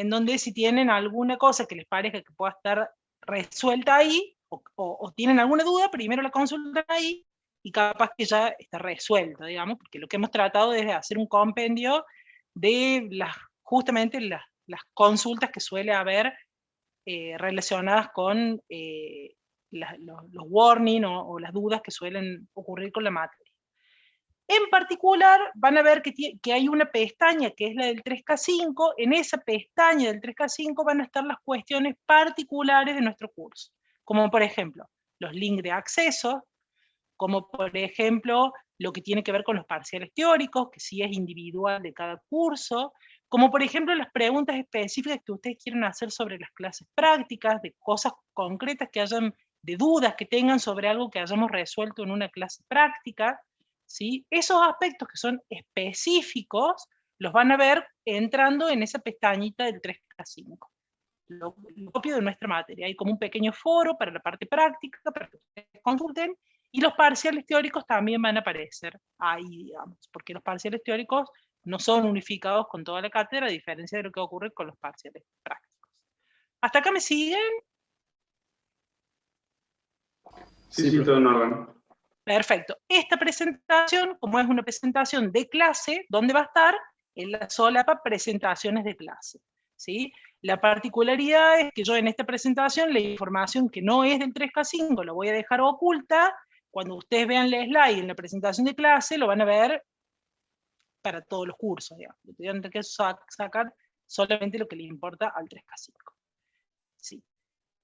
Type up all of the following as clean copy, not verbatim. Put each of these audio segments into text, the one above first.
en donde si tienen alguna cosa que les parezca que pueda estar resuelta ahí, o tienen alguna duda, primero la consultan ahí, y capaz que ya está resuelto, digamos, porque lo que hemos tratado es de hacer un compendio de justamente las consultas que suele haber relacionadas con los warnings o las dudas que suelen ocurrir con la materia. En particular, van a ver que hay una pestaña que es la del 3K5. En esa pestaña del 3K5 van a estar las cuestiones particulares de nuestro curso, como por ejemplo, los links de acceso, como por ejemplo, lo que tiene que ver con los parciales teóricos, que sí es individual de cada curso, como por ejemplo las preguntas específicas que ustedes quieren hacer sobre las clases prácticas, de cosas concretas que hayan, de dudas que tengan sobre algo que hayamos resuelto en una clase práctica, ¿sí? Esos aspectos que son específicos los van a ver entrando en esa pestañita del 3K5. Lo propio de nuestra materia. Hay como un pequeño foro para la parte práctica, para que ustedes consulten, y los parciales teóricos también van a aparecer ahí, digamos, porque los parciales teóricos no son unificados con toda la cátedra, a diferencia de lo que ocurre con los parciales prácticos. ¿Hasta acá me siguen? Sí, todo en orden. Perfecto. Esta presentación, como es una presentación de clase, ¿dónde va a estar? En la solapa presentaciones de clase, ¿sí? La particularidad es que yo en esta presentación, la información que no es del 3K5 la voy a dejar oculta. Cuando ustedes vean la slide en la presentación de clase, lo van a ver para todos los cursos, digamos. Tendrían que sacar solamente lo que les importa al 3K5. ¿Sí?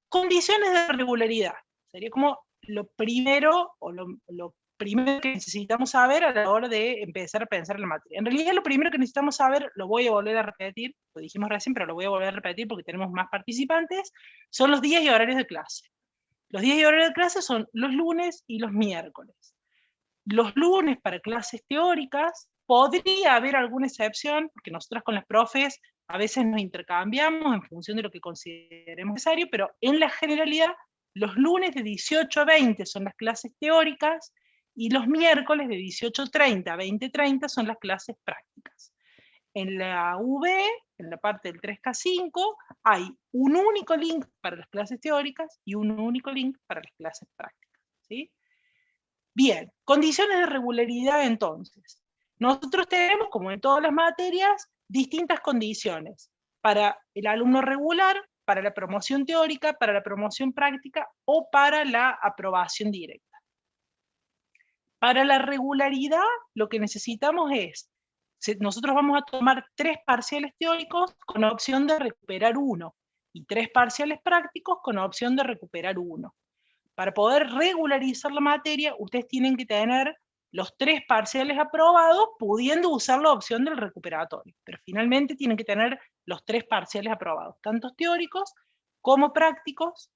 Condiciones de regularidad. Sería como lo primero, o lo primero que necesitamos saber a la hora de empezar a pensar en la materia. En realidad lo primero que necesitamos saber, lo voy a volver a repetir, lo dijimos recién, pero lo voy a volver a repetir porque tenemos más participantes, son los días y horarios de clase. Los días y horarios de clase son los lunes y los miércoles. Los lunes para clases teóricas podría haber alguna excepción, porque nosotros con las profes a veces nos intercambiamos en función de lo que consideremos necesario, pero en la generalidad los lunes de 18 a 20 son las clases teóricas y los miércoles de 18:30 a 20:30 son las clases prácticas. En la UB, en la parte del 3K5, hay un único link para las clases teóricas y un único link para las clases prácticas, ¿sí? Bien, condiciones de regularidad entonces. Nosotros tenemos, como en todas las materias, distintas condiciones para el alumno regular, para la promoción teórica, para la promoción práctica o para la aprobación directa. Para la regularidad, lo que necesitamos es, nosotros vamos a tomar 3 parciales teóricos con opción de recuperar 1 y 3 parciales prácticos con opción de recuperar 1. Para poder regularizar la materia, ustedes tienen que tener los 3 parciales aprobados, pudiendo usar la opción del recuperatorio. Pero finalmente tienen que tener los 3 parciales aprobados, tanto teóricos como prácticos.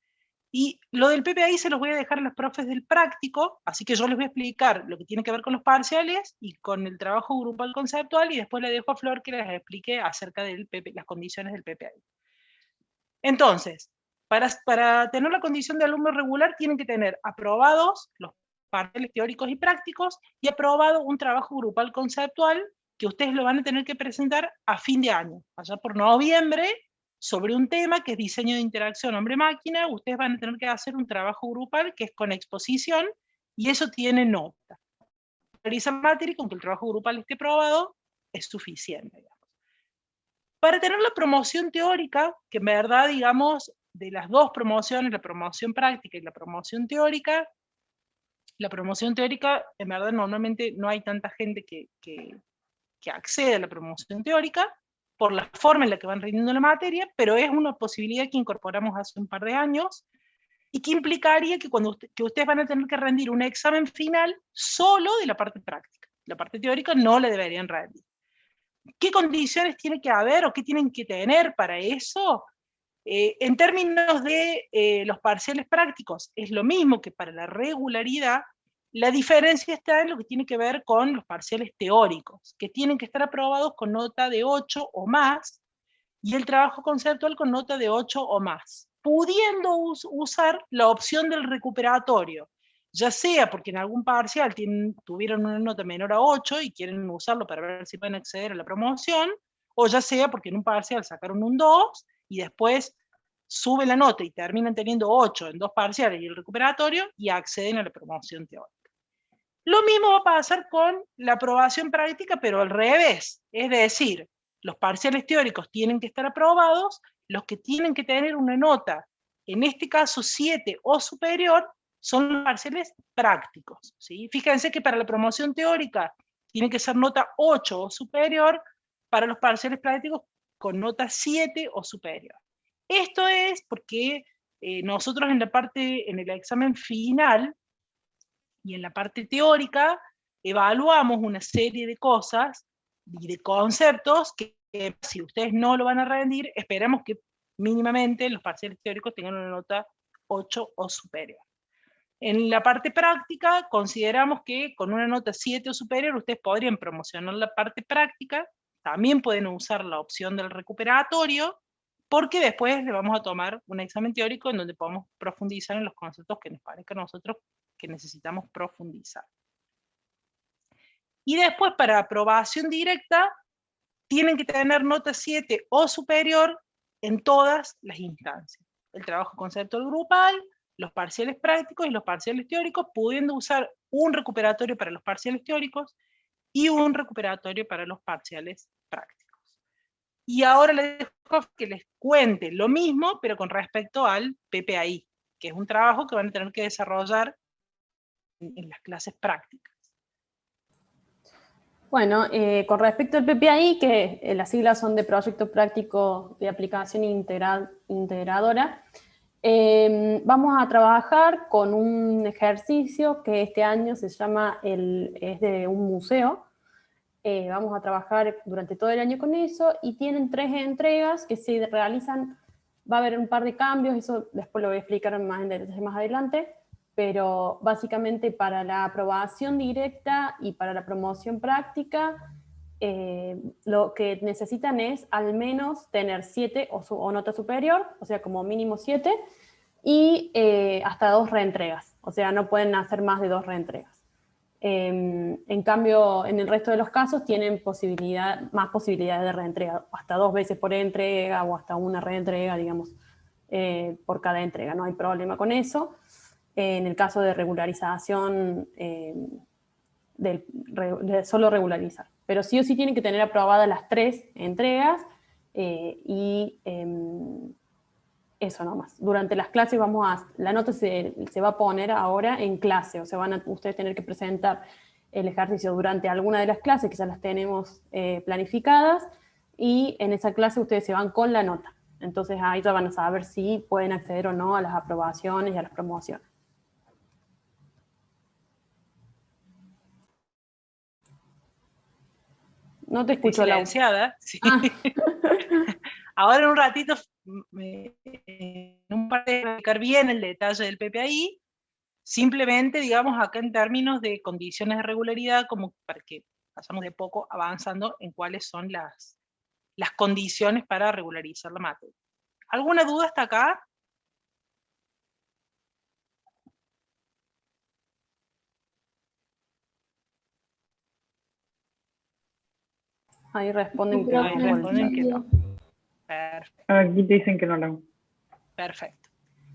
Y lo del PPI se los voy a dejar a los profes del práctico, así que yo les voy a explicar lo que tiene que ver con los parciales y con el trabajo grupal conceptual, y después le dejo a Flor que les explique acerca de las condiciones del PPI. Entonces, para tener la condición de alumno regular, tienen que tener aprobados los parciales teóricos y prácticos y aprobado un trabajo grupal conceptual que ustedes lo van a tener que presentar a fin de año, allá por noviembre, sobre un tema que es diseño de interacción hombre-máquina. Ustedes van a tener que hacer un trabajo grupal que es con exposición y eso tiene nota. Realizar materia con que el trabajo grupal esté aprobado es suficiente, digamos. Para tener la promoción teórica, que en verdad, digamos, de las dos promociones, la promoción práctica y la promoción teórica, en verdad, normalmente no hay tanta gente que accede a la promoción teórica por la forma en la que van rindiendo la materia, pero es una posibilidad que incorporamos hace un par de años y que implicaría que, que ustedes van a tener que rendir un examen final solo de la parte práctica. La parte teórica no la deberían rendir. ¿Qué condiciones tiene que haber o qué tienen que tener para eso? En términos de los parciales prácticos, es lo mismo que para la regularidad. La diferencia está en lo que tiene que ver con los parciales teóricos, que tienen que estar aprobados con nota de 8 o más, y el trabajo conceptual con nota de 8 o más, pudiendo usar la opción del recuperatorio, ya sea porque en algún parcial tuvieron una nota menor a 8 y quieren usarlo para ver si pueden acceder a la promoción, o ya sea porque en un parcial sacaron un 2 y después sube la nota y terminan teniendo 8 en 2 parciales y el recuperatorio y acceden a la promoción teórica. Lo mismo va a pasar con la aprobación práctica, pero al revés. Es decir, los parciales teóricos tienen que estar aprobados, los que tienen que tener una nota, en este caso 7 o superior, son los parciales prácticos, ¿sí? Fíjense que para la promoción teórica tiene que ser nota 8 o superior, para los parciales prácticos con nota 7 o superior. Esto es porque nosotros en el examen final, y en la parte teórica evaluamos una serie de cosas y de conceptos que si ustedes no lo van a rendir, esperamos que mínimamente los parciales teóricos tengan una nota 8 o superior. En la parte práctica, consideramos que con una nota 7 o superior, ustedes podrían promocionar la parte práctica, también pueden usar la opción del recuperatorio, porque después le vamos a tomar un examen teórico en donde podamos profundizar en los conceptos que nos parezca a nosotros que necesitamos profundizar. Y después, para aprobación directa, tienen que tener nota 7 o superior en todas las instancias. El trabajo conceptual grupal, los parciales prácticos y los parciales teóricos, pudiendo usar un recuperatorio para los parciales teóricos y un recuperatorio para los parciales prácticos. Y ahora les dejo que les cuente lo mismo, pero con respecto al PPAI, que es un trabajo que van a tener que desarrollar en las clases prácticas. Bueno, con respecto al PPAI, que las siglas son de Proyecto Práctico de Aplicación Integradora, vamos a trabajar con un ejercicio que este año se llama, es de un museo. Vamos a trabajar durante todo el año con eso y tienen 3 entregas que se realizan, va a haber un par de cambios, eso después lo voy a explicar más en detalle más adelante, pero básicamente para la aprobación directa y para la promoción práctica, lo que necesitan es al menos tener 7 o nota superior, o sea, como mínimo 7, y hasta 2 reentregas, o sea, no pueden hacer más de 2 reentregas. En cambio, en el resto de los casos tienen más posibilidades de reentrega, hasta 2 veces por entrega o hasta una reentrega, digamos, por cada entrega, no hay problema con eso. En el caso de regularización, de solo regularizar. Pero sí o sí tienen que tener aprobadas las 3 entregas eso nomás. Durante las clases la nota se va a poner ahora en clase, o sea, van a ustedes tener que presentar el ejercicio durante alguna de las clases, que ya las tenemos planificadas, y en esa clase ustedes se van con la nota. Entonces ahí ya van a saber si pueden acceder o no a las aprobaciones y a las promociones. No te escucho, Laura. Silenciada, sí. Ahora en un ratito, en un par de explicar bien el detalle del PPAI, simplemente, digamos, acá en términos de condiciones de regularidad, como para que pasamos de poco avanzando en cuáles son las condiciones para regularizar la materia. ¿Alguna duda hasta acá? Ahí responden que no. Perfecto. Aquí te dicen que no lo. Perfecto.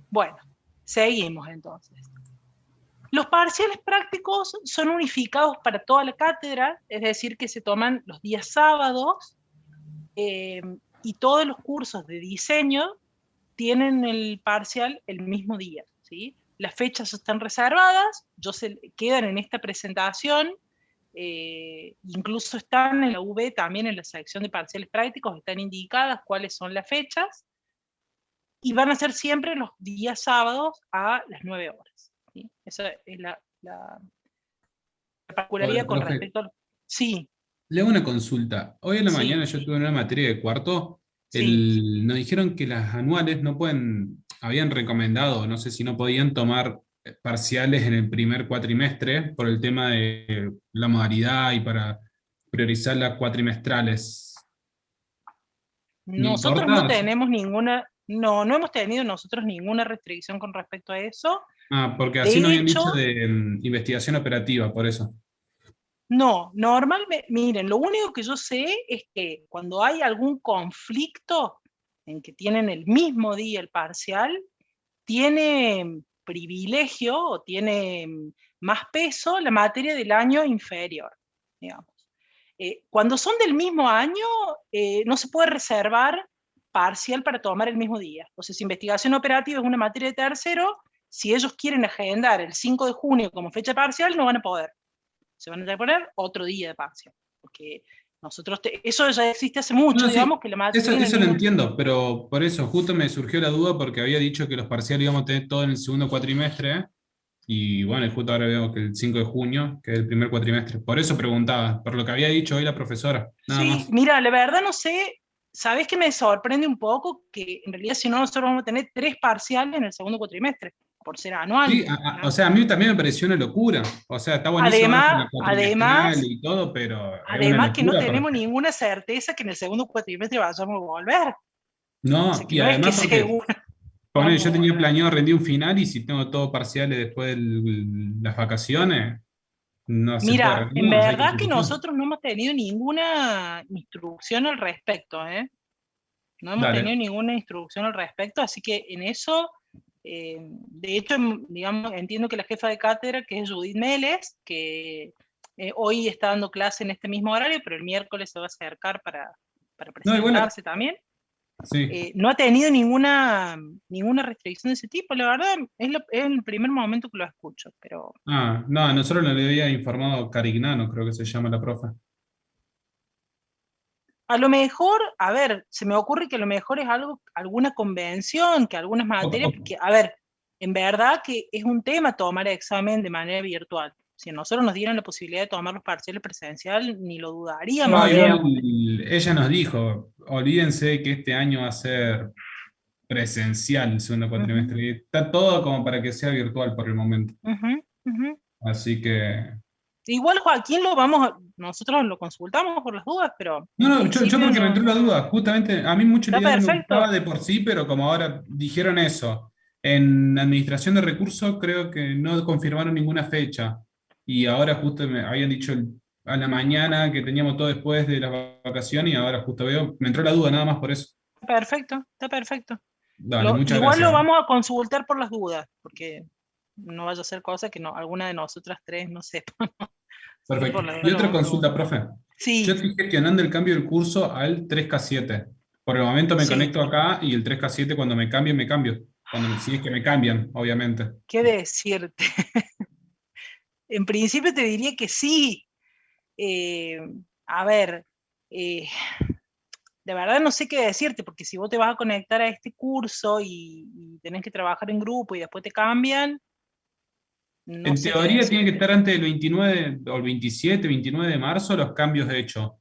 Bueno, seguimos entonces. Los parciales prácticos son unificados para toda la cátedra, es decir, que se toman los días sábados y todos los cursos de diseño tienen el parcial el mismo día, ¿sí? Las fechas están reservadas, quedan en esta presentación, incluso están en la UB también en la sección de parciales prácticos, están indicadas cuáles son las fechas, y van a ser siempre los días sábados a las 9 horas. ¿Sí? Esa es la particularidad con respecto a... Sí. Le hago una consulta. Hoy en la mañana yo tuve una materia de cuarto, nos dijeron que las anuales no habían recomendado, no sé si no podían tomar parciales en el primer cuatrimestre por el tema de la modalidad y priorizar las cuatrimestrales. Nosotros no tenemos ninguna, no hemos tenido nosotros ninguna restricción con respecto a eso. Porque así nos habían dicho de investigación operativa, por eso. No, normalmente, miren, lo único que yo sé es que cuando hay algún conflicto en que tienen el mismo día el parcial, tiene privilegio o tiene más peso la materia del año inferior, digamos. Cuando son del mismo año, no se puede reservar parcial para tomar el mismo día. O sea, si investigación operativa es una materia de tercero, si ellos quieren agendar el 5 de junio como fecha parcial, no van a poder. Se van a poner otro día de parcial. Porque nosotros, eso ya existe hace mucho, No, sí, digamos, que la materia en el eso lo mismo... entiendo, pero por eso justo me surgió la duda porque había dicho que los parciales íbamos a tener todo en el segundo cuatrimestre, y bueno, y justo ahora veo que el 5 de junio, que es el primer cuatrimestre. Por eso preguntaba, por lo que había dicho hoy la profesora, nada Sí, más. mira, la verdad no sé, ¿sabes qué me sorprende un poco? Que en realidad si no, nosotros vamos a tener 3 parciales en el segundo cuatrimestre, por ser anual. Sí, o sea, a mí también me pareció una locura. O sea, está buenísimo ahora con Además, la cuatrimestral además, y todo, pero es una además que no locura tenemos porque... ninguna certeza que en el segundo cuatrimestre vayamos a volver. O sea, No, que y no es que además porque, seguro ponele, vamos yo a tenía volver. planeado rendir un final y si tengo todo parciales después de las vacaciones, no se puede Mira, rendir en más, hay verdad que complicación. nosotros no hemos tenido ninguna instrucción al respecto, ¿eh? No hemos tenido Dale. ninguna instrucción al respecto, así que en eso, de hecho, digamos, entiendo que la jefa de cátedra, que es Judith Meles, que hoy está dando clase en este mismo horario, pero el miércoles se va a acercar para No, igual, presentarse también, sí. no ha tenido ninguna restricción de ese tipo, la verdad, es el primer momento que lo escucho, pero Ah, no, a nosotros no le había informado Carignano, creo que se llama la profe. a lo mejor, a ver, se me ocurre que a lo mejor es algo, alguna convención, que algunas O- materias, o- porque, a ver, en verdad que es un tema tomar examen de manera virtual. Si a nosotros nos dieran la posibilidad de tomar los parciales presencial, ni lo no, dudaríamos, igual digamos. ella nos dijo, olvídense que este año va a ser presencial el segundo Ujú, cuatrimestre. Y está todo como para que sea virtual por el momento. ujú, ujú. Así que... Igual Joaquín nosotros lo consultamos por las dudas, pero No, en no, yo principio porque me no, entró la duda. Justamente, a mí mucho la está idea no me gustaba perfecto. de por sí, pero como ahora dijeron eso, en administración de recursos creo que no confirmaron ninguna fecha. Y ahora justo me habían dicho a la mañana que teníamos todo después de las vacaciones y ahora justo veo, me entró la duda nada más por eso. Está perfecto, está perfecto. Dale, muchas Igual lo gracias. ¿Eh? vamos a consultar por las dudas, porque no vaya a ser cosa que no, alguna de nosotras tres no sepa. Así que Perfecto. por la duda Y lo otra vamos a consulta, preguntar. profe. Yo Sí, estoy gestionando el cambio del curso al 3K7. Por el momento me sí. conecto acá y el 3K7 cuando me cambie, me cambio. Si es que me cambian, obviamente. ¿Qué decirte? En principio te diría que sí. Eh, a ver, eh, de verdad no sé qué decirte, porque si vos te vas a conectar a este curso y tenés que trabajar en grupo y después te cambian, no En sé qué teoría tiene que decirte. estar antes del 29 o el 27, 29 de marzo los cambios hechos.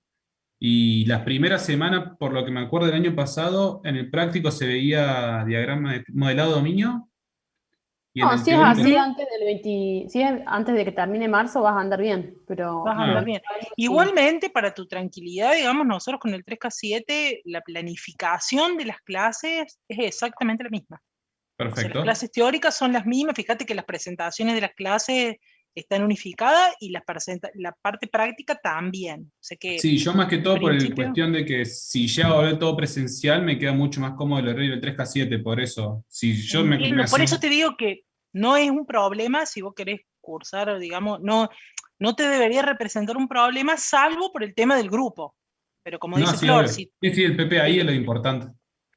Y las primeras semanas, por lo que me acuerdo del año pasado, en el práctico se veía diagrama de modelado de dominio y en No, el si es teórico... así Ujú. antes del 20, si es antes de que termine marzo vas a andar bien, pero Vas a lo andar Ah, bien. necesario sí. Igualmente, para tu tranquilidad, digamos, nosotros con el 3K7, la planificación de las clases es exactamente la misma. O sea, las perfecto. clases teóricas son las mismas, fíjate que las presentaciones de las clases están unificadas y la parte práctica también. O sea que, Sí, yo más que en todo por el principio, cuestión de que si llega a volver todo presencial, me queda mucho más cómodo el horario del 3K7, por eso. Si yo me entiendo. Por hacía... eso te digo que no es un problema si vos querés cursar, digamos, no, no te debería representar un problema, salvo por el tema del grupo. Pero como No, dice sí, Flor, obvio. si Sí, sí, el PP ahí es te, lo importante.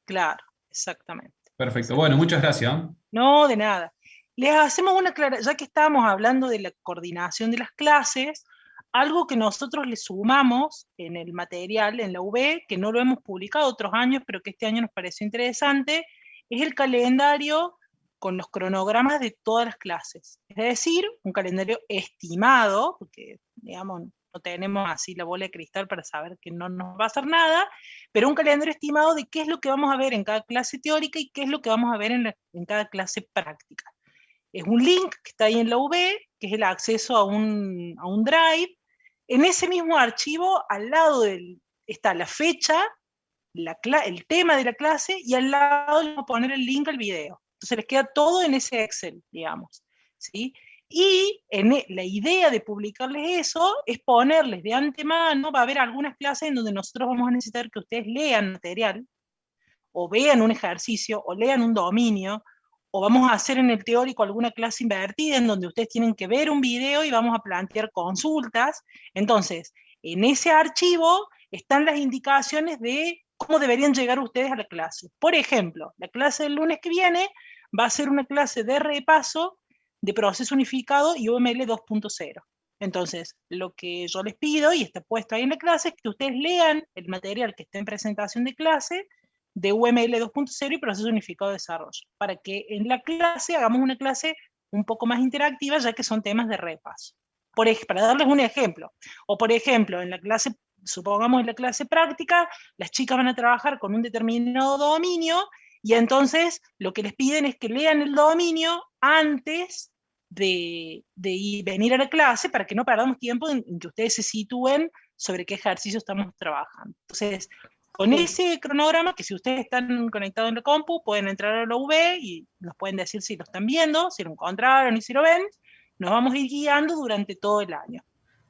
claro, exactamente, Perfecto. Bueno, exactamente. muchas gracias. ¿Eh? No, de nada. Les hacemos una clara, ya que estábamos hablando de la coordinación de las clases, algo que nosotros le sumamos en el material, en la UB, que no lo hemos publicado otros años, pero que este año nos pareció interesante, es el calendario con los cronogramas de todas las clases. Es decir, un calendario estimado, porque, digamos, no tenemos así la bola de cristal para saber que no nos va a hacer nada, pero un calendario estimado de qué es lo que vamos a ver en cada clase teórica y qué es lo que vamos a ver en cada clase práctica. Es un link que está ahí en la UB, que es el acceso a un drive. En ese mismo archivo, al lado está la fecha, el tema de la clase, y al lado le vamos a poner el link al video. Entonces les queda todo en ese Excel, digamos. ¿Sí? Y la idea de publicarles eso es ponerles de antemano, va a haber algunas clases en donde nosotros vamos a necesitar que ustedes lean material, o vean un ejercicio, o lean un dominio, o vamos a hacer en el teórico alguna clase invertida en donde ustedes tienen que ver un video y vamos a plantear consultas. Entonces, en ese archivo están las indicaciones de cómo deberían llegar ustedes a la clase. Por ejemplo, la clase del lunes que viene va a ser una clase de repaso de proceso unificado y UML 2.0. Entonces, lo que yo les pido, y está puesto ahí en la clase, es que ustedes lean el material que está en presentación de clase de UML 2.0 y proceso unificado de desarrollo, para que en la clase hagamos una clase un poco más interactiva, ya que son temas de repaso. Para darles un ejemplo, o por ejemplo, en la clase, supongamos en la clase práctica, las chicas van a trabajar con un determinado dominio, y entonces lo que les piden es que lean el dominio antes de venir a la clase, para que no perdamos tiempo en que ustedes se sitúen sobre qué ejercicio estamos trabajando. Entonces, con ese cronograma, que si ustedes están conectados en la compu, pueden entrar a la UV y nos pueden decir si lo están viendo, si lo encontraron y si lo ven, nos vamos a ir guiando durante todo el año.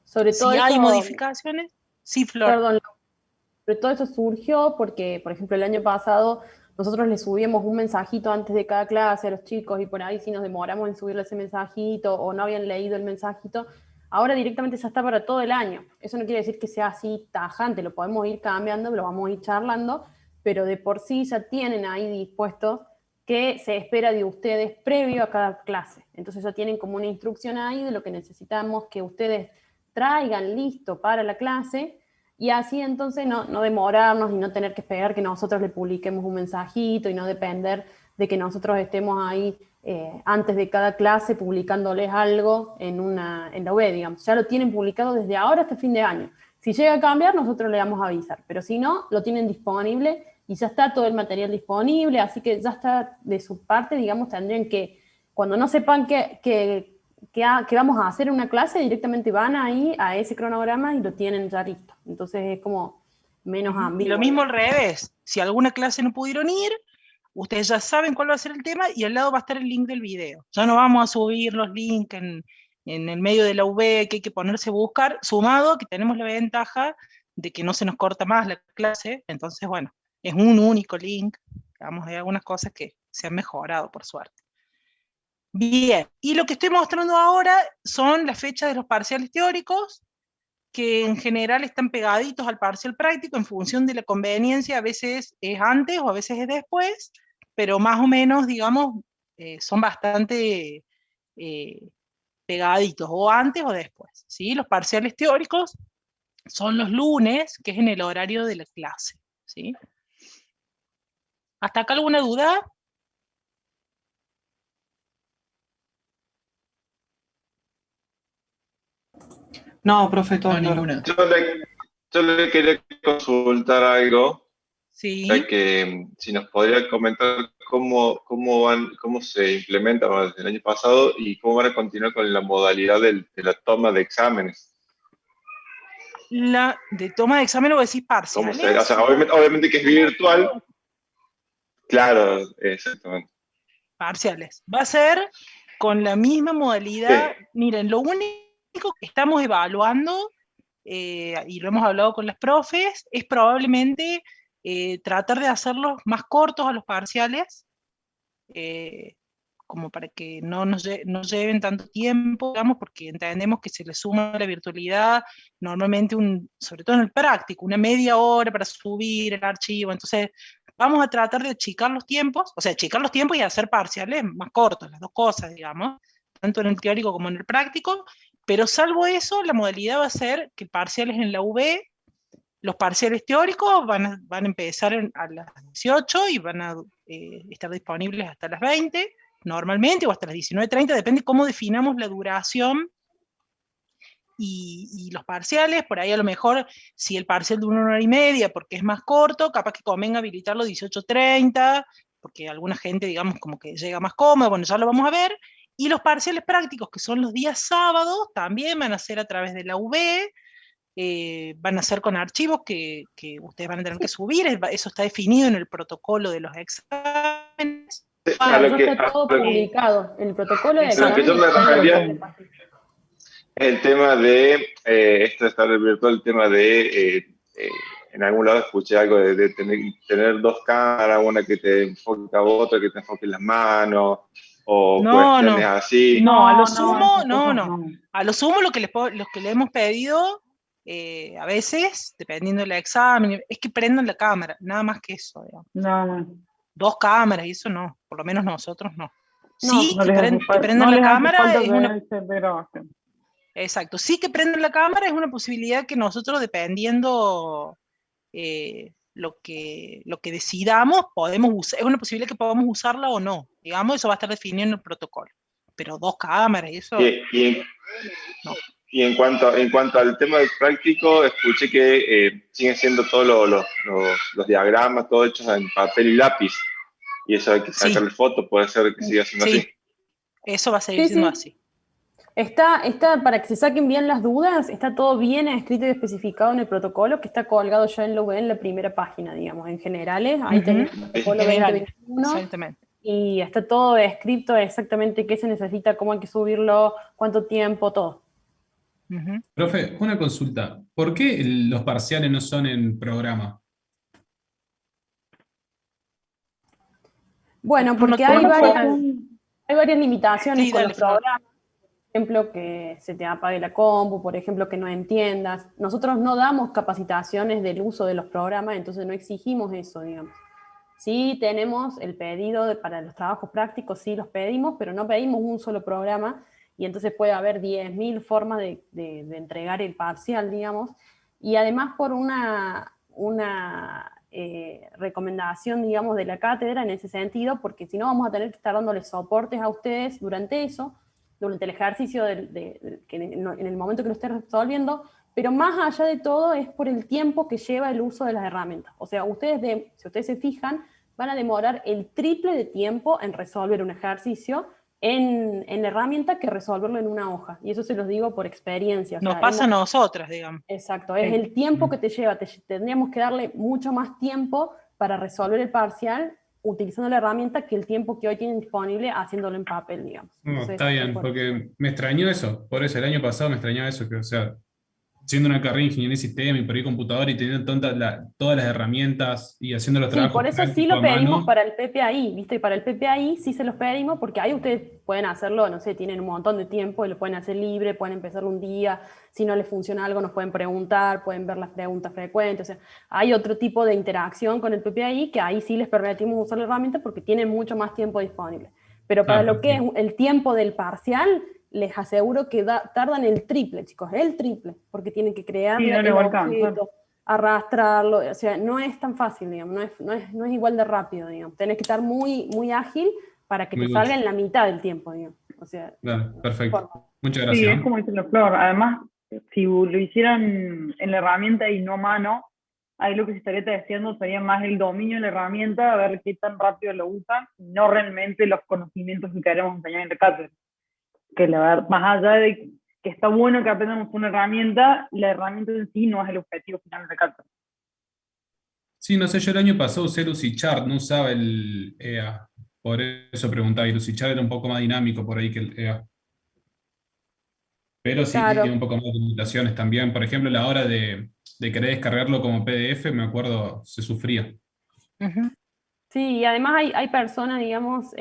Sobre todo si eso, hay modificaciones, sí, Flor. Perdón, pero todo eso surgió porque, por ejemplo, el año pasado nosotros les subíamos un mensajito antes de cada clase a los chicos y por ahí si nos demoramos en subirle ese mensajito o no habían leído el mensajito, ahora directamente ya está para todo el año. Eso no quiere decir que sea así tajante, lo podemos ir cambiando, lo vamos a ir charlando, pero de por sí ya tienen ahí dispuesto que se espera de ustedes previo a cada clase. Entonces ya tienen como una instrucción ahí de lo que necesitamos que ustedes traigan listo para la clase. Y así entonces no demorarnos y no tener que esperar que nosotros le publiquemos un mensajito y no depender de que nosotros estemos ahí antes de cada clase publicándoles algo en la web, digamos. Ya lo tienen publicado desde ahora hasta fin de año. Si llega a cambiar, nosotros le vamos a avisar, pero si no, lo tienen disponible y ya está todo el material disponible, así que ya está de su parte, digamos, tendrían que, cuando no sepan que vamos a hacer una clase, directamente van ahí a ese cronograma y lo tienen ya listo. Entonces es como menos ambiguo. Y lo mismo al revés, si alguna clase no pudieron ir, ustedes ya saben cuál va a ser el tema y al lado va a estar el link del video. Ya no vamos a subir los links en el medio de la UV que hay que ponerse a buscar, sumado que tenemos la ventaja de que no se nos corta más la clase, entonces bueno, es un único link. Digamos, hay algunas cosas que se han mejorado por suerte. Bien, y lo que estoy mostrando ahora son las fechas de los parciales teóricos, que en general están pegaditos al parcial práctico en función de la conveniencia, a veces es antes o a veces es después, pero más o menos, digamos, son bastante pegaditos, o antes o después, ¿sí? Los parciales teóricos son los lunes, que es en el horario de la clase, ¿sí? ¿Hasta acá alguna duda? No, profe, todo No, claro. ninguna. Yo le quería consultar algo, Sí. ya que si nos podría comentar cómo se implementa desde el año pasado y cómo van a continuar con la modalidad de la toma de exámenes. La de toma de examen o decís parciales. ¿Cómo será? O sea, obviamente que es virtual. Claro, exactamente. Parciales. Va a ser con la misma modalidad. Sí. Miren, lo único que estamos evaluando, y lo hemos hablado con las profes, es probablemente tratar de hacerlos más cortos a los parciales, como para que no lleven tanto tiempo, digamos, porque entendemos que se le suma la virtualidad, normalmente, sobre todo en el práctico, una media hora para subir el archivo. Entonces vamos a tratar de achicar los tiempos, o sea, achicar los tiempos y hacer parciales más cortos, las dos cosas, digamos, tanto en el teórico como en el práctico, pero salvo eso, la modalidad va a ser que parciales en la UV, los parciales teóricos van a empezar a las 18 y van a estar disponibles hasta las 20, normalmente, o hasta las 19:30, depende cómo definamos la duración y los parciales. Por ahí a lo mejor, si el parcial dura 1 hora y media, porque es más corto, capaz que convenga habilitarlo 18:30, porque alguna gente, digamos, como que llega más cómoda, bueno, ya lo vamos a ver. Y los parciales prácticos, que son los días sábados, también van a ser a través de la UV, van a ser con archivos que ustedes van a tener que subir, eso está definido en el protocolo de los exámenes. A lo que, está todo publicado. El protocolo de lo que yo me refería, el tema de esto de estar virtual, el tema de en algún lado escuché algo de tener dos cámaras, una que te enfoque a otra, que te enfoque en las manos, o cuestiones así. No, a lo sumo, no. A lo sumo lo que le hemos pedido, a veces, dependiendo del examen, es que prendan la cámara, nada más que eso. No. Dos cámaras, y eso no, por lo menos nosotros no. No, Sí, no que prendan la cámara es una... Exacto, sí que prendan la cámara es una posibilidad que nosotros, dependiendo lo que decidamos, podemos usar, es una posibilidad que podamos usarla o no, digamos, eso va a estar definido en el protocolo, pero dos cámaras, eso... No. Y en cuanto al tema del práctico, escuché que siguen siendo todos los diagramas, todos hechos en papel y lápiz, y eso hay que sacarle fotos, puede ser que siga siendo así. Eso va a seguir siendo así. Está, para que se saquen bien las dudas, está todo bien escrito y especificado en el protocolo, que está colgado ya en la primera página, digamos, en generales. Ahí tenés el protocolo 2021. Exactamente. Y está todo escrito exactamente qué se necesita, cómo hay que subirlo, cuánto tiempo, todo. Profe, una consulta. ¿Por qué los parciales no son en programa? Bueno, porque hay varias limitaciones con los programas. Por ejemplo, que se te apague la compu, por ejemplo, que no entiendas. Nosotros no damos capacitaciones del uso de los programas, entonces no exigimos eso, digamos. Sí tenemos el pedido para los trabajos prácticos, sí los pedimos, pero no pedimos un solo programa, y entonces puede haber 10.000 formas de entregar el parcial, digamos, y además por una recomendación, digamos, de la cátedra en ese sentido, porque si no vamos a tener que estar dándoles soportes a ustedes durante el ejercicio en el momento que lo estés resolviendo, pero más allá de todo es por el tiempo que lleva el uso de las herramientas. O sea, si ustedes se fijan, van a demorar el triple de tiempo en resolver un ejercicio en la herramienta que resolverlo en una hoja. Y eso se los digo por experiencia. Nos pasa a nosotras, digamos. Exacto, es el tiempo que te lleva. Tendríamos que darle mucho más tiempo para resolver el parcial utilizando la herramienta que el tiempo que hoy tienen disponible haciéndolo en papel, digamos. Entonces, está bien, porque me extrañó eso. Por eso, el año pasado me extrañaba eso, que, o sea, siendo una carrera de ingeniería de sistema y por ahí computador y teniendo todas las herramientas y haciendo los trabajos. Sí, por eso sí lo pedimos para el PPAI, ¿viste? Para el PPAI sí se los pedimos porque ahí ustedes pueden hacerlo, no sé, tienen un montón de tiempo y lo pueden hacer libre, pueden empezarlo un día, si no les funciona algo nos pueden preguntar, pueden ver las preguntas frecuentes, o sea, hay otro tipo de interacción con el PPAI que ahí sí les permitimos usar la herramienta porque tienen mucho más tiempo disponible. Pero para lo que es el tiempo del parcial, les aseguro que tardan el triple, chicos, el triple, porque tienen que crear el objeto, arrastrarlo, o sea, no es tan fácil, digamos, no es igual de rápido, digamos, tenés que estar muy, muy ágil para que te salga en la mitad del tiempo, digamos, o sea. Claro, perfecto, muchas gracias. Sí, es como dice la Flor, además, si lo hicieran en la herramienta y no a mano, ahí lo que se estaría testeando sería más el dominio de la herramienta, a ver qué tan rápido lo usan, no realmente los conocimientos que queremos enseñar en la cátedra. Que la verdad, más allá de que está bueno que aprendamos una herramienta, la herramienta en sí no es el objetivo final de la cátedra. Sí, no sé, yo el año pasado usé Lucidchart, no usaba el EA, por eso preguntaba, y Lucidchart era un poco más dinámico por ahí que el EA. Pero sí, tiene un poco más de limitaciones también. Por ejemplo, a la hora de querer descargarlo como PDF, me acuerdo, se sufría. Sí, y además hay personas, digamos,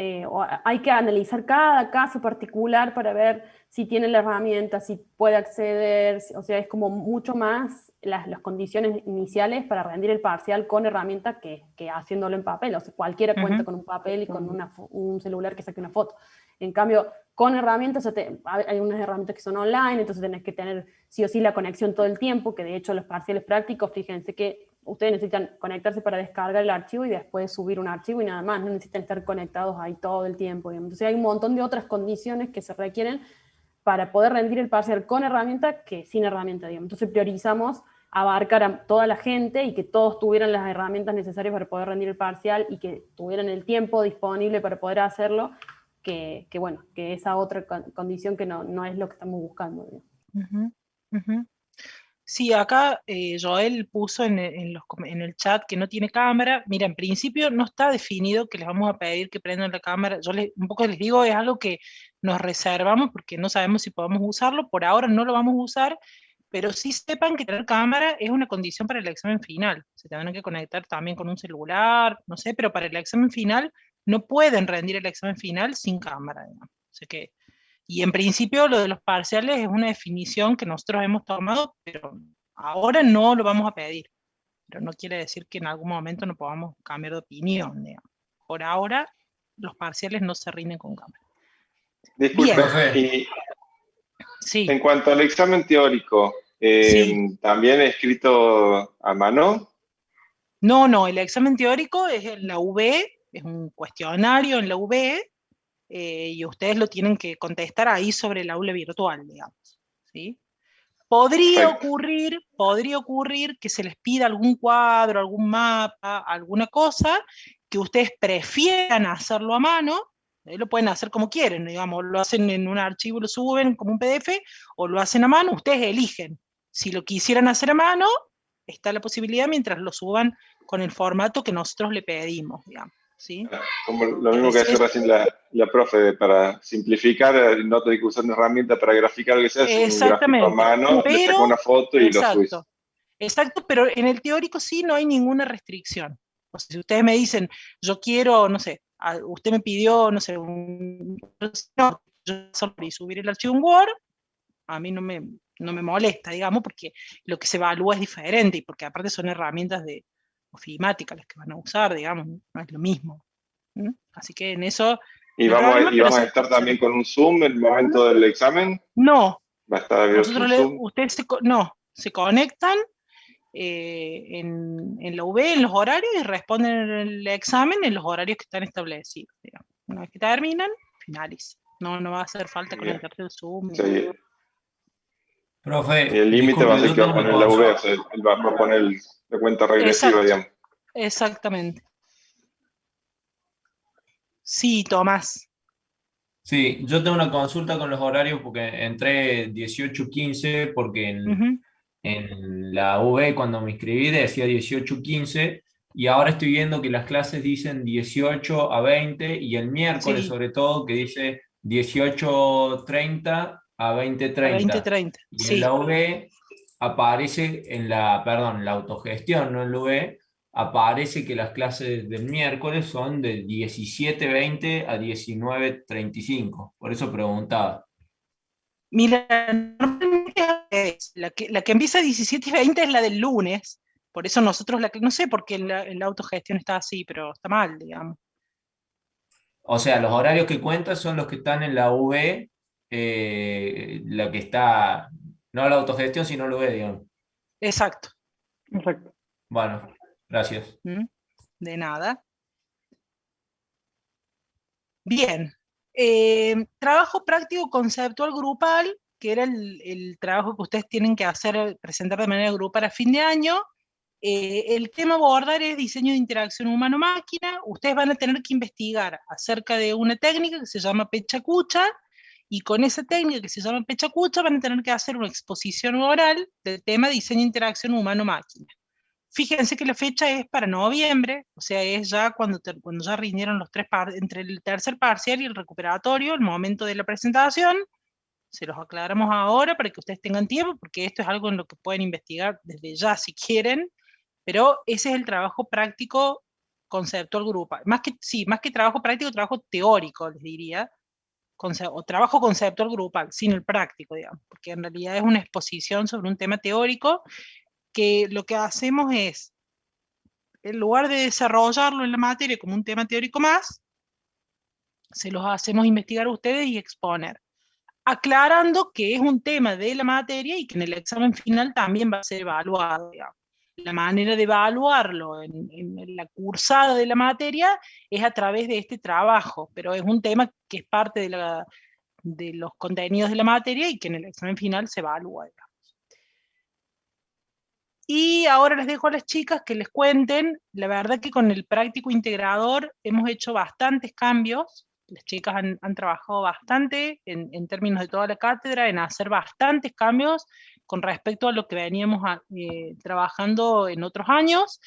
hay que analizar cada caso particular para ver si tiene la herramienta, si puede acceder, o sea, es como mucho más las condiciones iniciales para rendir el parcial con herramienta que haciéndolo en papel. O sea, cualquiera cuenta con un papel y con un celular que saque una foto. En cambio, con herramientas, hay unas herramientas que son online, entonces tenés que tener sí o sí la conexión todo el tiempo, que de hecho los parciales prácticos, fíjense que ustedes necesitan conectarse para descargar el archivo y después subir un archivo y nada más, no necesitan estar conectados ahí todo el tiempo. Entonces hay un montón de otras condiciones que se requieren para poder rendir el parcial con herramienta que sin herramienta, digamos. Entonces priorizamos abarcar a toda la gente y que todos tuvieran las herramientas necesarias para poder rendir el parcial y que tuvieran el tiempo disponible para poder hacerlo, que bueno, que esa otra condición que no es lo que estamos buscando. Sí, acá Joel puso en el chat que no tiene cámara. Mira, en principio no está definido que les vamos a pedir que prendan la cámara. Un poco les digo, es algo que nos reservamos porque no sabemos si podemos usarlo. Por ahora no lo vamos a usar, pero sí sepan que tener cámara es una condición para el examen final. Se tendrán que conectar también con un celular, no sé, pero para el examen final no pueden rendir el examen final sin cámara, digamos. O sea que y en principio lo de los parciales es una definición que nosotros hemos tomado, pero ahora no lo vamos a pedir. Pero no quiere decir que en algún momento no podamos cambiar de opinión, digamos. Por ahora, los parciales no se rinden con cámara. Disculpe, Profe. y Sí, en cuanto al examen teórico, sí. ¿también escrito a mano? No, el examen teórico es en la UB, es un cuestionario en la UB, y ustedes lo tienen que contestar ahí sobre el aula virtual, digamos. ¿Sí? Perfecto. Podría ocurrir que se les pida algún cuadro, algún mapa, alguna cosa, que ustedes prefieran hacerlo a mano, lo pueden hacer como quieren, digamos, lo hacen en un archivo, lo suben como un PDF, o lo hacen a mano, ustedes eligen. Si lo quisieran hacer a mano, está la posibilidad mientras lo suban con el formato que nosotros le pedimos, digamos, ¿sí? Como lo mismo que hace Es recién la profe, para simplificar, no tener que usar una herramienta para graficar lo que sea, es un gráfico a exactamente, mano, le saca pero, una foto y lo subís. exacto. Exacto, pero en el teórico sí no hay ninguna restricción. O sea, si ustedes me dicen, yo quiero, no sé, usted me pidió, no sé, y subir el archivo en Word, a mí no me molesta, digamos, porque lo que se evalúa es diferente y porque aparte son herramientas de ofimática las que van a usar, digamos, no es lo mismo. ¿Mm? Así que en eso Y no hay problema, y pero vamos sí a estar también con un Zoom en el momento del examen. no, Va a estar abierto un Zoom. ustedes se conectan en la UB, en los horarios, y responden el examen en los horarios que están establecidos, digamos. Una vez que terminan, finalizan. No va a hacer falta Bien. conectarse al Zoom. Sí, y Profe, el límite va a disculpe, ser yo que va tengo a una poner la V, o consulta. sea, él va a poner la cuenta regresiva, Exacto, digamos. exactamente. Sí, Tomás. Sí, yo tengo una consulta con los horarios porque entré 18:15 porque Ujú. en la UB cuando me inscribí decía 18:15 y ahora estoy viendo que las clases dicen 18 a 20 y el miércoles Sí, sobre todo que dice 18:30 a a 20:30. 20:30. Y en Sí. la UB aparece perdón, la autogestión, no en la UB, aparece que las clases del miércoles son de 17:20 a 19:35. Por eso preguntaba. Mira, normalmente es la que empieza a 17:20 es la del lunes. Por eso nosotros no sé por qué en la autogestión está así, pero está mal, digamos. O sea, los horarios que cuentan son los que están en la UB, la que está, no la autogestión, sino la UB, digamos. Exacto. Exacto. Bueno, gracias. ¿Mm? De nada. Bien. Trabajo práctico conceptual grupal, que era el trabajo que ustedes tienen que hacer, presentar de manera grupal a fin de año. El tema a abordar es diseño de interacción humano-máquina. Ustedes van a tener que investigar acerca de una técnica que se llama pecha-cucha, y con esa técnica que se llama pecha-cucha van a tener que hacer una exposición oral del tema diseño de interacción humano-máquina. Fíjense que la fecha es para noviembre, o sea, es ya cuando ya rindieron los entre el tercer parcial y el recuperatorio, el momento de la presentación. Se los aclaramos ahora para que ustedes tengan tiempo, porque esto es algo en lo que pueden investigar desde ya si quieren, pero ese es el trabajo práctico conceptual grupal. Más que trabajo práctico, trabajo teórico, les diría, o trabajo conceptual grupal, sin el práctico, digamos, porque en realidad es una exposición sobre un tema teórico que lo que hacemos es, en lugar de desarrollarlo en la materia como un tema teórico más, se los hacemos investigar a ustedes y exponer, aclarando que es un tema de la materia y que en el examen final también va a ser evaluado, digamos. La manera de evaluarlo en la cursada de la materia es a través de este trabajo, pero es un tema que es parte de los contenidos de la materia y que en el examen final se evalúa, digamos. Y ahora les dejo a las chicas que les cuenten. La verdad que con el práctico integrador hemos hecho bastantes cambios. Las chicas han trabajado bastante en términos de toda la cátedra, en hacer bastantes cambios con respecto a lo que veníamos trabajando en otros años.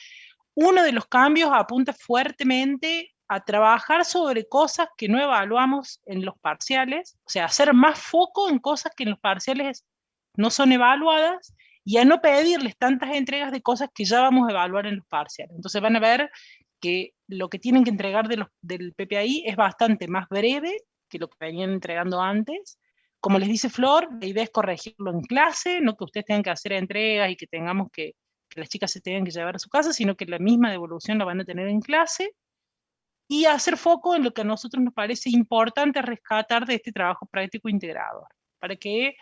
Uno de los cambios apunta fuertemente a trabajar sobre cosas que no evaluamos en los parciales, o sea, hacer más foco en cosas que en los parciales no son evaluadas, y a no pedirles tantas entregas de cosas que ya vamos a evaluar en los parciales. Entonces van a ver que lo que tienen que entregar del PPI es bastante más breve que lo que venían entregando antes. Como les dice Flor, la idea es corregirlo en clase, no que ustedes tengan que hacer entregas y que tengamos que las chicas se tengan que llevar a su casa, sino que la misma devolución la van a tener en clase, y hacer foco en lo que a nosotros nos parece importante rescatar de este trabajo práctico integrador, para que,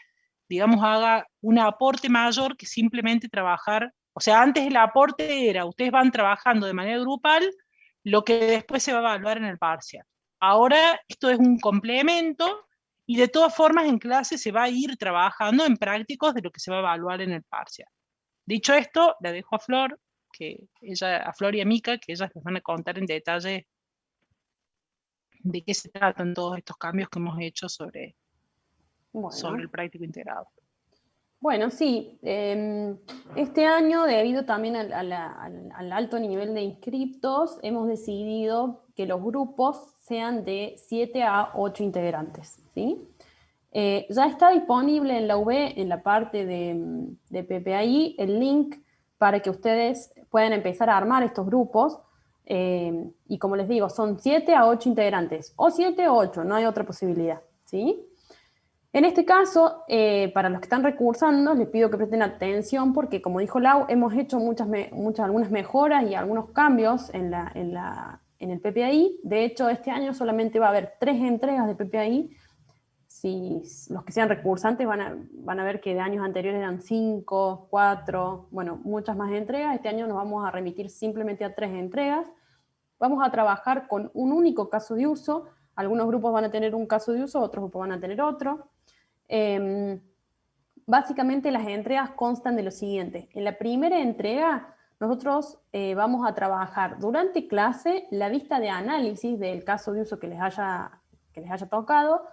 digamos, haga un aporte mayor que simplemente trabajar. O sea, antes el aporte era, ustedes van trabajando de manera grupal lo que después se va a evaluar en el parcial. Ahora esto es un complemento, y de todas formas en clase se va a ir trabajando en prácticos de lo que se va a evaluar en el parcial. Dicho esto, le dejo a Flor, a Flor y a Mica, que ellas les van a contar en detalle de qué se tratan todos estos cambios que hemos hecho sobre el práctico integrado. Bueno, sí. Este año, debido también al alto nivel de inscriptos, hemos decidido que los grupos sean de 7 a 8 integrantes, ¿sí? Ya está disponible en la UB, en la parte de PPI, el link para que ustedes puedan empezar a armar estos grupos. Y como les digo, son 7 a 8 integrantes, o 7 o 8, no hay otra posibilidad, ¿sí? En este caso, para los que están recursando, les pido que presten atención porque, como dijo Lau, hemos hecho algunas mejoras y algunos cambios en el PPI. De hecho, este año solamente va a haber 3 entregas de PPI. Si los que sean recursantes van a ver que de años anteriores eran 5, 4, bueno, muchas más entregas. Este año nos vamos a remitir simplemente a 3 entregas. Vamos a trabajar con un único caso de uso. Algunos grupos van a tener un caso de uso, otros grupos van a tener otro. Básicamente las entregas constan de lo siguiente. En la primera entrega, nosotros vamos a trabajar durante clase la vista de análisis del caso de uso que les haya tocado.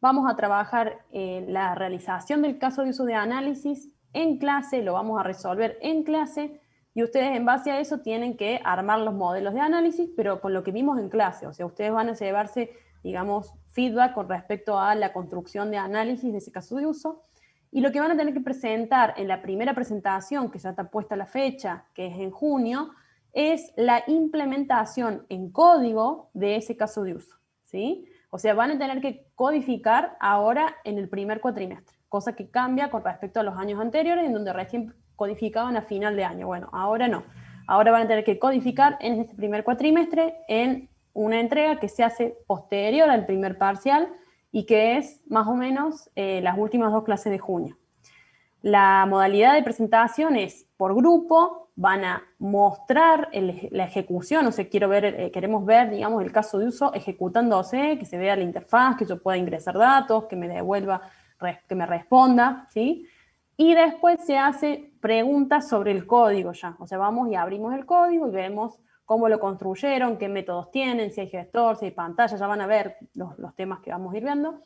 Vamos a trabajar la realización del caso de uso de análisis en clase, lo vamos a resolver en clase, y ustedes en base a eso tienen que armar los modelos de análisis, pero con lo que vimos en clase. O sea, ustedes van a llevarse, digamos, feedback con respecto a la construcción de análisis de ese caso de uso. Y lo que van a tener que presentar en la primera presentación, que ya está puesta la fecha, que es en junio, es la implementación en código de ese caso de uso, ¿sí? O sea, van a tener que codificar ahora en el primer cuatrimestre, cosa que cambia con respecto a los años anteriores, en donde recién codificaban a final de año. Bueno, ahora no. Ahora van a tener que codificar en este primer cuatrimestre en una entrega que se hace posterior al primer parcial y que es más o menos las últimas 2 clases de junio. La modalidad de presentación es por grupo, van a mostrar la ejecución, o sea, queremos ver, digamos, el caso de uso ejecutándose, que se vea la interfaz, que yo pueda ingresar datos, que me devuelva, que me responda, ¿sí? Y después se hace preguntas sobre el código ya, o sea, vamos y abrimos el código y vemos cómo lo construyeron, qué métodos tienen, si hay gestor, si hay pantalla, ya van a ver los temas que vamos a ir viendo.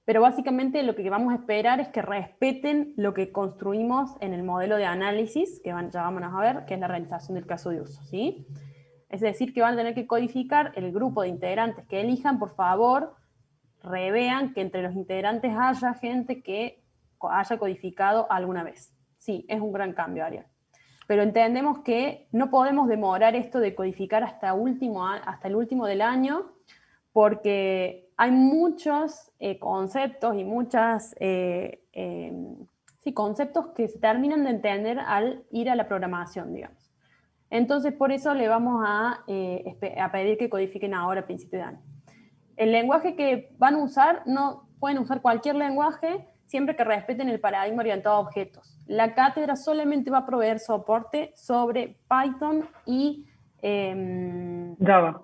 Pero básicamente lo que vamos a esperar es que respeten lo que construimos en el modelo de análisis, que ya vamos a ver, que es la realización del caso de uso, ¿sí? Es decir, que van a tener que codificar el grupo de integrantes que elijan. Por favor, revean que entre los integrantes haya gente que haya codificado alguna vez. Sí, es un gran cambio, Ariel. Pero entendemos que no podemos demorar esto de codificar hasta el último del año, porque hay muchos conceptos y conceptos que se terminan de entender al ir a la programación, digamos. Entonces, por eso le vamos a pedir que codifiquen ahora a principio de año. El lenguaje que van a usar, no pueden usar cualquier lenguaje, siempre que respeten el paradigma orientado a objetos. La cátedra solamente va a proveer soporte sobre Python y Java.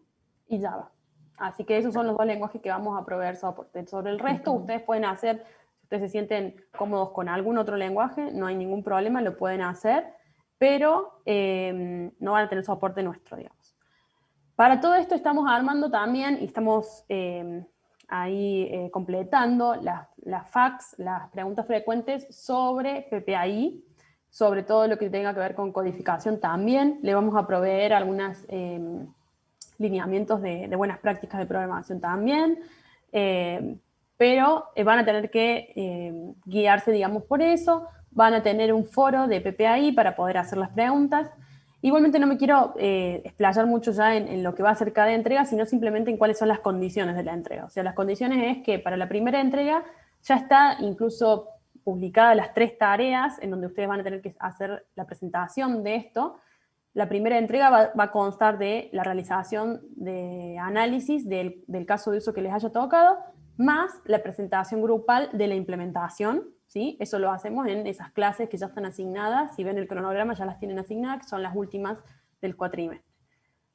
Así que esos son los 2 lenguajes que vamos a proveer soporte. Sobre el resto, ustedes pueden hacer, si ustedes se sienten cómodos con algún otro lenguaje, no hay ningún problema, lo pueden hacer, pero no van a tener soporte nuestro, digamos. Para todo esto estamos armando también, y estamos ahí completando las FAQs, las preguntas frecuentes sobre PPAI, sobre todo lo que tenga que ver con codificación también. Le vamos a proveer algunos lineamientos de buenas prácticas de programación también, pero van a tener que guiarse, digamos, por eso. Van a tener un foro de PPAI para poder hacer las preguntas. Igualmente no me quiero explayar mucho ya en lo que va a ser cada entrega, sino simplemente en cuáles son las condiciones de la entrega. O sea, las condiciones es que para la primera entrega ya está incluso publicadas las 3 tareas en donde ustedes van a tener que hacer la presentación de esto. La primera entrega va a constar de la realización de análisis del caso de uso que les haya tocado, más la presentación grupal de la implementación, ¿sí? Eso lo hacemos en esas clases que ya están asignadas. Si ven el cronograma ya las tienen asignadas, que son las últimas del cuatrimestre.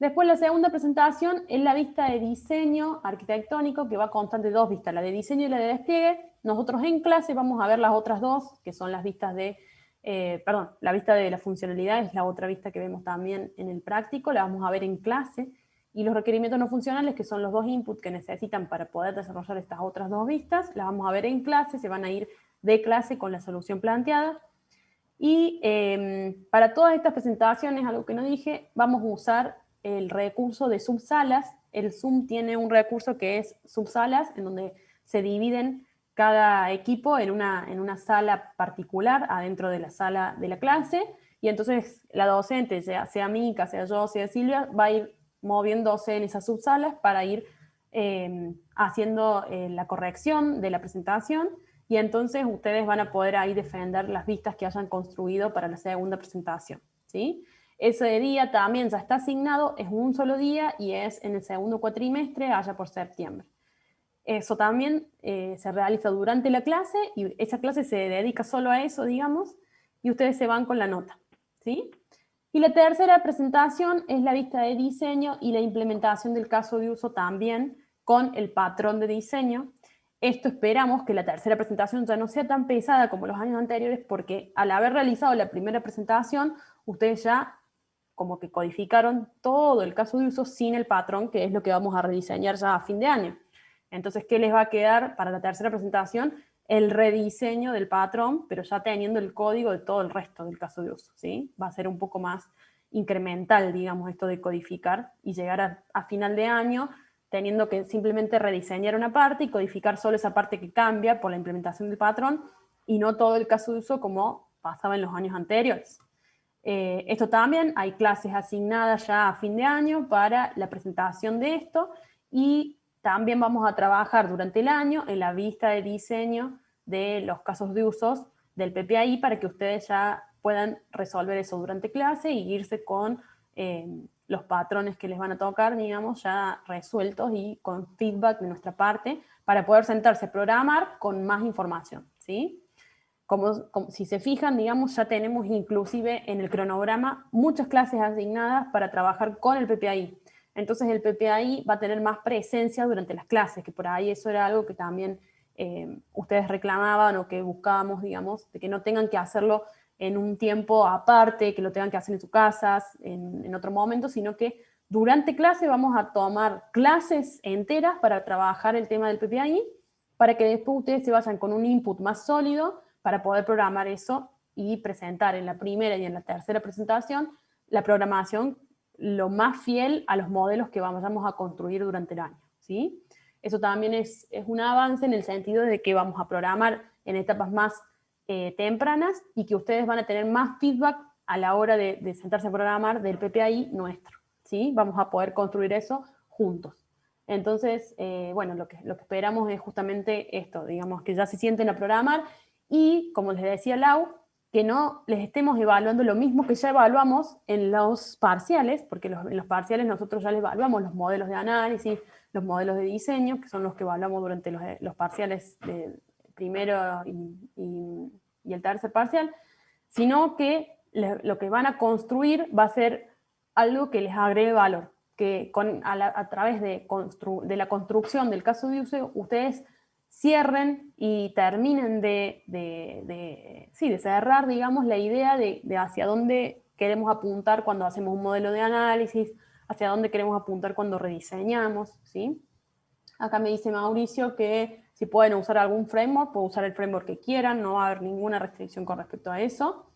Después la segunda presentación es la vista de diseño arquitectónico, que va a constar de 2 vistas, la de diseño y la de despliegue. Nosotros en clase vamos a ver las otras 2, que son las vistas de, la vista de la funcionalidad es la otra vista que vemos también en el práctico, la vamos a ver en clase. Y los requerimientos no funcionales, que son los 2 inputs que necesitan para poder desarrollar estas otras 2 vistas, las vamos a ver en clase, se van a ir de clase con la solución planteada. Y para todas estas presentaciones, algo que no dije, vamos a usar el recurso de subsalas. El Zoom tiene un recurso que es subsalas, en donde se dividen cada equipo en una sala particular adentro de la sala de la clase, y entonces la docente, sea Mica, sea yo, sea Silvia, va a ir moviéndose en esas subsalas para ir haciendo la corrección de la presentación, y entonces ustedes van a poder ahí defender las vistas que hayan construido para la segunda presentación, ¿sí? Ese día también ya está asignado, es un solo día y es en el segundo cuatrimestre, allá por septiembre. Eso también se realiza durante la clase, y esa clase se dedica solo a eso, digamos, y ustedes se van con la nota, ¿sí? Y la tercera presentación es la vista de diseño y la implementación del caso de uso también con el patrón de diseño. Esto esperamos que la tercera presentación ya no sea tan pesada como los años anteriores, porque al haber realizado la primera presentación, ustedes ya como que codificaron todo el caso de uso sin el patrón, que es lo que vamos a rediseñar ya a fin de año. Entonces, ¿qué les va a quedar para la tercera presentación? El rediseño del patrón, pero ya teniendo el código de todo el resto del caso de uso, ¿sí? Va a ser un poco más incremental, digamos, esto de codificar y llegar a final de año teniendo que simplemente rediseñar una parte y codificar solo esa parte que cambia por la implementación del patrón, y no todo el caso de uso como pasaba en los años anteriores. Esto también, hay clases asignadas ya a fin de año para la presentación de esto, y también vamos a trabajar durante el año en la vista de diseño de los casos de usos del PPAI para que ustedes ya puedan resolver eso durante clase y irse con los patrones que les van a tocar, digamos, ya resueltos y con feedback de nuestra parte para poder sentarse a programar con más información, ¿sí? Como si se fijan, digamos, ya tenemos inclusive en el cronograma muchas clases asignadas para trabajar con el PPAI. Entonces el PPAI va a tener más presencia durante las clases, que por ahí eso era algo que también ustedes reclamaban o que buscábamos, digamos, de que no tengan que hacerlo en un tiempo aparte, que lo tengan que hacer en sus casas, en otro momento, sino que durante clase vamos a tomar clases enteras para trabajar el tema del PPAI, para que después ustedes se vayan con un input más sólido para poder programar eso y presentar en la primera y en la tercera presentación la programación lo más fiel a los modelos que vamos a construir durante el año, ¿sí? Eso también es un avance en el sentido de que vamos a programar en etapas más tempranas y que ustedes van a tener más feedback a la hora de sentarse a programar del PPAI nuestro, ¿sí? Vamos a poder construir eso juntos. Entonces, bueno, lo que esperamos es justamente esto, digamos, que ya se sienten a programar y, como les decía Lau, que no les estemos evaluando lo mismo que ya evaluamos en los parciales, porque en los parciales nosotros ya les evaluamos los modelos de análisis, los modelos de diseño, que son los que evaluamos durante los parciales de primero y el tercer parcial, sino que lo que van a construir va a ser algo que les agregue valor, que a través de la construcción del caso de uso, ustedes cierren y terminen de cerrar, digamos, la idea de hacia dónde queremos apuntar cuando hacemos un modelo de análisis, hacia dónde queremos apuntar cuando rediseñamos, ¿sí? Acá me dice Mauricio que si pueden usar algún framework, pueden usar el framework que quieran, no va a haber ninguna restricción con respecto a eso.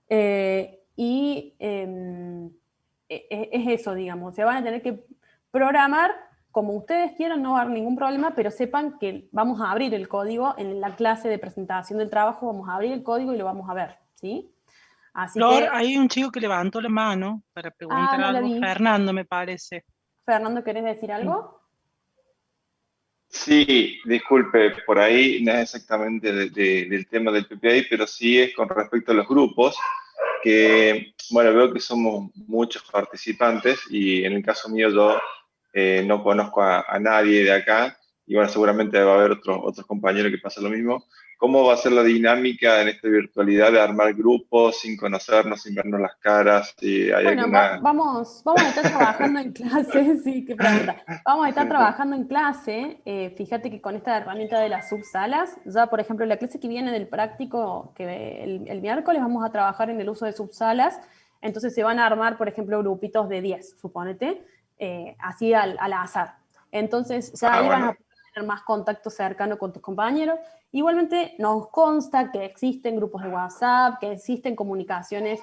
Es eso, digamos, se van a tener que programar como ustedes quieran, no va a haber ningún problema, pero sepan que vamos a abrir el código en la clase de presentación del trabajo, vamos a abrir el código y lo vamos a ver, ¿sí? Así Flor, que... hay un chico que levantó la mano para preguntar no la algo. vi. Fernando, me parece. Fernando, ¿querés decir algo? Sí, disculpe, por ahí no es exactamente del tema del PPI, pero sí es con respecto a los grupos, que, bueno, veo que somos muchos participantes y en el caso mío yo no conozco a nadie de acá y bueno, seguramente va a haber otros compañeros que pasa lo mismo. ¿Cómo va a ser la dinámica en esta virtualidad de armar grupos sin conocernos, sin vernos las caras? Si hay Bueno, alguna... vamos a estar trabajando en clase, sí, qué pregunta. Vamos a estar trabajando en clase, fíjate que con esta herramienta de las subsalas, ya por ejemplo la clase que viene del práctico, que el miércoles vamos a trabajar en el uso de subsalas, entonces se van a armar, por ejemplo, grupitos de 10, suponete, así al azar. Entonces ya ahí bueno. vas a tener más contacto cercano con tus compañeros. Igualmente nos consta que existen grupos de WhatsApp, que existen comunicaciones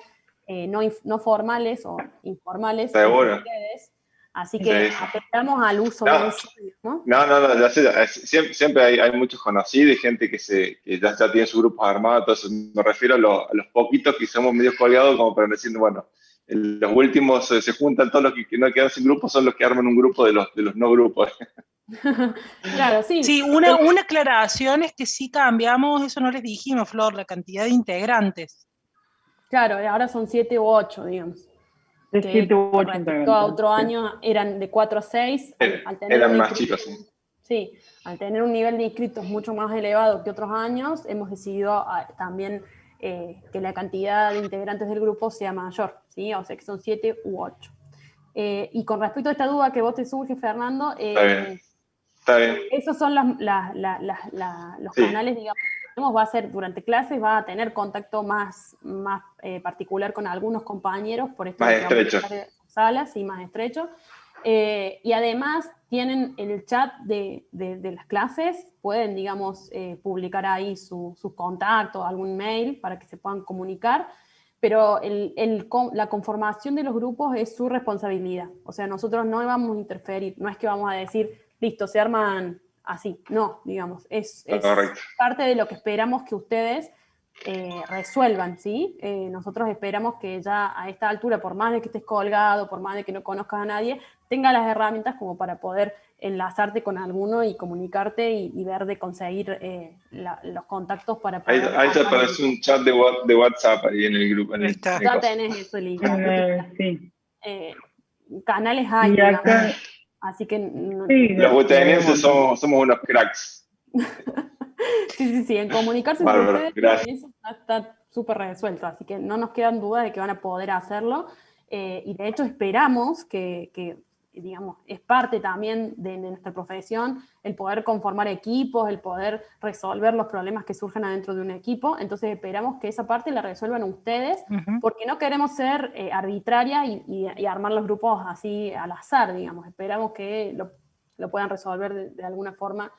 no formales o informales entre Seguro. ustedes, así que Sí. apelamos al uso No. de eso, ¿no? No, ya sé, siempre hay muchos conocidos y gente que ya tiene sus grupos armados, entonces me refiero a los poquitos que somos medio colgados como para decir, bueno, los últimos se juntan, todos los que no quedan sin grupos son los que arman un grupo de los no grupos. Claro, sí. Sí, una aclaración es que sí cambiamos, eso no les dijimos, Flor, la cantidad de integrantes. Claro, ahora son 7 u 8, digamos. De 7 u 8 respecto a otro año eran de 4 a 6. Al tener Eran más chicos, sí. Sí, al tener un nivel de inscritos mucho más elevado que otros años, hemos decidido también que la cantidad de integrantes del grupo sea mayor, ¿sí? O sea que son 7 u 8. Y con respecto a esta duda que vos te surge, Fernando, Está bien. esos son los Sí. canales, digamos, que tenemos. Va a ser durante clases, va a tener contacto más particular con algunos compañeros, por esto Más de que vamos a estrecho. estar en salas, sí, más estrecho. Y además tienen el chat de las clases, pueden, digamos, publicar ahí sus contactos, algún mail para que se puedan comunicar, pero la conformación de los grupos es su responsabilidad. O sea, nosotros no vamos a interferir, no es que vamos a decir, listo, se arman así. No, digamos, es parte de lo que esperamos que ustedes resuelvan, ¿sí? Nosotros esperamos que ya a esta altura, por más de que estés colgado, por más de que no conozcas a nadie, tengas las herramientas como para poder enlazarte con alguno y comunicarte y ver de conseguir los contactos para poder... Ahí te aparece un chat de WhatsApp ahí en el grupo. Ya tenés eso, Lili. Sí. Canales hay, y acá, digamos, así que... Los botanienses somos unos cracks. Sí, en comunicarse con ustedes eso está súper resuelto, así que no nos quedan dudas de que van a poder hacerlo, y de hecho esperamos que digamos, es parte también de nuestra profesión el poder conformar equipos, el poder resolver los problemas que surjan adentro de un equipo, entonces esperamos que esa parte la resuelvan ustedes, porque no queremos ser arbitrarias y armar los grupos así al azar, digamos, esperamos que lo puedan resolver de alguna forma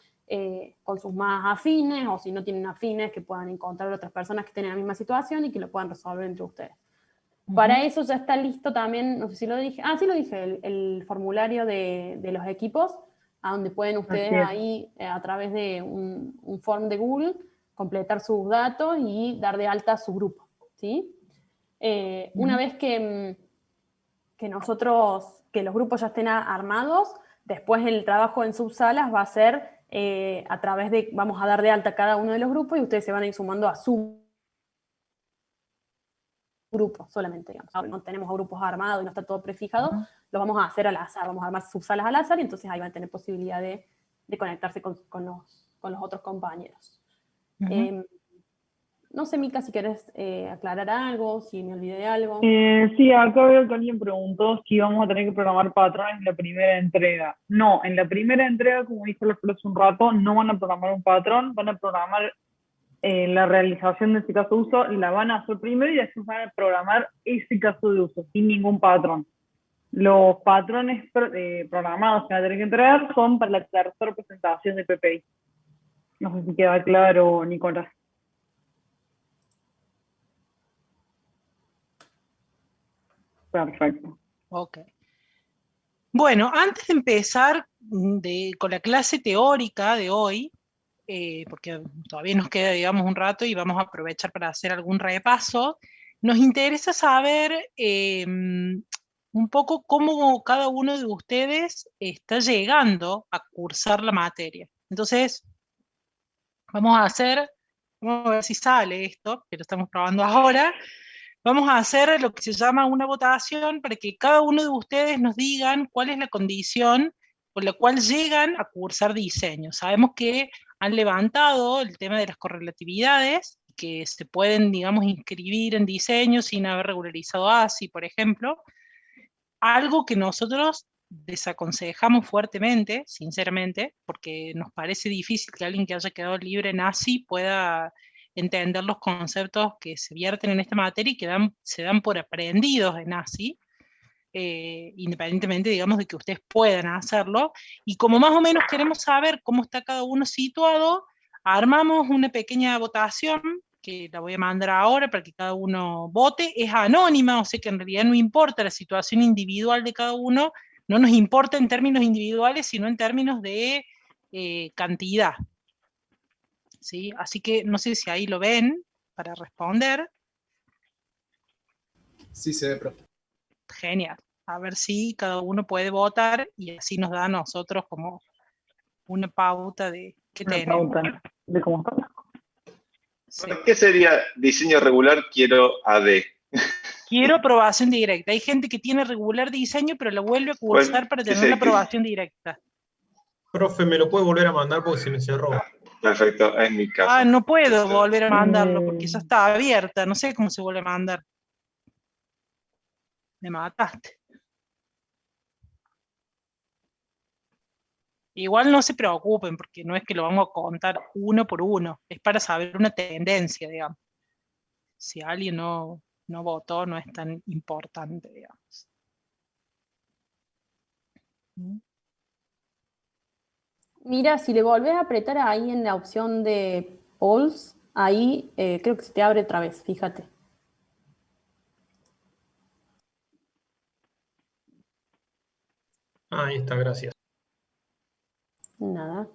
con sus más afines, o si no tienen afines, que puedan encontrar otras personas que estén en la misma situación y que lo puedan resolver entre ustedes. Para eso ya está listo también, no sé si lo dije, sí lo dije, el formulario de los equipos, a donde pueden ustedes ahí, a través de un form de Google, completar sus datos y dar de alta su grupo, ¿sí? Una vez que los grupos ya estén armados, después el trabajo en subsalas va a ser a través de, vamos a dar de alta cada uno de los grupos y ustedes se van a ir sumando a su grupo solamente, digamos. No tenemos grupos armados y no está todo prefijado, lo vamos a hacer al azar, vamos a armar subsalas al azar y entonces ahí van a tener posibilidad de conectarse con los otros compañeros. No sé, Mica, si querés aclarar algo, si me olvidé de algo. Sí, acá veo que alguien preguntó si vamos a tener que programar patrones en la primera entrega. No, en la primera entrega, como dijo la Flor hace un rato, no van a programar un patrón, van a programar la realización de ese caso de uso, la van a hacer primero y después van a programar ese caso de uso, sin ningún patrón. Los patrones programados que van a tener que entregar son para la tercera presentación de PPI. No sé si queda claro, Nicolás. Perfecto. Ok. Bueno, antes de empezar con la clase teórica de hoy, porque todavía nos queda, digamos, un rato y vamos a aprovechar para hacer algún repaso, nos interesa saber un poco cómo cada uno de ustedes está llegando a cursar la materia. Entonces, vamos a ver si sale esto, que lo estamos probando ahora. Vamos a hacer lo que se llama una votación para que cada uno de ustedes nos digan cuál es la condición por la cual llegan a cursar diseño. Sabemos que han levantado el tema de las correlatividades, que se pueden, digamos, inscribir en diseño sin haber regularizado ASI, por ejemplo. Algo que nosotros desaconsejamos fuertemente, sinceramente, porque nos parece difícil que alguien que haya quedado libre en ASI pueda entender los conceptos que se vierten en esta materia y que se dan por aprendidos en ASI, independientemente, digamos, de que ustedes puedan hacerlo. Y como más o menos queremos saber cómo está cada uno situado, armamos una pequeña votación que la voy a mandar ahora para que cada uno vote. Es anónima, o sea que en realidad no importa la situación individual de cada uno, no nos importa en términos individuales, sino en términos de cantidad. ¿Sí? Así que no sé si ahí lo ven para responder. Sí, se ve, profe. Genial. A ver si cada uno puede votar y así nos da a nosotros como una pauta de qué tenemos. Pauta de cómo está. Sí. ¿Qué sería diseño regular? Quiero AD. Quiero aprobación directa. Hay gente que tiene regular diseño, pero la vuelve a cursar para tener la aprobación directa. Profe, ¿me lo puede volver a mandar porque se me cerró? Perfecto, es mi caso. Ah, no puedo volver a mandarlo porque ya está abierta. No sé cómo se vuelve a mandar. Me mataste. Igual no se preocupen porque no es que lo vamos a contar uno por uno. Es para saber una tendencia, digamos. Si alguien no votó, no es tan importante, digamos. Mira, si le volvés a apretar ahí en la opción de polls, ahí creo que se te abre otra vez, fíjate. Ahí está, gracias. Nada.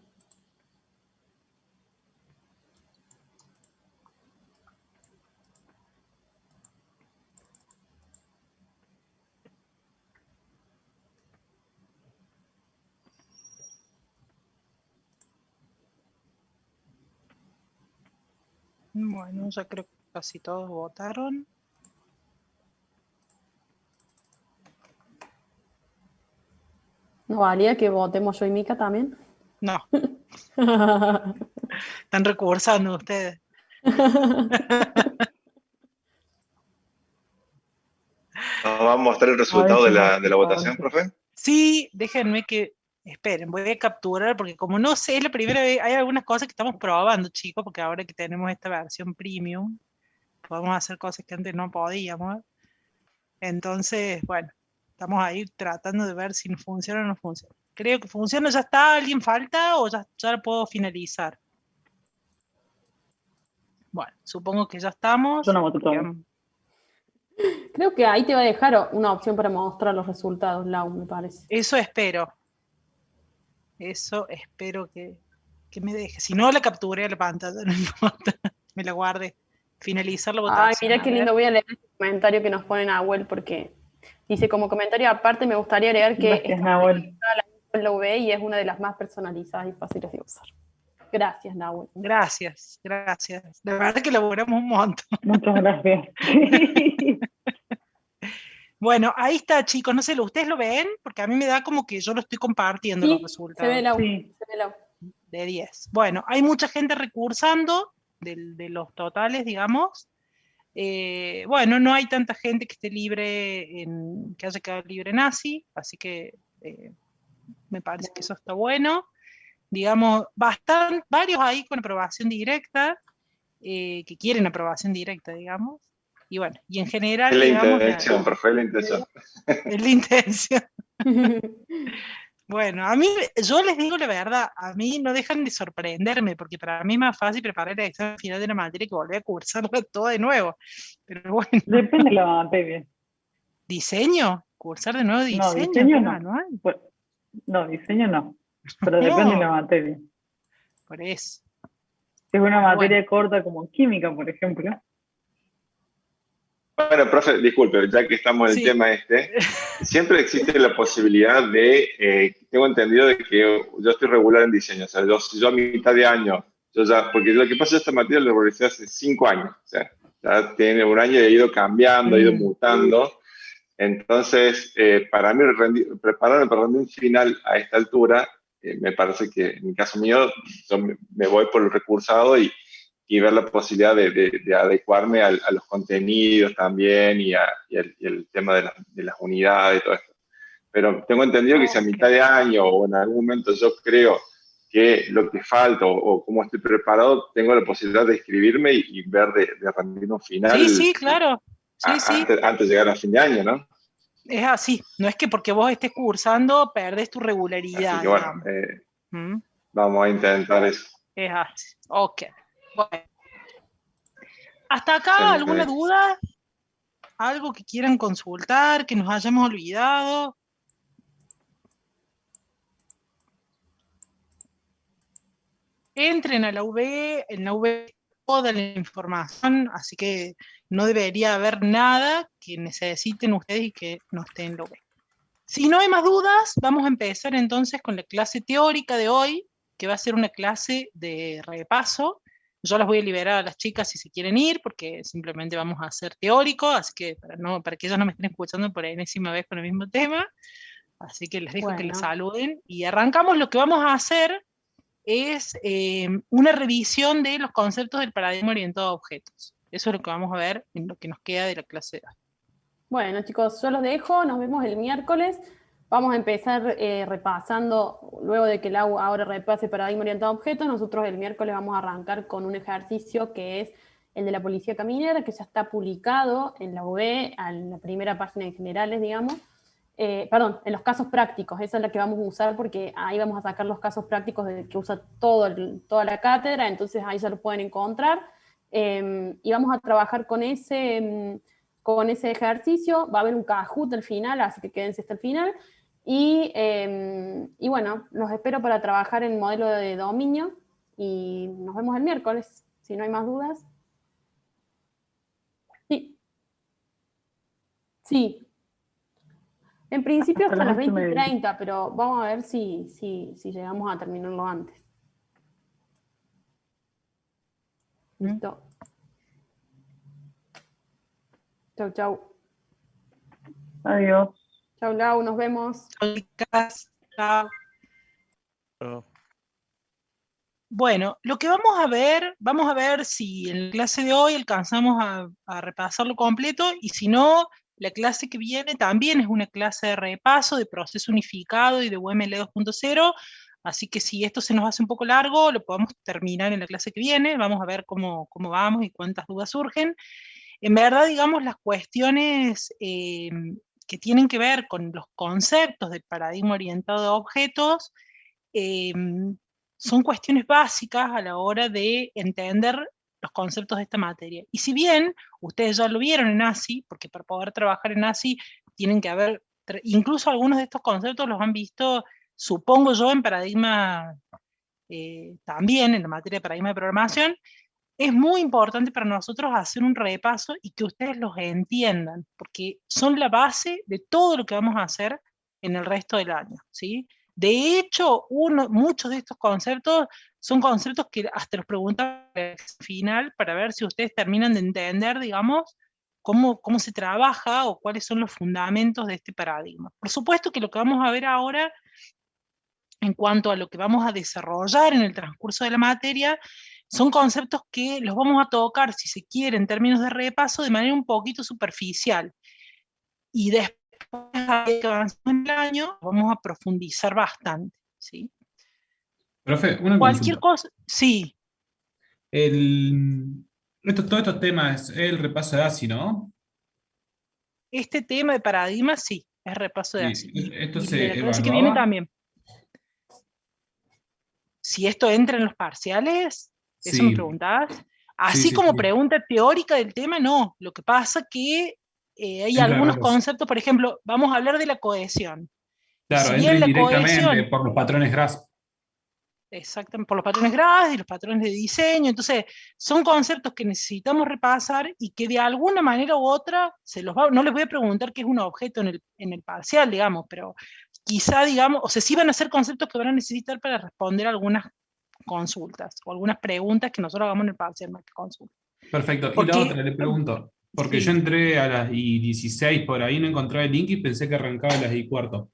Bueno, ya creo que casi todos votaron. ¿No valía que votemos yo y Mica también? No. Están recursando ustedes. ¿Nos va a mostrar el resultado de la votación, profe? Sí, déjenme que... Esperen, voy a capturar, porque como no sé, es la primera vez, hay algunas cosas que estamos probando, chicos, porque ahora que tenemos esta versión premium, podemos hacer cosas que antes no podíamos. Entonces, bueno, estamos ahí tratando de ver si funciona o no funciona. Creo que funciona, ¿ya está? ¿Alguien falta o ya lo puedo finalizar? Bueno, supongo que ya estamos. Yo no voto todavía. Creo que ahí te va a dejar una opción para mostrar los resultados, Lau, me parece. Eso espero. Eso espero que me deje. Si no, la capturé a la pantalla, no importa. Me la guarde. Finalizar la votación. Ay, mira qué lindo. Voy a leer el comentario que nos pone Nahuel porque dice, como comentario aparte, me gustaría agregar que Gracias, Nahuel. la UV y es una de las más personalizadas y fáciles de usar. Gracias, Nahuel. Gracias, gracias. La verdad que elaboramos un montón. Muchas gracias. Bueno, ahí está, chicos. No sé, ¿ustedes lo ven? Porque a mí me da como que yo lo estoy compartiendo, sí, los resultados. Se ve Lau. Sí. Se ve Lau. De 10. Bueno, hay mucha gente recursando de los totales, digamos. Bueno, no hay tanta gente que esté libre, que haya quedado libre en ASI, así que me parece que eso está bueno. Digamos, varios ahí con aprobación directa, que quieren aprobación directa, digamos. Y bueno, y en general, Es la digamos, intención, profe, es la intención. es la intención. Bueno, a mí, yo les digo la verdad, a mí no dejan de sorprenderme, porque para mí es más fácil preparar el examen final de la materia que volver a cursarlo todo de nuevo. Pero bueno, Depende de la materia. diseño, cursar de nuevo No, diseño, diseño que es no. anual. No, diseño no. Pero depende de la No, materia. por eso. Si es una Pero materia bueno, corta como química, por ejemplo. Bueno, profe, disculpe, ya que estamos en el sí, tema siempre existe la posibilidad tengo entendido de que yo estoy regular en diseño, o sea, si yo a mitad de año, porque lo que pasa es que esta materia la realicé hace 5 años, o sea, ya tiene un año y ha ido cambiando, ha ido mutando, entonces, para mí prepararme para rendir un final a esta altura, me parece que en mi caso mío, yo me voy por el recursado y ver la posibilidad de adecuarme a los contenidos también y el tema de las unidades y todo esto. Pero tengo entendido que si a mitad de año o en algún momento yo creo que lo que falta o cómo estoy preparado, tengo la posibilidad de inscribirme y ver de rendir un final sí, claro. Sí, sí, antes de llegar a fin de año, ¿no? es así. No es que porque vos estés cursando perdés tu Así regularidad, que bueno, digamos. vamos a intentar eso. Es así. Ok. Bueno. ¿Hasta acá alguna Excelente. duda? ¿Algo que quieran consultar, que nos hayamos olvidado? Entren a la UB, en la UB toda la información, así que no debería haber nada que necesiten ustedes y que no esté en la UB. Si no hay más dudas, vamos a empezar entonces con la clase teórica de hoy, que va a ser una clase de repaso. Yo las voy a liberar a las chicas si se quieren ir, porque simplemente vamos a hacer teórico, así que para que ellas no me estén escuchando por enésima vez con el mismo tema. Así que les dejo que les saluden. Y arrancamos. Lo que vamos a hacer es una revisión de los conceptos del paradigma orientado a objetos. Eso es lo que vamos a ver en lo que nos queda de la clase de hoy. Bueno, chicos, yo los dejo, nos vemos el miércoles. Vamos a empezar repasando, luego de que Lau ahora repase paradigma orientado a objetos, nosotros el miércoles vamos a arrancar con un ejercicio que es el de la policía caminera, que ya está publicado en la UB, en la primera página de generales, digamos. Perdón, en los casos prácticos, esa es la que vamos a usar porque ahí vamos a sacar los casos prácticos que usa toda la cátedra, entonces ahí ya lo pueden encontrar. Y vamos a trabajar con ese ejercicio. Va a haber un Kahoot al final, así que quédense hasta el final. Y bueno, los espero para trabajar en modelo de dominio y nos vemos el miércoles, si no hay más dudas. Sí. Sí. En principio hasta las 20:30, pero vamos a ver si llegamos a terminarlo antes. Listo. Chau, chau. Adiós. Chau, Lau, nos vemos. Chao. Bueno, lo que vamos a ver si en la clase de hoy alcanzamos a repasarlo completo, y si no, la clase que viene también es una clase de repaso de proceso unificado y de UML 2.0, así que si esto se nos hace un poco largo, lo podemos terminar en la clase que viene. Vamos a ver cómo vamos y cuántas dudas surgen. En verdad, digamos, las cuestiones que tienen que ver con los conceptos del paradigma orientado a objetos son cuestiones básicas a la hora de entender los conceptos de esta materia. Y si bien ustedes ya lo vieron en ASI, porque para poder trabajar en ASI tienen que haber, incluso algunos de estos conceptos los han visto, supongo yo, en paradigma también, en la materia de paradigma de programación. Es muy importante para nosotros hacer un repaso y que ustedes los entiendan, porque son la base de todo lo que vamos a hacer en el resto del año, ¿sí? De hecho, muchos de estos conceptos son conceptos que hasta los preguntamos al final para ver si ustedes terminan de entender, digamos, cómo se trabaja o cuáles son los fundamentos de este paradigma. Por supuesto que lo que vamos a ver ahora, en cuanto a lo que vamos a desarrollar en el transcurso de la materia, son conceptos que los vamos a tocar, si se quiere, en términos de repaso, de manera un poquito superficial. Y después, a medida que avanzamos en el año, vamos a profundizar bastante, ¿sí? Profe, una Cualquier consulta. cosa, sí. Todos estos temas, el repaso de ASI, ¿no? Este tema de paradigmas, sí, es repaso de Sí, ASI. ¿esto Y se de la clase que viene evaluaba? también. Si esto entra en los parciales, ¿eso me Sí, preguntabas? sí, Así sí, como sí. pregunta teórica del tema, no. Lo que pasa que hay Entra algunos raros. conceptos, por ejemplo, vamos a hablar de la cohesión. Y Claro, si entra bien la indirectamente cohesión, por los patrones GRASP. exactamente, por los patrones GRASS y los patrones de diseño, entonces son conceptos que necesitamos repasar y que de alguna manera u otra no les voy a preguntar qué es un objeto en el parcial, digamos, pero quizá, digamos, o sea, sí van a ser conceptos que van a necesitar para responder algunas consultas o algunas preguntas que nosotros hagamos en el parcial más que consultas. Perfecto. Y la Porque, otra, le pregunto, porque yo sí, entré a las I16 por ahí, no encontraba el link y pensé que arrancaba a las I4.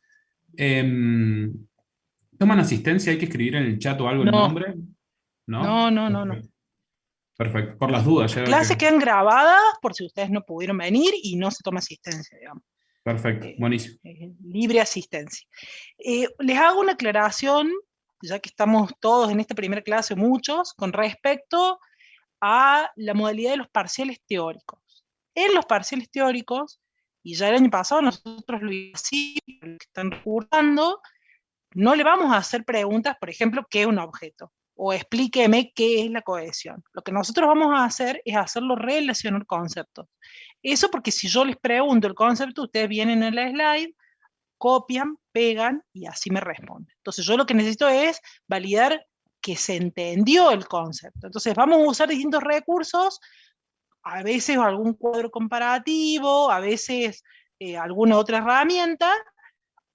¿Toman asistencia? ¿Hay que escribir en el chat o algo el no, nombre? no, ¿No? no, no, no. Perfecto. Perfecto. Por las dudas, Las ya clases que. quedan grabadas por si ustedes no pudieron venir y no se toma asistencia, digamos. Perfecto, buenísimo. Libre asistencia. Les hago una aclaración, ya que estamos todos en esta primera clase, muchos, con respecto a la modalidad de los parciales teóricos. En los parciales teóricos, y ya el año pasado nosotros lo hicimos así, los que están cursando, no le vamos a hacer preguntas, por ejemplo, ¿qué es un objeto? O explíqueme qué es la cohesión. Lo que nosotros vamos a hacer es hacerlo relacionar conceptos. Eso porque si yo les pregunto el concepto, ustedes vienen en la slide, copian, pegan y así me responden. Entonces yo lo que necesito es validar que se entendió el concepto. Entonces vamos a usar distintos recursos, a veces algún cuadro comparativo, a veces alguna otra herramienta,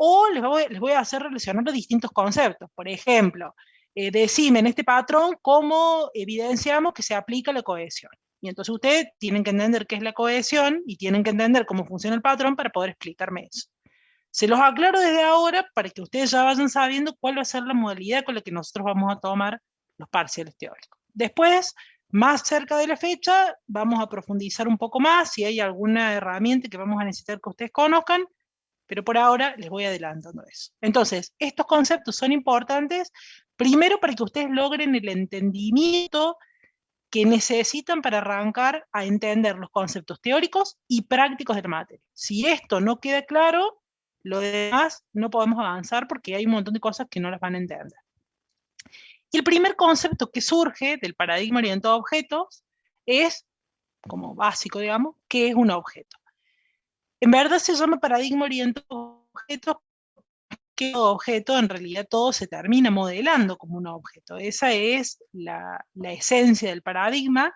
o les voy a hacer relacionar distintos conceptos. Por ejemplo, decime en este patrón cómo evidenciamos que se aplica la cohesión. Y entonces ustedes tienen que entender qué es la cohesión y tienen que entender cómo funciona el patrón para poder explicarme eso. Se los aclaro desde ahora para que ustedes ya vayan sabiendo cuál va a ser la modalidad con la que nosotros vamos a tomar los parciales teóricos. Después, más cerca de la fecha, vamos a profundizar un poco más si hay alguna herramienta que vamos a necesitar que ustedes conozcan, pero por ahora les voy adelantando eso. Entonces, estos conceptos son importantes, primero para que ustedes logren el entendimiento que necesitan para arrancar a entender los conceptos teóricos y prácticos de la materia. Si esto no queda claro, lo demás no podemos avanzar porque hay un montón de cosas que no las van a entender. Y el primer concepto que surge del paradigma orientado a objetos es, como básico, digamos, ¿qué es un objeto? En verdad se llama paradigma orientado a objetos, que objeto en realidad todo se termina modelando como un objeto. Esa es la esencia del paradigma.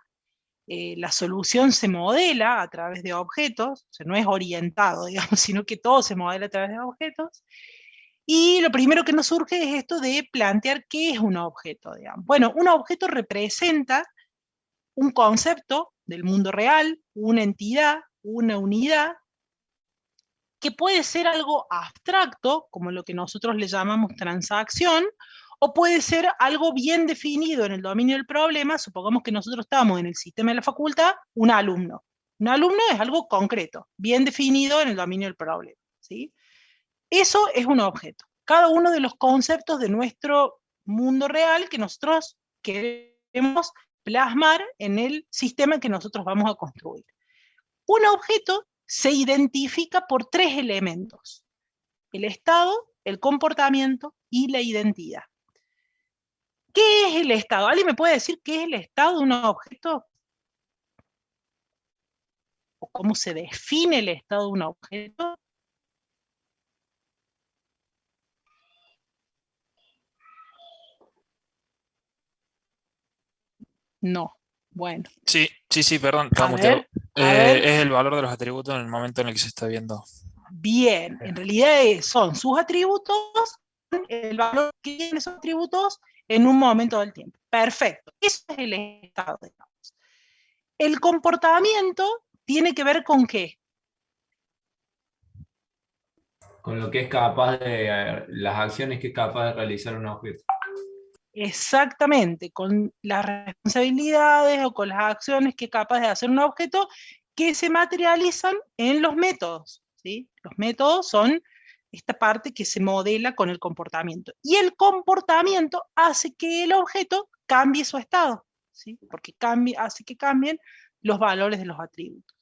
La solución se modela a través de objetos, o sea, no es orientado, digamos, sino que todo se modela a través de objetos. Y lo primero que nos surge es esto de plantear qué es un objeto, digamos. Bueno, un objeto representa un concepto del mundo real, una entidad, una unidad, que puede ser algo abstracto, como lo que nosotros le llamamos transacción, o puede ser algo bien definido en el dominio del problema. Supongamos que nosotros estamos en el sistema de la facultad, un alumno. Un alumno es algo concreto, bien definido en el dominio del problema, ¿sí? Eso es un objeto. Cada uno de los conceptos de nuestro mundo real que nosotros queremos plasmar en el sistema que nosotros vamos a construir. Un objeto se identifica por tres elementos: el estado, el comportamiento y la identidad. ¿Qué es el estado? ¿Alguien me puede decir qué es el estado de un objeto? ¿O cómo se define el estado de un objeto? No. Bueno. Sí, perdón, estaba muteado. A ver. Es el valor de los atributos en el momento en el que se está viendo. Bien, en realidad son sus atributos, el valor que tienen esos atributos en un momento del tiempo. Perfecto, eso es el estado, digamos. El comportamiento tiene que ver con ¿qué? Con lo que es capaz de, las acciones que es capaz de realizar un objeto. Exactamente, con las responsabilidades o con las acciones que es capaz de hacer un objeto que se materializan en los métodos, ¿sí? Los métodos son esta parte que se modela con el comportamiento. Y el comportamiento hace que el objeto cambie su estado, ¿sí? Porque hace que cambien los valores de los atributos.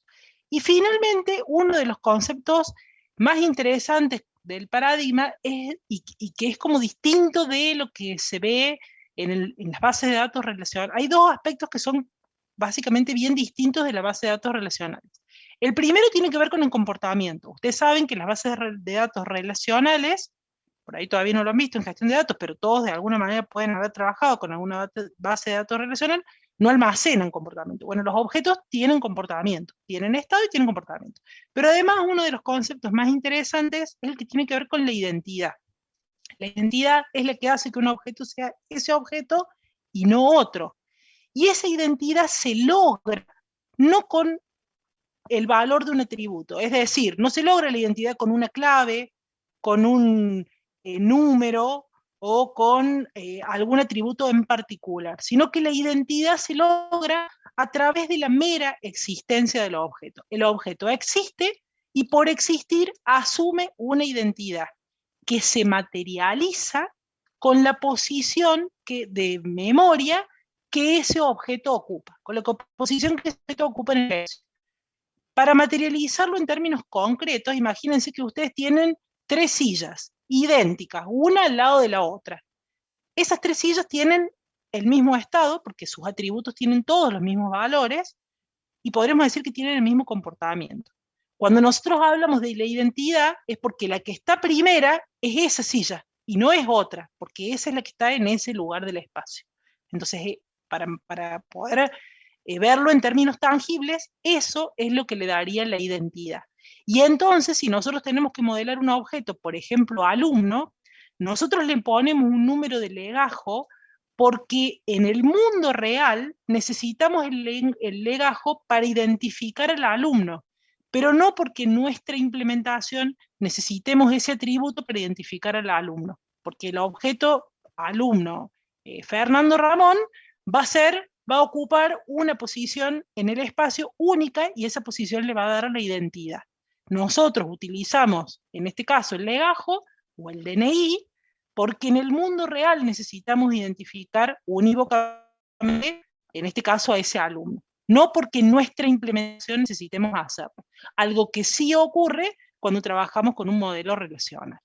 Y finalmente, uno de los conceptos más interesantes del paradigma y que es como distinto de lo que se ve en las bases de datos relacionales. Hay dos aspectos que son básicamente bien distintos de la base de datos relacionales. El primero tiene que ver con el comportamiento. Ustedes saben que las bases de datos relacionales, por ahí todavía no lo han visto en gestión de datos, pero todos de alguna manera pueden haber trabajado con alguna base de datos relacional, no almacenan comportamiento. Bueno, los objetos tienen comportamiento, tienen estado y tienen comportamiento. Pero además uno de los conceptos más interesantes es el que tiene que ver con la identidad. La identidad es la que hace que un objeto sea ese objeto y no otro. Y esa identidad se logra no con el valor de un atributo, es decir, no se logra la identidad con una clave, con un número o con algún atributo en particular, sino que la identidad se logra a través de la mera existencia del objeto. El objeto existe y por existir asume una identidad que se materializa con la posición de memoria que ese objeto ocupa, con la posición que ese objeto ocupa en el espacio. Para materializarlo en términos concretos, imagínense que ustedes tienen 3 sillas idénticas, una al lado de la otra. Esas 3 sillas tienen el mismo estado, porque sus atributos tienen todos los mismos valores, y podremos decir que tienen el mismo comportamiento. Cuando nosotros hablamos de la identidad, es porque la que está primera es esa silla, y no es otra, porque esa es la que está en ese lugar del espacio. Entonces, para poder verlo en términos tangibles, eso es lo que le daría la identidad. Y entonces, si nosotros tenemos que modelar un objeto, por ejemplo, alumno, nosotros le ponemos un número de legajo porque en el mundo real necesitamos el legajo para identificar al alumno, pero no porque en nuestra implementación necesitemos ese atributo para identificar al alumno, porque el objeto alumno Fernando Ramón va a ocupar una posición en el espacio única y esa posición le va a dar la identidad. Nosotros utilizamos, en este caso, el legajo o el DNI, porque en el mundo real necesitamos identificar unívocamente, en este caso, a ese alumno. No porque en nuestra implementación necesitemos hacerlo. Algo que sí ocurre cuando trabajamos con un modelo relacional.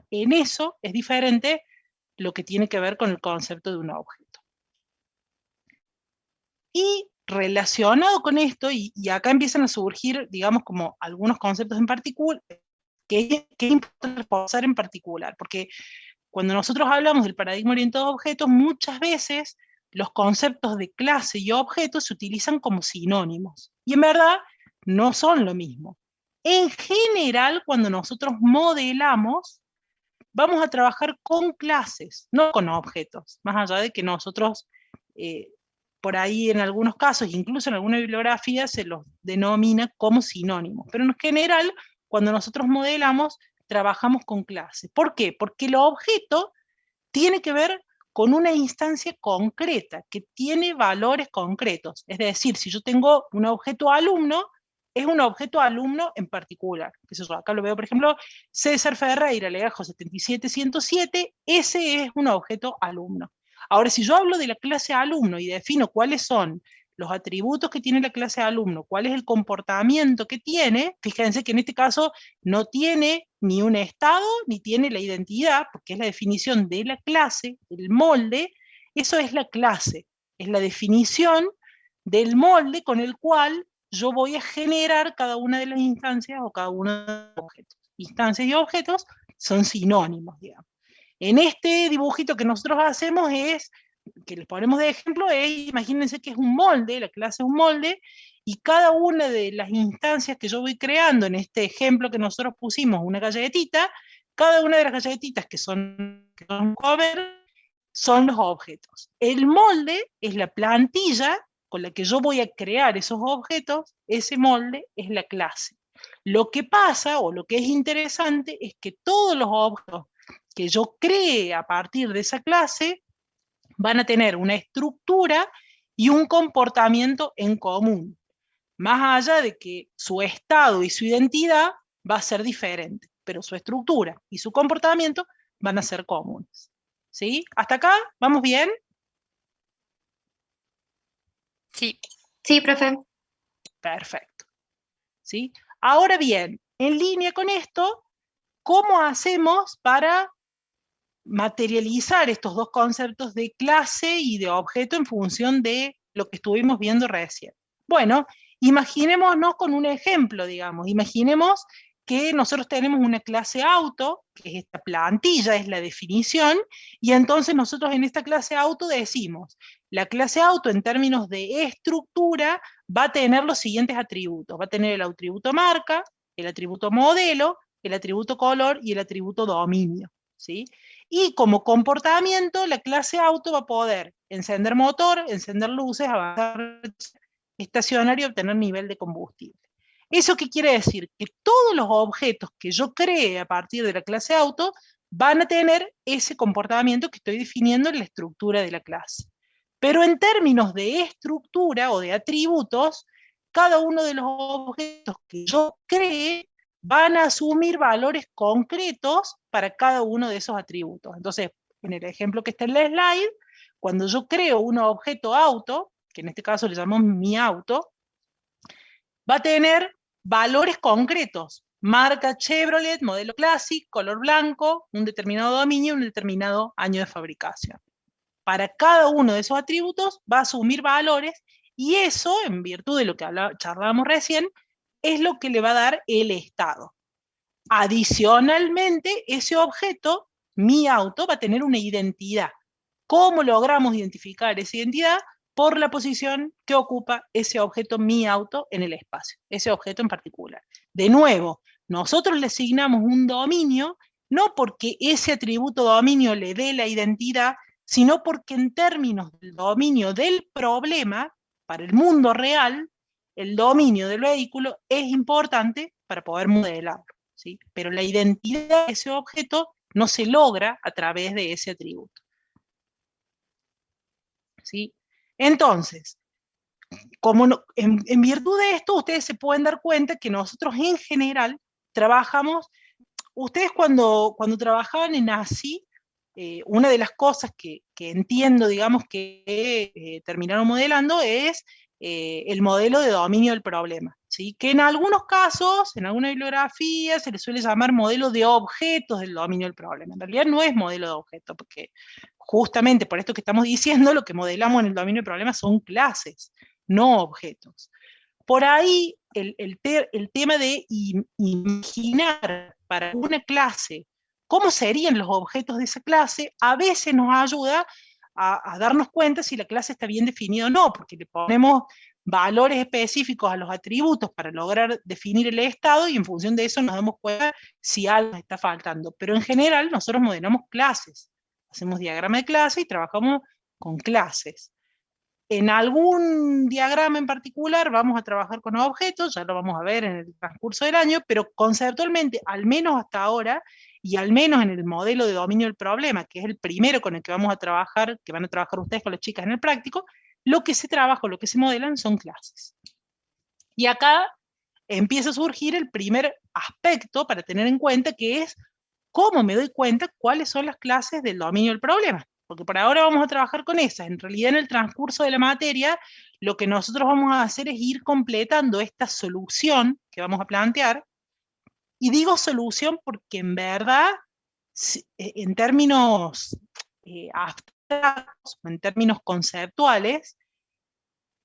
En eso es diferente lo que tiene que ver con el concepto de un objeto. Y relacionado con esto, y acá empiezan a surgir, digamos, como algunos conceptos en particular, que es importante reforzar en particular, porque cuando nosotros hablamos del paradigma orientado a objetos, muchas veces los conceptos de clase y objeto se utilizan como sinónimos, y en verdad no son lo mismo. En general, cuando nosotros modelamos, vamos a trabajar con clases, no con objetos, más allá de que nosotros por ahí en algunos casos, incluso en alguna bibliografía, se los denomina como sinónimos. Pero en general, cuando nosotros modelamos, trabajamos con clases. ¿Por qué? Porque el objeto tiene que ver con una instancia concreta, que tiene valores concretos. Es decir, si yo tengo un objeto alumno, es un objeto alumno en particular. Acá lo veo, por ejemplo, César Ferreira, legajo 77107, ese es un objeto alumno. Ahora, si yo hablo de la clase alumno y defino cuáles son los atributos que tiene la clase alumno, cuál es el comportamiento que tiene, fíjense que en este caso no tiene ni un estado, ni tiene la identidad, porque es la definición de la clase, el molde, eso es la clase, es la definición del molde con el cual yo voy a generar cada una de las instancias o cada uno de los objetos. Instancias y objetos son sinónimos, digamos. En este dibujito que nosotros hacemos que les ponemos de ejemplo, imagínense que es un molde, la clase es un molde, y cada una de las instancias que yo voy creando, en este ejemplo que nosotros pusimos, una galletita, cada una de las galletitas que son cover, son los objetos. El molde es la plantilla con la que yo voy a crear esos objetos, ese molde es la clase. Lo que pasa, o lo que es interesante, es que todos los objetos que yo cree a partir de esa clase van a tener una estructura y un comportamiento en común, más allá de que su estado y su identidad va a ser diferente, pero su estructura y su comportamiento van a ser comunes. ¿Sí? ¿Hasta acá? ¿Vamos bien? Sí. Sí, profe. Perfecto. ¿Sí? Ahora bien, en línea con esto, ¿cómo hacemos para materializar estos dos conceptos de clase y de objeto en función de lo que estuvimos viendo recién? Bueno, imaginémonos con un ejemplo, digamos. Imaginemos que nosotros tenemos una clase auto, que es esta plantilla, es la definición, y entonces nosotros en esta clase auto decimos, la clase auto en términos de estructura va a tener los siguientes atributos. Va a tener el atributo marca, el atributo modelo, el atributo color y el atributo dominio, ¿sí? Y como comportamiento, la clase auto va a poder encender motor, encender luces, avanzar estacionario y obtener nivel de combustible. ¿Eso qué quiere decir? Que todos los objetos que yo cree a partir de la clase auto van a tener ese comportamiento que estoy definiendo en la estructura de la clase. Pero en términos de estructura o de atributos, cada uno de los objetos que yo cree van a asumir valores concretos para cada uno de esos atributos. Entonces, en el ejemplo que está en la slide, cuando yo creo un objeto auto, que en este caso le llamamos mi auto, va a tener valores concretos. Marca Chevrolet, modelo Classic, color blanco, un determinado dominio, un determinado año de fabricación. Para cada uno de esos atributos va a asumir valores y eso, en virtud de lo que charlábamos recién, es lo que le va a dar el estado. Adicionalmente, ese objeto, mi auto, va a tener una identidad. ¿Cómo logramos identificar esa identidad? Por la posición que ocupa ese objeto, mi auto, en el espacio, ese objeto en particular. De nuevo, nosotros le asignamos un dominio, no porque ese atributo dominio le dé la identidad, sino porque en términos del dominio del problema, para el mundo real, el dominio del vehículo es importante para poder modelarlo, ¿sí? Pero la identidad de ese objeto no se logra a través de ese atributo, ¿sí? Entonces, como en virtud de esto, ustedes se pueden dar cuenta que nosotros en general trabajamos, ustedes cuando trabajaban en ASI, una de las cosas que entiendo, digamos, que terminaron modelando es el modelo de dominio del problema, ¿sí? Que en algunos casos, en alguna bibliografía, se le suele llamar modelo de objetos del dominio del problema. En realidad no es modelo de objetos, porque justamente por esto que estamos diciendo, lo que modelamos en el dominio del problema son clases, no objetos. Por ahí, el tema de imaginar para una clase cómo serían los objetos de esa clase, a veces nos ayuda a darnos cuenta si la clase está bien definida o no, porque le ponemos valores específicos a los atributos para lograr definir el estado y en función de eso nos damos cuenta si algo está faltando. Pero en general nosotros modelamos clases, hacemos diagrama de clase y trabajamos con clases. En algún diagrama en particular vamos a trabajar con objetos, ya lo vamos a ver en el transcurso del año, pero conceptualmente, al menos hasta ahora, y al menos en el modelo de dominio del problema, que es el primero con el que vamos a trabajar, que van a trabajar ustedes con las chicas en el práctico, lo que se trabaja, lo que se modelan son clases. Y acá empieza a surgir el primer aspecto para tener en cuenta, que es cómo me doy cuenta cuáles son las clases del dominio del problema. Porque por ahora vamos a trabajar con esas. En realidad, en el transcurso de la materia, lo que nosotros vamos a hacer es ir completando esta solución que vamos a plantear. Y digo solución porque en verdad, en términos abstractos, en términos conceptuales,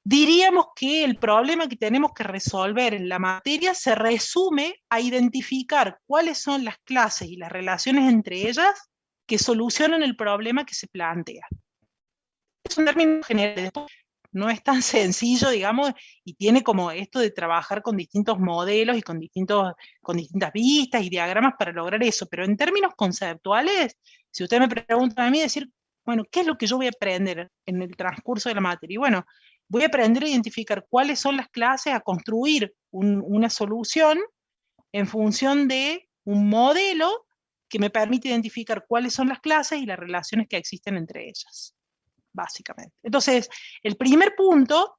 diríamos que el problema que tenemos que resolver en la materia se resume a identificar cuáles son las clases y las relaciones entre ellas que solucionan el problema que se plantea. Es un término general, no es tan sencillo, digamos, y tiene como esto de trabajar con distintos modelos y con distintas vistas y diagramas para lograr eso, pero en términos conceptuales, si ustedes me preguntan a mí, decir, bueno, ¿qué es lo que yo voy a aprender en el transcurso de la materia? Y bueno, voy a aprender a identificar cuáles son las clases, a construir una solución en función de un modelo que me permite identificar cuáles son las clases y las relaciones que existen entre ellas, básicamente. Entonces, el primer punto,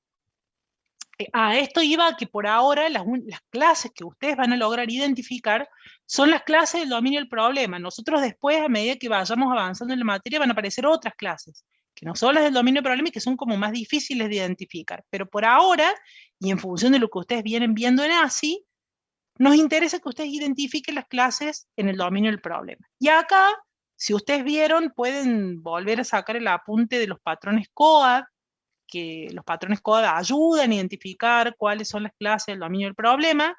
a esto iba que por ahora las clases que ustedes van a lograr identificar son las clases del dominio del problema. Nosotros después, a medida que vayamos avanzando en la materia, van a aparecer otras clases que no son las del dominio del problema y que son como más difíciles de identificar. Pero por ahora, y en función de lo que ustedes vienen viendo en ASI, nos interesa que ustedes identifiquen las clases en el dominio del problema. Y acá, si ustedes vieron, pueden volver a sacar el apunte de los patrones COAD, que los patrones COAD ayudan a identificar cuáles son las clases del dominio del problema.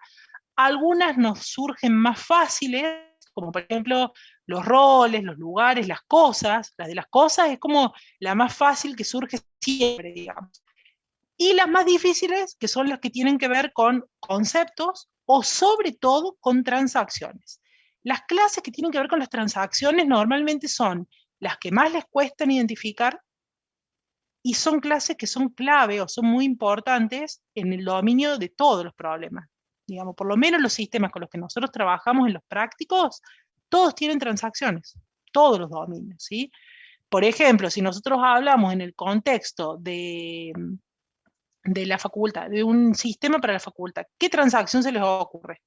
Algunas nos surgen más fáciles, como por ejemplo los roles, los lugares, las cosas. La de las cosas es como la más fácil que surge siempre, digamos. Y las más difíciles, que son las que tienen que ver con conceptos o sobre todo con transacciones. Las clases que tienen que ver con las transacciones normalmente son las que más les cuestan identificar y son clases que son clave o son muy importantes en el dominio de todos los problemas. Digamos, por lo menos los sistemas con los que nosotros trabajamos en los prácticos, todos tienen transacciones, todos los dominios, ¿sí? Por ejemplo, si nosotros hablamos en el contexto de la facultad, de un sistema para la facultad, ¿qué transacción se les ocurre?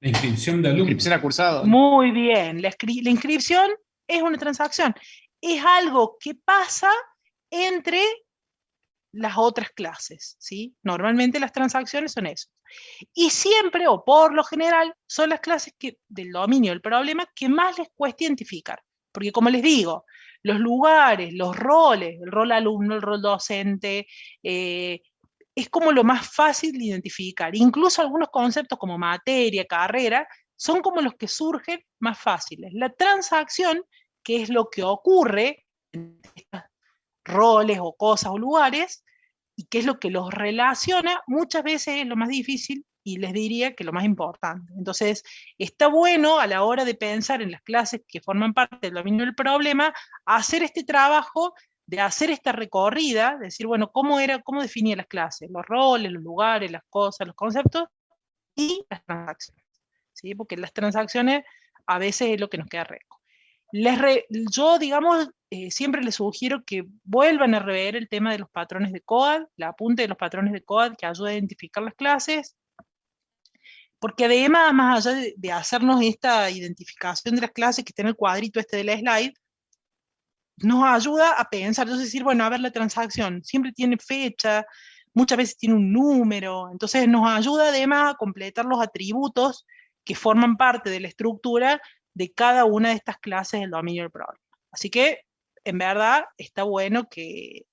La inscripción de alumnos. Inscripción a cursado. Muy bien, la inscripción es una transacción. Es algo que pasa entre las otras clases, ¿sí? Normalmente las transacciones son eso. Y siempre, o por lo general, son las clases del dominio del problema que más les cuesta identificar. Porque como les digo, los lugares, los roles, el rol alumno, el rol docente, es como lo más fácil de identificar. Incluso algunos conceptos como materia, carrera, son como los que surgen más fáciles. La transacción, que es lo que ocurre en estos roles o cosas o lugares, y que es lo que los relaciona, muchas veces es lo más difícil y les diría que lo más importante. Entonces, está bueno a la hora de pensar en las clases que forman parte del dominio del problema, hacer este trabajo de hacer esta recorrida, decir, bueno, ¿cómo definía las clases? Los roles, los lugares, las cosas, los conceptos y las transacciones. ¿Sí? Porque las transacciones a veces es lo que nos queda reco. Yo, digamos, siempre les sugiero que vuelvan a rever el tema de los patrones de COAD, la apunte de los patrones de COAD que ayuda a identificar las clases, porque además, más allá de hacernos esta identificación de las clases que está en el cuadrito este de la slide, nos ayuda a pensar, es decir, bueno, a ver, la transacción siempre tiene fecha, muchas veces tiene un número, entonces nos ayuda además a completar los atributos que forman parte de la estructura de cada una de estas clases del dominio del problema. Así que, en verdad, está bueno que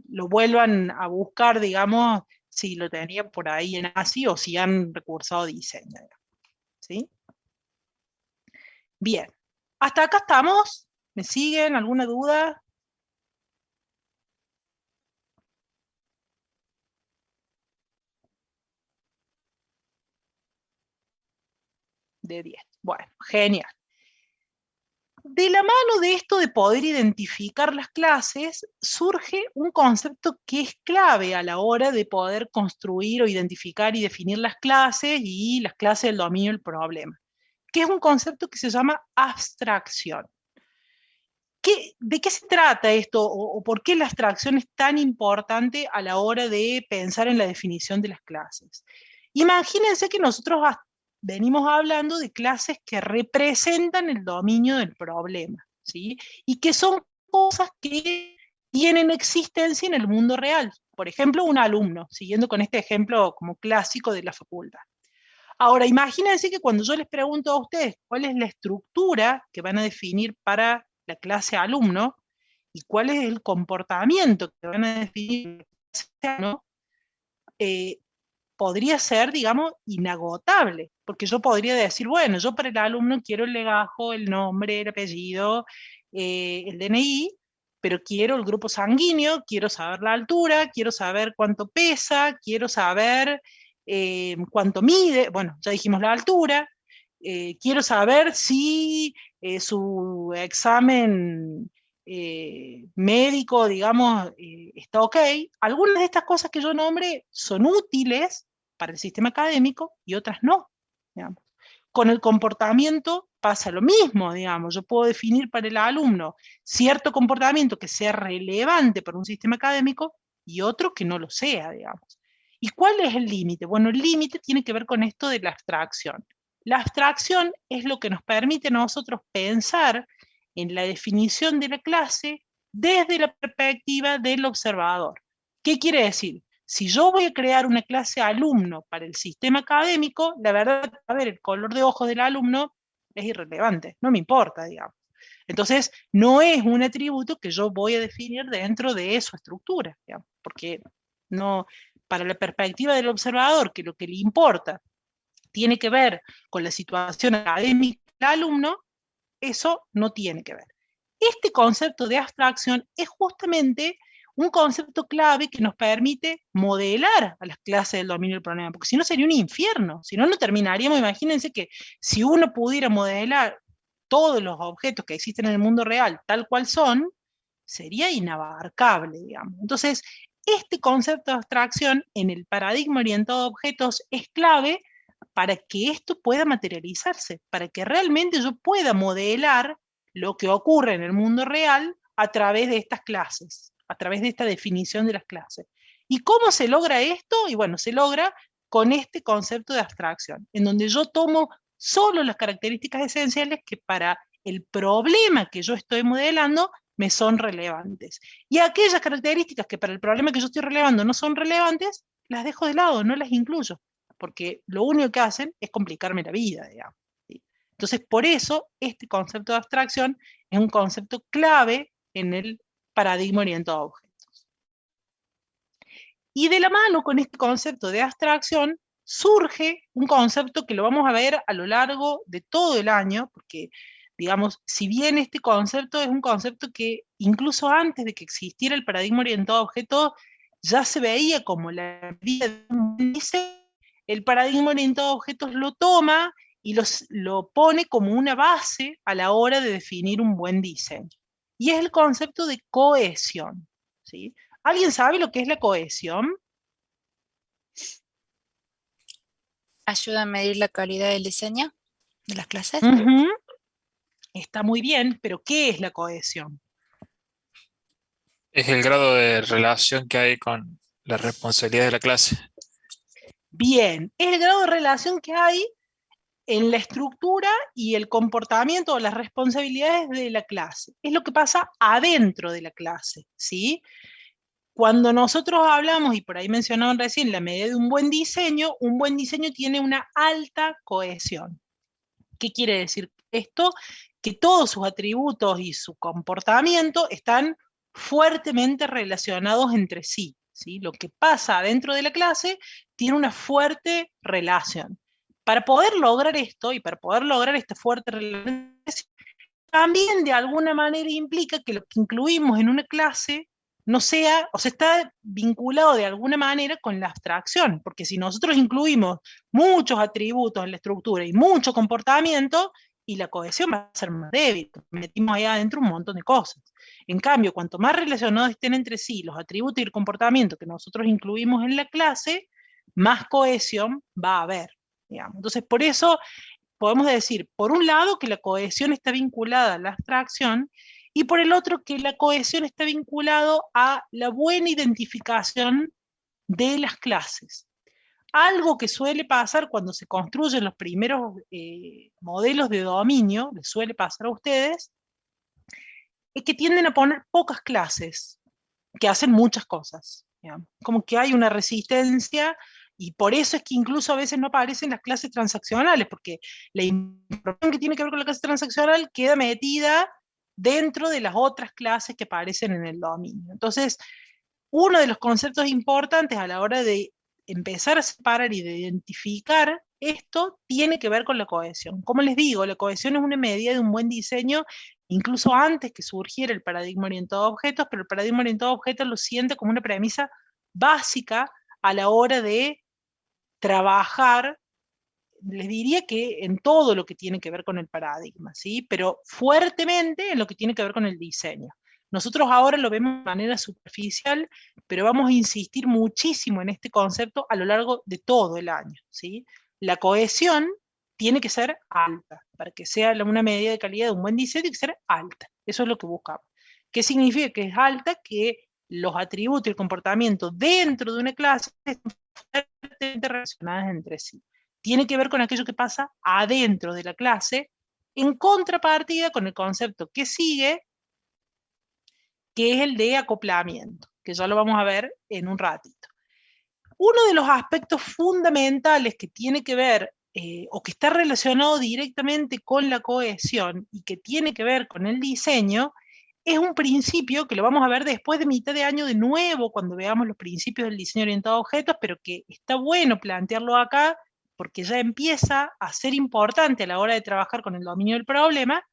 lo vuelvan a buscar, digamos, si lo tenían por ahí en ASI o si han recursado diseño. ¿Sí? Bien. Hasta acá estamos. ¿Me siguen? ¿Alguna duda? De 10. Bueno, genial. De la mano de esto de poder identificar las clases, surge un concepto que es clave a la hora de poder construir o identificar y definir las clases y las clases del dominio del problema, que es un concepto que se llama abstracción. ¿De qué se trata esto o por qué la abstracción es tan importante a la hora de pensar en la definición de las clases? Imagínense que nosotros venimos hablando de clases que representan el dominio del problema, ¿sí? Y que son cosas que tienen existencia en el mundo real. Por ejemplo, un alumno, siguiendo con este ejemplo como clásico de la facultad. Ahora, imagínense que cuando yo les pregunto a ustedes cuál es la estructura que van a definir para la clase alumno y cuál es el comportamiento que van a definir para la clase alumno, podría ser, digamos, inagotable, porque yo podría decir, bueno, yo para el alumno quiero el legajo, el nombre, el apellido, el DNI, pero quiero el grupo sanguíneo, quiero saber la altura, quiero saber cuánto pesa, quiero saber cuánto mide, bueno, ya dijimos la altura, quiero saber si su examen médico, digamos, está ok. Algunas de estas cosas que yo nombré son útiles para el sistema académico y otras no, digamos. Con el comportamiento pasa lo mismo, digamos. Yo puedo definir para el alumno cierto comportamiento que sea relevante para un sistema académico y otro que no lo sea, digamos. ¿Y cuál es el límite? Bueno, el límite tiene que ver con esto de la abstracción. La abstracción es lo que nos permite a nosotros pensar en la definición de la clase desde la perspectiva del observador. ¿Qué quiere decir? Si yo voy a crear una clase alumno para el sistema académico, la verdad, a ver, el color de ojos del alumno es irrelevante, no me importa, digamos. Entonces, no es un atributo que yo voy a definir dentro de su estructura, digamos, porque no, para la perspectiva del observador, que lo que le importa tiene que ver con la situación académica del alumno, eso no tiene que ver. Este concepto de abstracción es justamente un concepto clave que nos permite modelar a las clases del dominio del problema, porque si no sería un infierno, si no, no terminaríamos. Imagínense que si uno pudiera modelar todos los objetos que existen en el mundo real tal cual son, sería inabarcable, digamos. Entonces, este concepto de abstracción en el paradigma orientado a objetos es clave para que esto pueda materializarse, para que realmente yo pueda modelar lo que ocurre en el mundo real a través de estas clases, a través de esta definición de las clases. ¿Y cómo se logra esto? Y bueno, se logra con este concepto de abstracción, en donde yo tomo solo las características esenciales que para el problema que yo estoy modelando me son relevantes. Y aquellas características que para el problema que yo estoy relevando no son relevantes, las dejo de lado, no las incluyo, porque lo único que hacen es complicarme la vida, digamos. ¿Sí? Entonces, por eso, este concepto de abstracción es un concepto clave en el paradigma orientado a objetos. Y de la mano con este concepto de abstracción, surge un concepto que lo vamos a ver a lo largo de todo el año, porque, digamos, si bien este concepto es un concepto que incluso antes de que existiera el paradigma orientado a objetos, ya se veía como la vida de un diseño, el paradigma orientado a objetos lo toma y lo pone como una base a la hora de definir un buen diseño. Y es el concepto de cohesión, ¿sí? ¿Alguien sabe lo que es la cohesión? Ayuda a medir la calidad del diseño de las clases. Está muy bien, pero ¿qué es la cohesión? Es el grado de relación que hay con la responsabilidad de la clase. Bien, es el grado de relación que hay en la estructura y el comportamiento o las responsabilidades de la clase. Es lo que pasa adentro de la clase, ¿sí? Cuando nosotros hablamos, y por ahí mencionaban recién, la medida de un buen diseño tiene una alta cohesión. ¿Qué quiere decir esto? Que todos sus atributos y su comportamiento están fuertemente relacionados entre sí, ¿sí? Lo que pasa dentro de la clase tiene una fuerte relación. Para poder lograr esto, y para poder lograr esta fuerte relación, también de alguna manera implica que lo que incluimos en una clase no sea, o sea, está vinculado de alguna manera con la abstracción, porque si nosotros incluimos muchos atributos en la estructura y mucho comportamiento, y la cohesión va a ser más débil, metimos ahí adentro un montón de cosas. En cambio, cuanto más relacionados estén entre sí los atributos y el comportamiento que nosotros incluimos en la clase, más cohesión va a haber, digamos. Entonces, por eso podemos decir, por un lado, que la cohesión está vinculada a la abstracción, y por el otro, que la cohesión está vinculado a la buena identificación de las clases. Algo que suele pasar cuando se construyen los primeros modelos de dominio, les suele pasar a ustedes, es que tienden a poner pocas clases que hacen muchas cosas, digamos. Como que hay una resistencia, y por eso es que incluso a veces no aparecen las clases transaccionales, porque la información que tiene que ver con la clase transaccional queda metida dentro de las otras clases que aparecen en el dominio. Entonces, uno de los conceptos importantes a la hora de empezar a separar y de identificar esto tiene que ver con la cohesión. Como les digo, la cohesión es una medida de un buen diseño, incluso antes que surgiera el paradigma orientado a objetos, pero el paradigma orientado a objetos lo siente como una premisa básica a la hora de trabajar, les diría que en todo lo que tiene que ver con el paradigma, ¿sí? Pero fuertemente en lo que tiene que ver con el diseño. Nosotros ahora lo vemos de manera superficial, pero vamos a insistir muchísimo en este concepto a lo largo de todo el año, ¿sí? La cohesión tiene que ser alta. Para que sea una medida de calidad de un buen diseño, tiene que ser alta. Eso es lo que buscamos. ¿Qué significa que es alta? Que los atributos y el comportamiento dentro de una clase están fuertemente relacionados entre sí. tiene que ver con aquello que pasa adentro de la clase, en contrapartida con el concepto que sigue, que es el de acoplamiento, que ya lo vamos a ver en un ratito. Uno de los aspectos fundamentales que tiene que ver, o que está relacionado directamente con la cohesión y que tiene que ver con el diseño, es un principio que lo vamos a ver después de mitad de año de nuevo, cuando veamos los principios del diseño orientado a objetos, pero que está bueno plantearlo acá, porque ya empieza a ser importante a la hora de trabajar con el dominio del problema,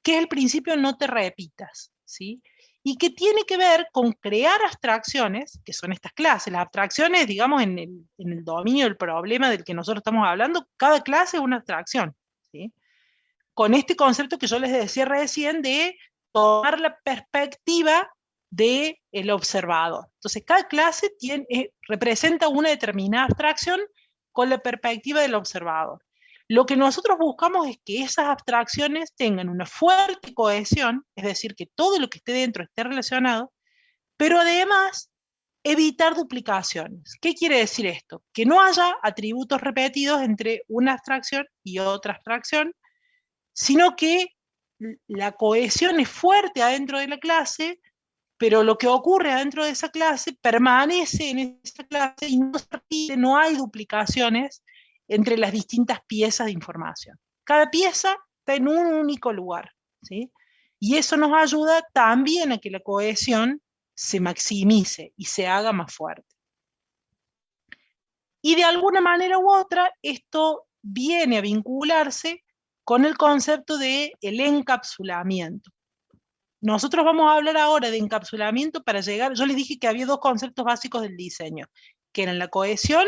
que es el principio no te repitas, ¿sí? Y que tiene que ver con crear abstracciones, que son estas clases. Las abstracciones, digamos, en el dominio del problema del que nosotros estamos hablando, cada clase es una abstracción, ¿sí? Con este concepto que yo les decía recién de tomar la perspectiva del observador. Entonces, cada clase representa una determinada abstracción con la perspectiva del observador. Lo que nosotros buscamos es que esas abstracciones tengan una fuerte cohesión, es decir, que todo lo que esté dentro esté relacionado, pero además evitar duplicaciones. ¿Qué quiere decir esto? Que no haya atributos repetidos entre una abstracción y otra abstracción, sino que la cohesión es fuerte adentro de la clase, pero lo que ocurre adentro de esa clase permanece en esa clase y no se repite, no hay duplicaciones entre las distintas piezas de información. Cada pieza está en un único lugar, ¿sí? Y eso nos ayuda también a que la cohesión se maximice y se haga más fuerte. Y de alguna manera u otra, esto viene a vincularse con el concepto de el encapsulamiento. Nosotros vamos a hablar ahora de encapsulamiento para llegar, yo les dije que había dos conceptos básicos del diseño, que eran la cohesión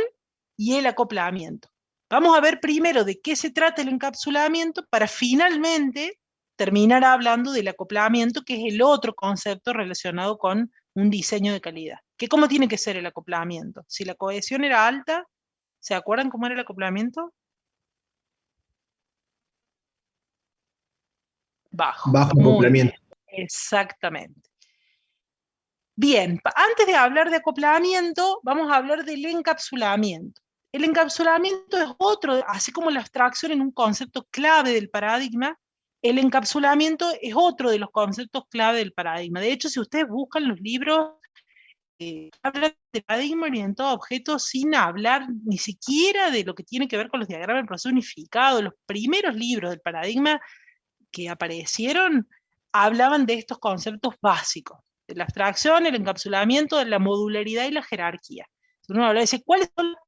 y el acoplamiento. Vamos a ver primero de qué se trata el encapsulamiento para finalmente terminar hablando del acoplamiento, que es el otro concepto relacionado con un diseño de calidad. ¿Cómo tiene que ser el acoplamiento? Si la cohesión era alta, ¿se acuerdan cómo era el acoplamiento? Bajo. Bajo acoplamiento. Exactamente. Bien, antes de hablar de acoplamiento, vamos a hablar del encapsulamiento. El encapsulamiento es otro, así como la abstracción en un concepto clave del paradigma, el encapsulamiento es otro de los conceptos clave del paradigma. De hecho, si ustedes buscan los libros, hablan de paradigma orientado a objetos sin hablar ni siquiera de lo que tiene que ver con los diagramas del proceso unificado. Los primeros libros del paradigma que aparecieron hablaban de estos conceptos básicos, de la abstracción, el encapsulamiento, de la modularidad y la jerarquía. Uno habla y dice, ¿cuáles son los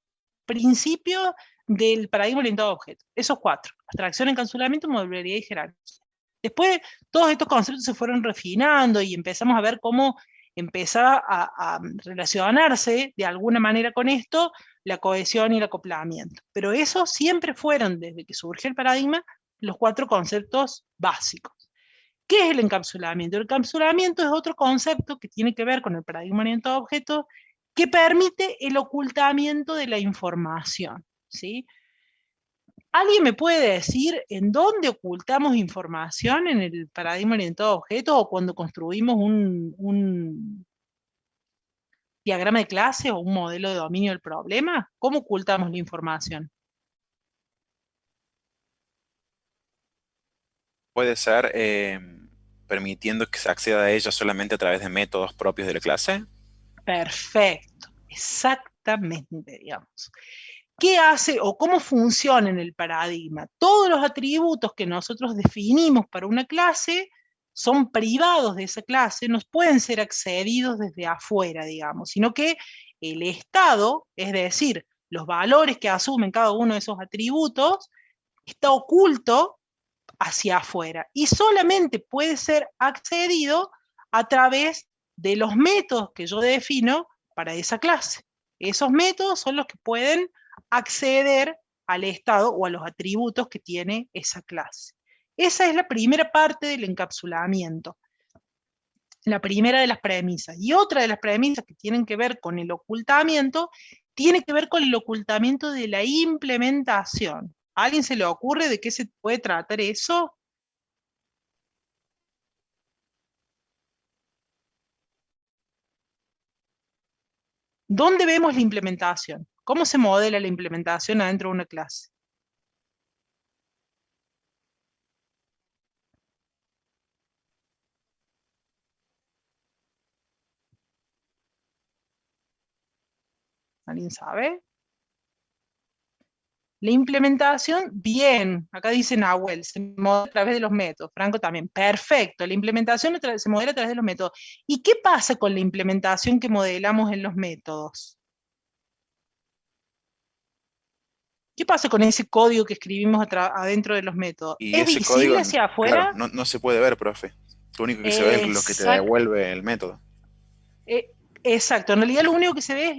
principios del paradigma orientado a objetos? Esos cuatro: abstracción, encapsulamiento, modularidad y jerarquía. Después, todos estos conceptos se fueron refinando y empezamos a ver cómo empezaba a relacionarse de alguna manera con esto, la cohesión y el acoplamiento. Pero esos siempre fueron, desde que surgió el paradigma, los cuatro conceptos básicos. ¿Qué es el encapsulamiento? El encapsulamiento es otro concepto que tiene que ver con el paradigma orientado a objetos, que permite el ocultamiento de la información, ¿sí? ¿Alguien me puede decir en dónde ocultamos información en el paradigma orientado a objetos o cuando construimos un diagrama de clase o un modelo de dominio del problema? ¿Cómo ocultamos la información? Puede ser permitiendo que se acceda a ella solamente a través de métodos propios de la clase. Perfecto, exactamente, digamos. ¿Qué hace o cómo funciona en el paradigma? Todos los atributos que nosotros definimos para una clase son privados de esa clase, no pueden ser accedidos desde afuera, digamos, sino que el estado, es decir, los valores que asumen cada uno de esos atributos, está oculto hacia afuera y solamente puede ser accedido a través de los métodos que yo defino para esa clase. Esos métodos son los que pueden acceder al estado o a los atributos que tiene esa clase. Esa es la primera parte del encapsulamiento, la primera de las premisas. Y otra de las premisas que tienen que ver con el ocultamiento, tiene que ver con el ocultamiento de la implementación. ¿A alguien se le ocurre de qué se puede tratar eso? ¿Dónde vemos la implementación? ¿Cómo se modela la implementación adentro de una clase? ¿Alguien sabe? La implementación, bien, acá dice Nahuel, se modela a través de los métodos, Franco también, perfecto, la implementación se modela a través de los métodos. ¿Y qué pasa con la implementación que modelamos en los métodos? ¿Qué pasa con ese código que escribimos adentro de los métodos? Y ¿Es ese visible código, hacia afuera? claro, no se puede ver, profe. Lo único que se ve es lo que te devuelve el método. Exacto, en realidad lo único que se ve es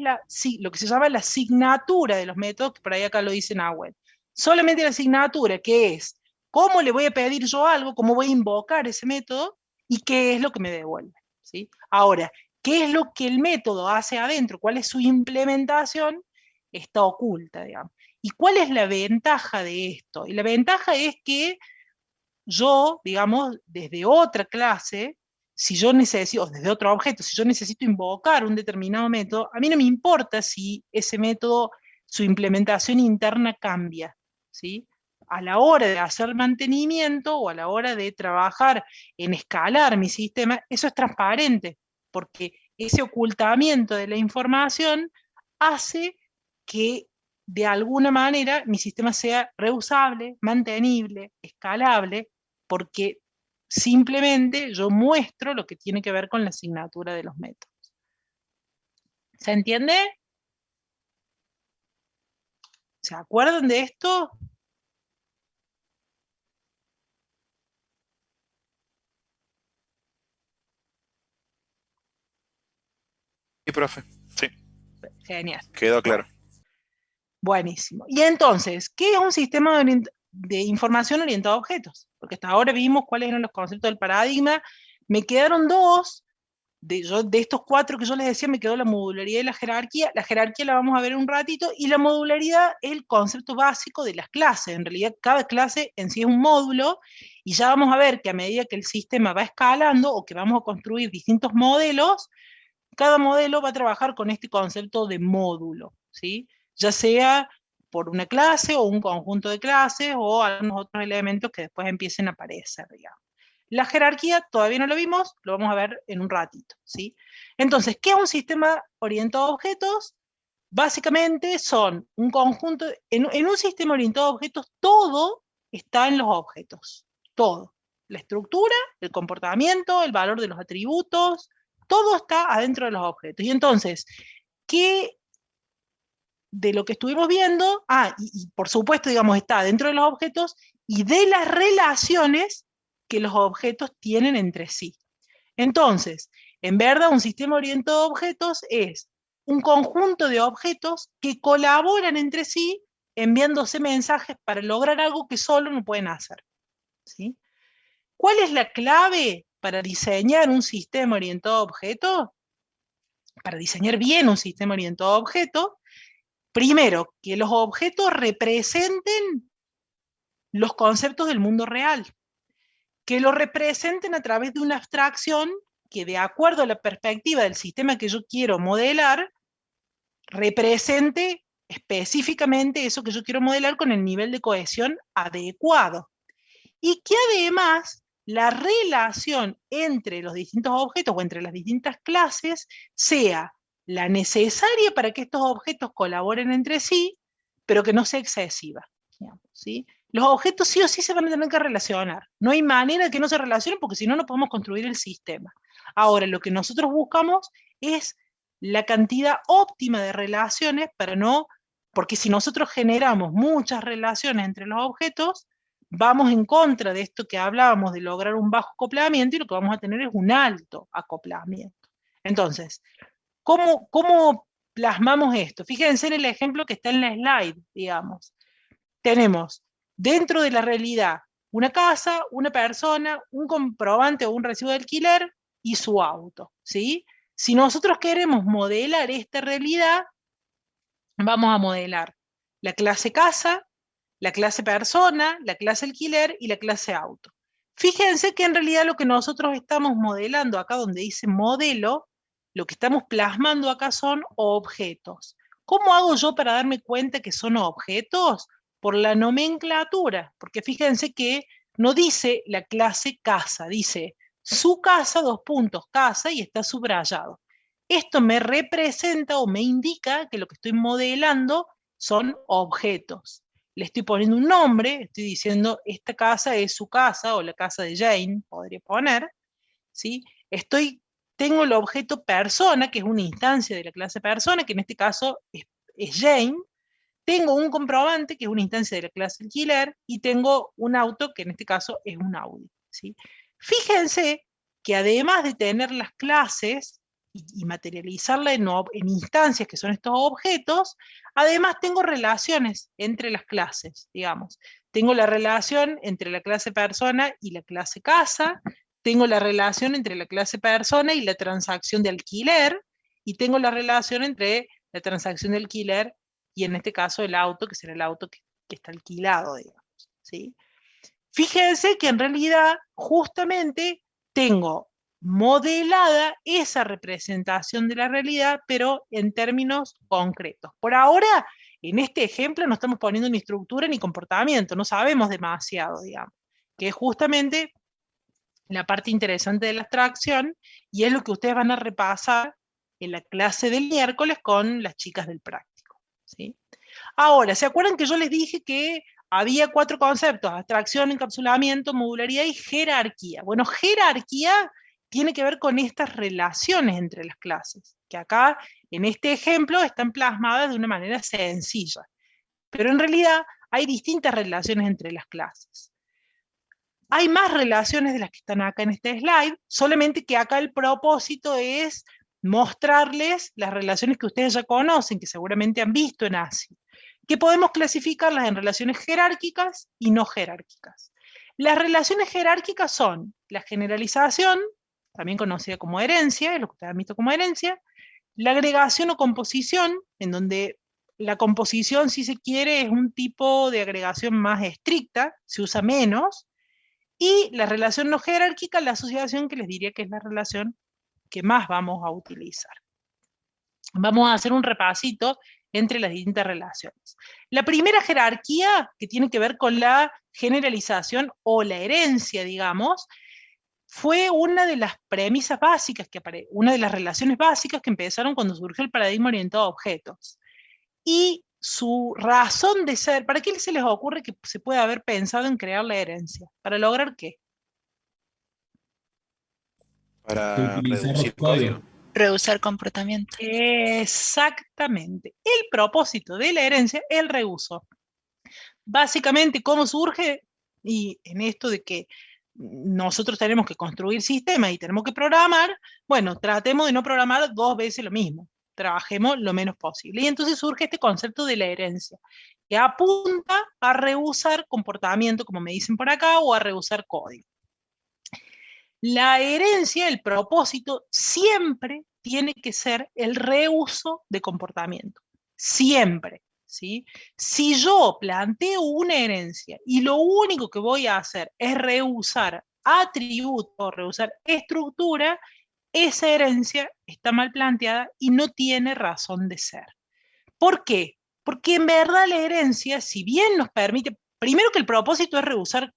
lo que se llama la asignatura de los métodos, que por ahí acá lo dice Nahuel. Solamente la asignatura, que es cómo le voy a pedir yo algo, cómo voy a invocar ese método y qué es lo que me devuelve, ¿sí? Ahora, ¿qué es lo que el método hace adentro? ¿Cuál es su implementación? Está oculta, digamos. ¿Y cuál es la ventaja de esto? Y la ventaja es que yo, digamos, desde otra clase, si yo necesito, desde otro objeto, si yo necesito invocar un determinado método, a mí no me importa si ese método, su implementación interna cambia, ¿sí? A la hora de hacer mantenimiento o a la hora de trabajar en escalar mi sistema, eso es transparente, porque ese ocultamiento de la información hace que de alguna manera mi sistema sea reusable, mantenible, escalable, porque simplemente yo muestro lo que tiene que ver con la asignatura de los métodos. ¿Se entiende? ¿Se acuerdan de esto? Sí, profe. Sí. Genial. Quedó claro. Buenísimo. Y entonces, ¿qué es un sistema de información orientado a objetos? Porque hasta ahora vimos cuáles eran los conceptos del paradigma. Me quedaron dos. De estos cuatro que yo les decía, me quedó la modularidad y la jerarquía. La jerarquía la vamos a ver en un ratito, y la modularidad es el concepto básico de las clases. En realidad, cada clase en sí es un módulo, y ya vamos a ver que a medida que el sistema va escalando, o que vamos a construir distintos modelos, cada modelo va a trabajar con este concepto de módulo, ¿sí? Ya sea por una clase, o un conjunto de clases, o algunos otros elementos que después empiecen a aparecer, digamos. La jerarquía todavía no lo vimos, lo vamos a ver en un ratito, ¿sí? Entonces, ¿qué es un sistema orientado a objetos? Básicamente son un conjunto, en un sistema orientado a objetos, todo está en los objetos, todo. La estructura, el comportamiento, el valor de los atributos, todo está adentro de los objetos. Y entonces, ¿qué de lo que estuvimos viendo? Y por supuesto, digamos, está dentro de los objetos y de las relaciones que los objetos tienen entre sí. Entonces, en verdad, un sistema orientado a objetos es un conjunto de objetos que colaboran entre sí enviándose mensajes para lograr algo que solo no pueden hacer, ¿sí? ¿Cuál es la clave para diseñar un sistema orientado a objetos? Para diseñar bien un sistema orientado a objetos, primero, que los objetos representen los conceptos del mundo real, que lo representen a través de una abstracción que, de acuerdo a la perspectiva del sistema que yo quiero modelar, represente específicamente eso que yo quiero modelar con el nivel de cohesión adecuado. Y que además la relación entre los distintos objetos o entre las distintas clases sea la necesaria para que estos objetos colaboren entre sí, pero que no sea excesiva, digamos, ¿sí? Los objetos sí o sí se van a tener que relacionar. No hay manera de que no se relacionen, porque si no, no podemos construir el sistema. Ahora, lo que nosotros buscamos es la cantidad óptima de relaciones, porque si nosotros generamos muchas relaciones entre los objetos, vamos en contra de esto que hablábamos de lograr un bajo acoplamiento, y lo que vamos a tener es un alto acoplamiento. Entonces, ¿cómo plasmamos esto? Fíjense en el ejemplo que está en la slide, digamos. Tenemos dentro de la realidad una casa, una persona, un comprobante o un recibo de alquiler y su auto, ¿sí? Si nosotros queremos modelar esta realidad, vamos a modelar la clase casa, la clase persona, la clase alquiler y la clase auto. Fíjense que en realidad lo que nosotros estamos modelando acá donde dice modelo, lo que estamos plasmando acá son objetos. ¿Cómo hago yo para darme cuenta que son objetos? Por la nomenclatura, porque fíjense que no dice la clase casa, dice su casa, casa, y está subrayado. Esto me representa o me indica que lo que estoy modelando son objetos. Le estoy poniendo un nombre, estoy diciendo esta casa es su casa, o la casa de Jane, podría poner, ¿sí? Tengo el objeto persona, que es una instancia de la clase persona, que en este caso es Jane. Tengo un comprobante, que es una instancia de la clase alquiler, y tengo un auto, que en este caso es un Audi, ¿sí? Fíjense que además de tener las clases y materializarla en instancias que son estos objetos, además tengo relaciones entre las clases, digamos. Tengo la relación entre la clase persona y la clase casa, tengo la relación entre la clase persona y la transacción de alquiler, y tengo la relación entre la transacción de alquiler y en este caso el auto, que será el auto que está alquilado, digamos, ¿sí? Fíjense que en realidad justamente tengo modelada esa representación de la realidad, pero en términos concretos. Por ahora, en este ejemplo no estamos poniendo ni estructura ni comportamiento, no sabemos demasiado, digamos, que es justamente la parte interesante de la abstracción, y es lo que ustedes van a repasar en la clase del miércoles con las chicas del práctico, ¿sí? Ahora, ¿se acuerdan que yo les dije que había 4 conceptos: abstracción, encapsulamiento, modularidad y jerarquía? Bueno, jerarquía tiene que ver con estas relaciones entre las clases, que acá, en este ejemplo, están plasmadas de una manera sencilla. Pero en realidad hay distintas relaciones entre las clases. Hay más relaciones de las que están acá en este slide, solamente que acá el propósito es mostrarles las relaciones que ustedes ya conocen, que seguramente han visto en ASI, que podemos clasificarlas en relaciones jerárquicas y no jerárquicas. Las relaciones jerárquicas son la generalización, también conocida como herencia, es lo que ustedes han visto como herencia, la agregación o composición, en donde la composición, si se quiere, es un tipo de agregación más estricta, se usa menos, y la relación no jerárquica, la asociación, que les diría que es la relación que más vamos a utilizar. Vamos a hacer un repasito entre las distintas relaciones. La primera jerarquía, que tiene que ver con la generalización o la herencia, digamos, fue una de las premisas básicas, una de las relaciones básicas que empezaron cuando surgió el paradigma orientado a objetos. Y su razón de ser, ¿para qué se les ocurre que se puede haber pensado en crear la herencia? ¿Para lograr qué? Para reducir código. Reusar comportamiento. Exactamente. El propósito de la herencia es el reuso. Básicamente, ¿cómo surge? Y en esto de que nosotros tenemos que construir sistemas y tenemos que programar, bueno, tratemos de no programar 2 veces lo mismo. Trabajemos lo menos posible. Y entonces surge este concepto de la herencia, que apunta a reusar comportamiento, como me dicen por acá, o a reusar código. La herencia, el propósito, siempre tiene que ser el reuso de comportamiento. Siempre, ¿sí? Si yo planteo una herencia y lo único que voy a hacer es reusar atributos, reusar estructura, esa herencia está mal planteada y no tiene razón de ser. ¿Por qué? Porque en verdad la herencia, si bien nos permite, primero que el propósito es reusar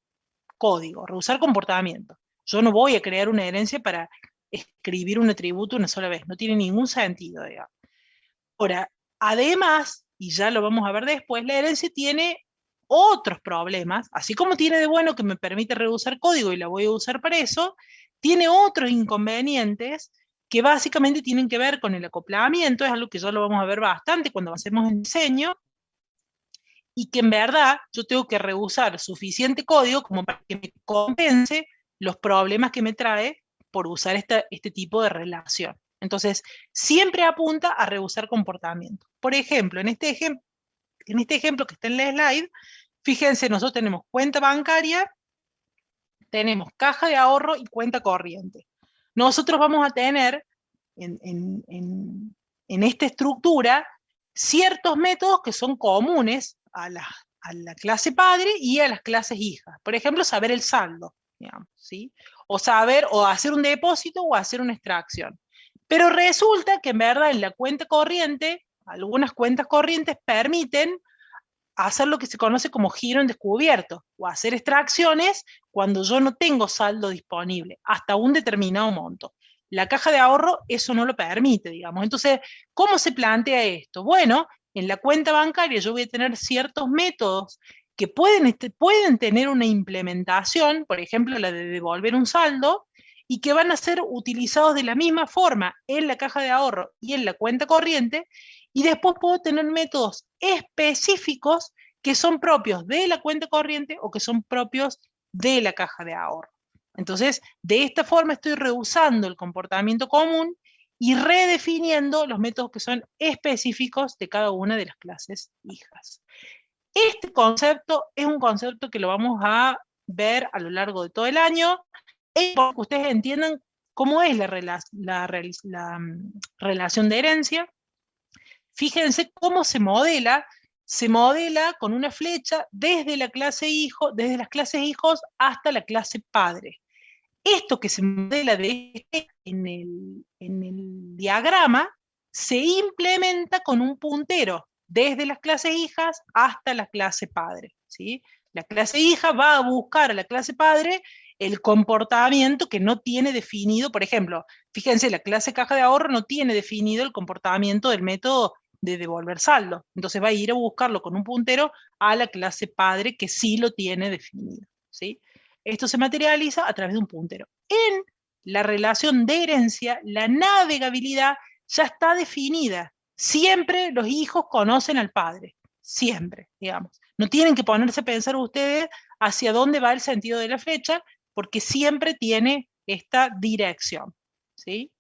código, reusar comportamiento. Yo no voy a crear una herencia para escribir un atributo una sola vez, no tiene ningún sentido, digamos. Ahora, además, y ya lo vamos a ver después, la herencia tiene otros problemas, así como tiene de bueno que me permite reusar código y la voy a usar para eso, tiene otros inconvenientes que básicamente tienen que ver con el acoplamiento, es algo que ya lo vamos a ver bastante cuando hacemos el diseño, y que en verdad yo tengo que reusar suficiente código como para que me compense los problemas que me trae por usar este tipo de relación. Entonces, siempre apunta a reusar comportamiento. Por ejemplo, en este ejemplo que está en la slide, fíjense, nosotros tenemos cuenta bancaria, tenemos caja de ahorro y cuenta corriente. Nosotros vamos a tener en esta estructura ciertos métodos que son comunes a la clase padre y a las clases hijas. Por ejemplo, saber el saldo, digamos, ¿sí? O saber, o hacer un depósito o hacer una extracción. Pero resulta que en verdad en la cuenta corriente algunas cuentas corrientes permiten hacer lo que se conoce como giro en descubierto, o hacer extracciones cuando yo no tengo saldo disponible, hasta un determinado monto. La caja de ahorro eso no lo permite, digamos. Entonces, ¿cómo se plantea esto? Bueno, en la cuenta bancaria yo voy a tener ciertos métodos que pueden tener una implementación, por ejemplo, la de devolver un saldo, y que van a ser utilizados de la misma forma en la caja de ahorro y en la cuenta corriente, y después puedo tener métodos específicos que son propios de la cuenta corriente o que son propios de la caja de ahorro. Entonces, de esta forma estoy rehusando el comportamiento común y redefiniendo los métodos que son específicos de cada una de las clases hijas. Este concepto es un concepto que lo vamos a ver a lo largo de todo el año, para que ustedes entiendan cómo es la relación de herencia. Fíjense cómo se modela con una flecha desde la clase hijo, desde las clases hijos hasta la clase padre. Esto que se modela en el diagrama se implementa con un puntero desde las clases hijas hasta la clase padre, ¿sí? La clase hija va a buscar a la clase padre el comportamiento que no tiene definido. Por ejemplo, fíjense, la clase caja de ahorro no tiene definido el comportamiento del método de devolver saldo. Entonces va a ir a buscarlo con un puntero a la clase padre que sí lo tiene definido, ¿sí? Esto se materializa a través de un puntero. En la relación de herencia, la navegabilidad ya está definida. Siempre los hijos conocen al padre. Siempre, digamos. No tienen que ponerse a pensar ustedes hacia dónde va el sentido de la flecha, porque siempre tiene esta dirección, ¿sí?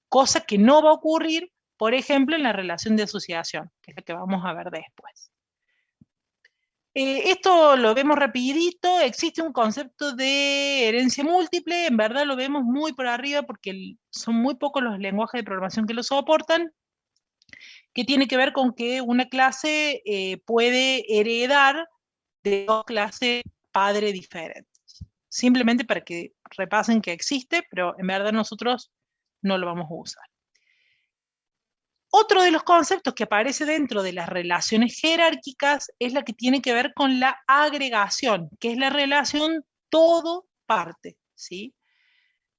Cosa que no va a ocurrir, por ejemplo, en la relación de asociación, que es la que vamos a ver después. Esto lo vemos rapidito. Existe un concepto de herencia múltiple, en verdad lo vemos muy por arriba porque son muy pocos los lenguajes de programación que lo soportan, que tiene que ver con que una clase puede heredar de dos clases padre diferentes. Simplemente para que repasen que existe, pero en verdad nosotros no lo vamos a usar. Otro de los conceptos que aparece dentro de las relaciones jerárquicas es la que tiene que ver con la agregación, que es la relación todo-parte, ¿sí?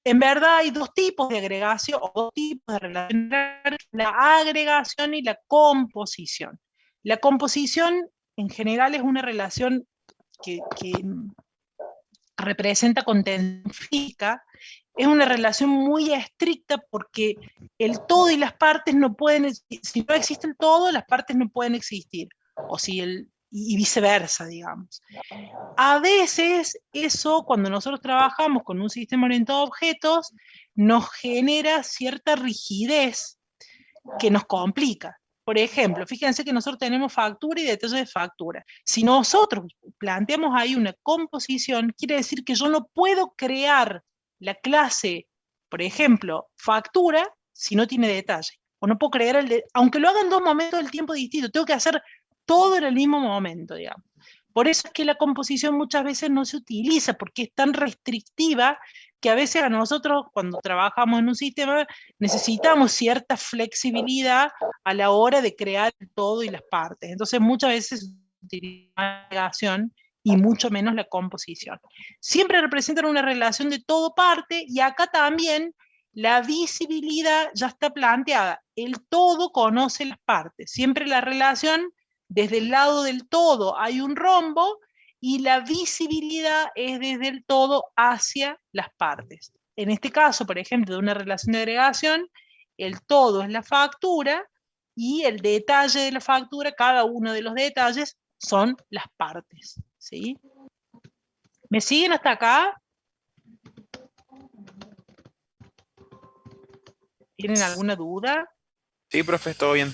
En verdad hay dos tipos de agregación, o dos tipos de relación jerárquica, la agregación y la composición. La composición en general es una relación que representa contención física. Es una relación muy estricta porque el todo y las partes no pueden, si no existe el todo, las partes no pueden existir, y viceversa, digamos. A veces eso, cuando nosotros trabajamos con un sistema orientado a objetos, nos genera cierta rigidez que nos complica. Por ejemplo, fíjense que nosotros tenemos factura y detalle de factura. Si nosotros planteamos ahí una composición, quiere decir que yo no puedo crear la clase, por ejemplo, factura, si no tiene detalle. O no puedo crear aunque lo haga en dos momentos del tiempo distintos, tengo que hacer todo en el mismo momento, digamos. Por eso es que la composición muchas veces no se utiliza, porque es tan restrictiva que a veces a nosotros, cuando trabajamos en un sistema, necesitamos cierta flexibilidad a la hora de crear el todo y las partes. Entonces muchas veces se utiliza la agregación y mucho menos la composición. Siempre representan una relación de todo-parte, y acá también la visibilidad ya está planteada. El todo conoce las partes. Siempre la relación, desde el lado del todo hay un rombo, y la visibilidad es desde el todo hacia las partes. En este caso, por ejemplo, de una relación de agregación, el todo es la factura, y el detalle de la factura, cada uno de los detalles, son las partes, ¿sí? ¿Me siguen hasta acá? ¿Tienen alguna duda? Sí, profe, todo bien.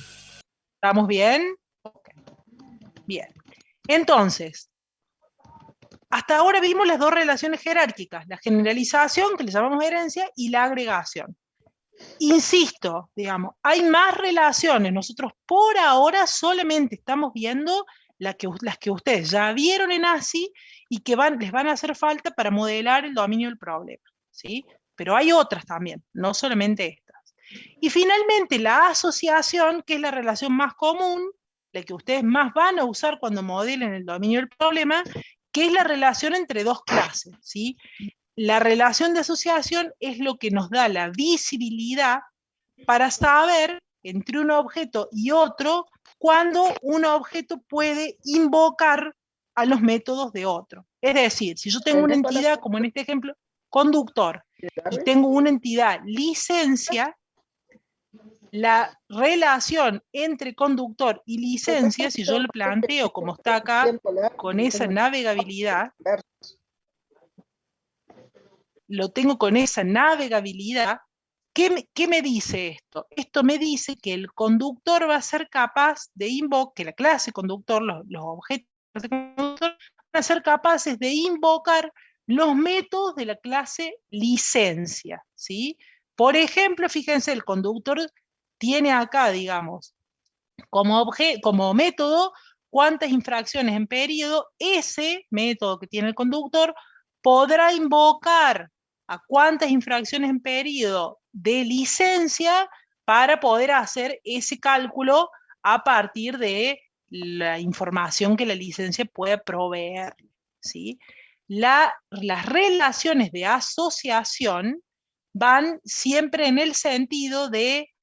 ¿Estamos bien? Okay. Bien. Entonces, hasta ahora vimos las dos relaciones jerárquicas, la generalización, que le llamamos herencia, y la agregación. Insisto, digamos, hay más relaciones. Nosotros por ahora solamente estamos viendo las que ustedes ya vieron en ASCII y que les van a hacer falta para modelar el dominio del problema, ¿sí? Pero hay otras también, no solamente estas. Y finalmente la asociación, que es la relación más común, la que ustedes más van a usar cuando modelen el dominio del problema, que es la relación entre dos clases, ¿sí? La relación de asociación es lo que nos da la visibilidad para saber entre un objeto y otro cuando un objeto puede invocar a los métodos de otro. Es decir, si yo tengo una entidad, como en este ejemplo, conductor, y tengo una entidad licencia, la relación entre conductor y licencia, si yo lo planteo como está acá, con esa navegabilidad, lo tengo con esa navegabilidad, ¿qué me dice esto? Esto me dice que el conductor va a ser capaz de invocar, que la clase conductor, los objetos de conductor, van a ser capaces de invocar los métodos de la clase licencia, ¿sí? Por ejemplo, fíjense, el conductor tiene acá, digamos, como método, cuántas infracciones en periodo, ese método que tiene el conductor podrá invocar a cuántas infracciones en periodo de licencia para poder hacer ese cálculo a partir de la información que la licencia pueda proveer, ¿sí? Las relaciones de asociación van siempre en el sentido de,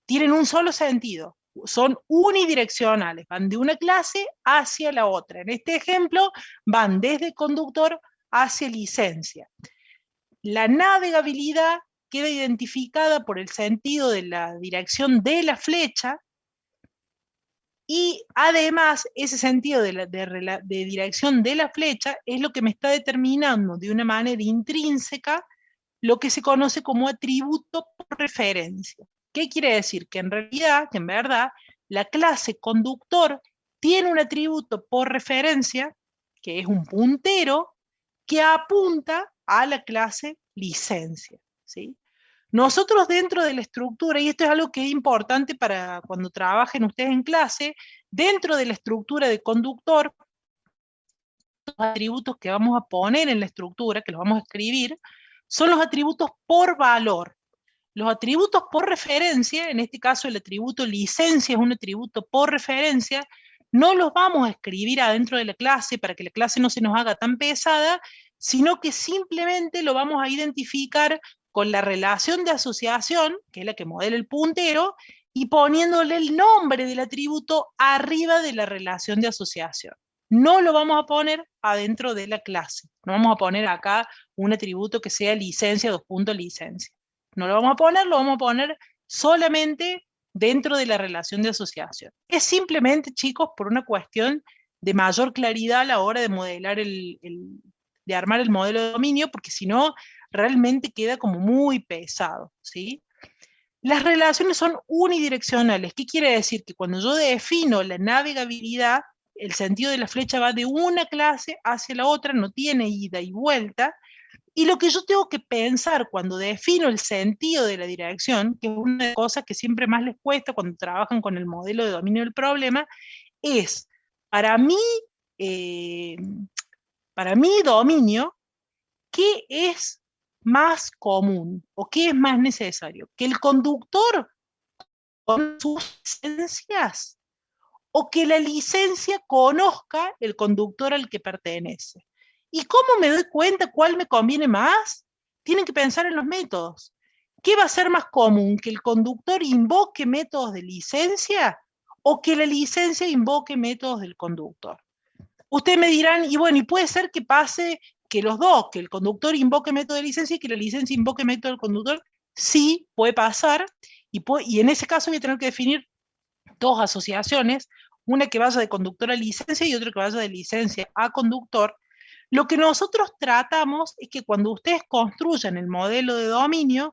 tienen un solo sentido, son unidireccionales, van de una clase hacia la otra. En este ejemplo, van desde conductor hacia licencia. La navegabilidad queda identificada por el sentido de la dirección de la flecha, y además ese sentido de dirección de la flecha es lo que me está determinando de una manera intrínseca lo que se conoce como atributo por referencia. ¿Qué quiere decir? Que en realidad, que en verdad, la clase conductor tiene un atributo por referencia, que es un puntero, que apunta a la clase licencia, ¿sí? Nosotros dentro de la estructura, y esto es algo que es importante para cuando trabajen ustedes en clase, dentro de la estructura de conductor, los atributos que vamos a poner en la estructura, que los vamos a escribir, son los atributos por valor. Los atributos por referencia, en este caso el atributo licencia es un atributo por referencia, no los vamos a escribir adentro de la clase para que la clase no se nos haga tan pesada, sino que simplemente lo vamos a identificar con la relación de asociación, que es la que modela el puntero, y poniéndole el nombre del atributo arriba de la relación de asociación. No lo vamos a poner adentro de la clase. No vamos a poner acá un atributo que sea licencia, licencia. No lo vamos a poner solamente dentro de la relación de asociación. Es simplemente, chicos, por una cuestión de mayor claridad a la hora de modelar de armar el modelo de dominio, porque si no, realmente queda como muy pesado, ¿sí? Las relaciones son unidireccionales. ¿Qué quiere decir? Que cuando yo defino la navegabilidad, el sentido de la flecha va de una clase hacia la otra, no tiene ida y vuelta, y lo que yo tengo que pensar cuando defino el sentido de la dirección, que es una de las cosas que siempre más les cuesta cuando trabajan con el modelo de dominio del problema, es, para mí dominio, ¿qué es más común o qué es más necesario? ¿Que el conductor con sus licencias o que la licencia conozca el conductor al que pertenece? ¿Y cómo me doy cuenta cuál me conviene más? Tienen que pensar en los métodos. ¿Qué va a ser más común? ¿Que el conductor invoque métodos de licencia o que la licencia invoque métodos del conductor? Ustedes me dirán, y bueno, y puede ser que pase que los dos, que el conductor invoque método de licencia y que la licencia invoque método del conductor. Sí, puede pasar, y en ese caso voy a tener que definir dos asociaciones, una que vaya de conductor a licencia y otra que vaya de licencia a conductor. Lo que nosotros tratamos es que cuando ustedes construyan el modelo de dominio,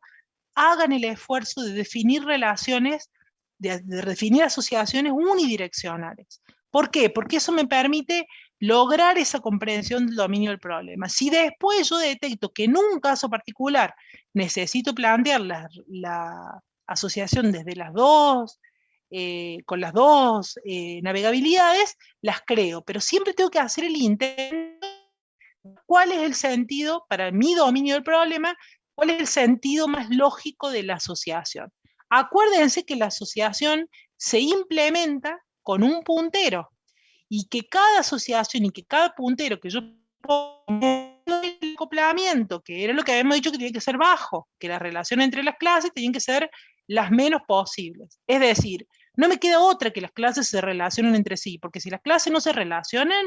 hagan el esfuerzo de definir relaciones, de definir asociaciones unidireccionales. ¿Por qué? Porque eso me permite lograr esa comprensión del dominio del problema. Si después yo detecto que en un caso particular necesito plantear la asociación desde las dos, con las dos navegabilidades, las creo, pero siempre tengo que hacer el intento. ¿Cuál es el sentido para mi dominio del problema? ¿Cuál es el sentido más lógico de la asociación? Acuérdense que la asociación se implementa con un puntero, y que cada asociación y que cada puntero que yo pongo el acoplamiento, que era lo que habíamos dicho que tenía que ser bajo, que la relación entre las clases tenían que ser las menos posibles. Es decir, no me queda otra que las clases se relacionen entre sí, porque si las clases no se relacionan,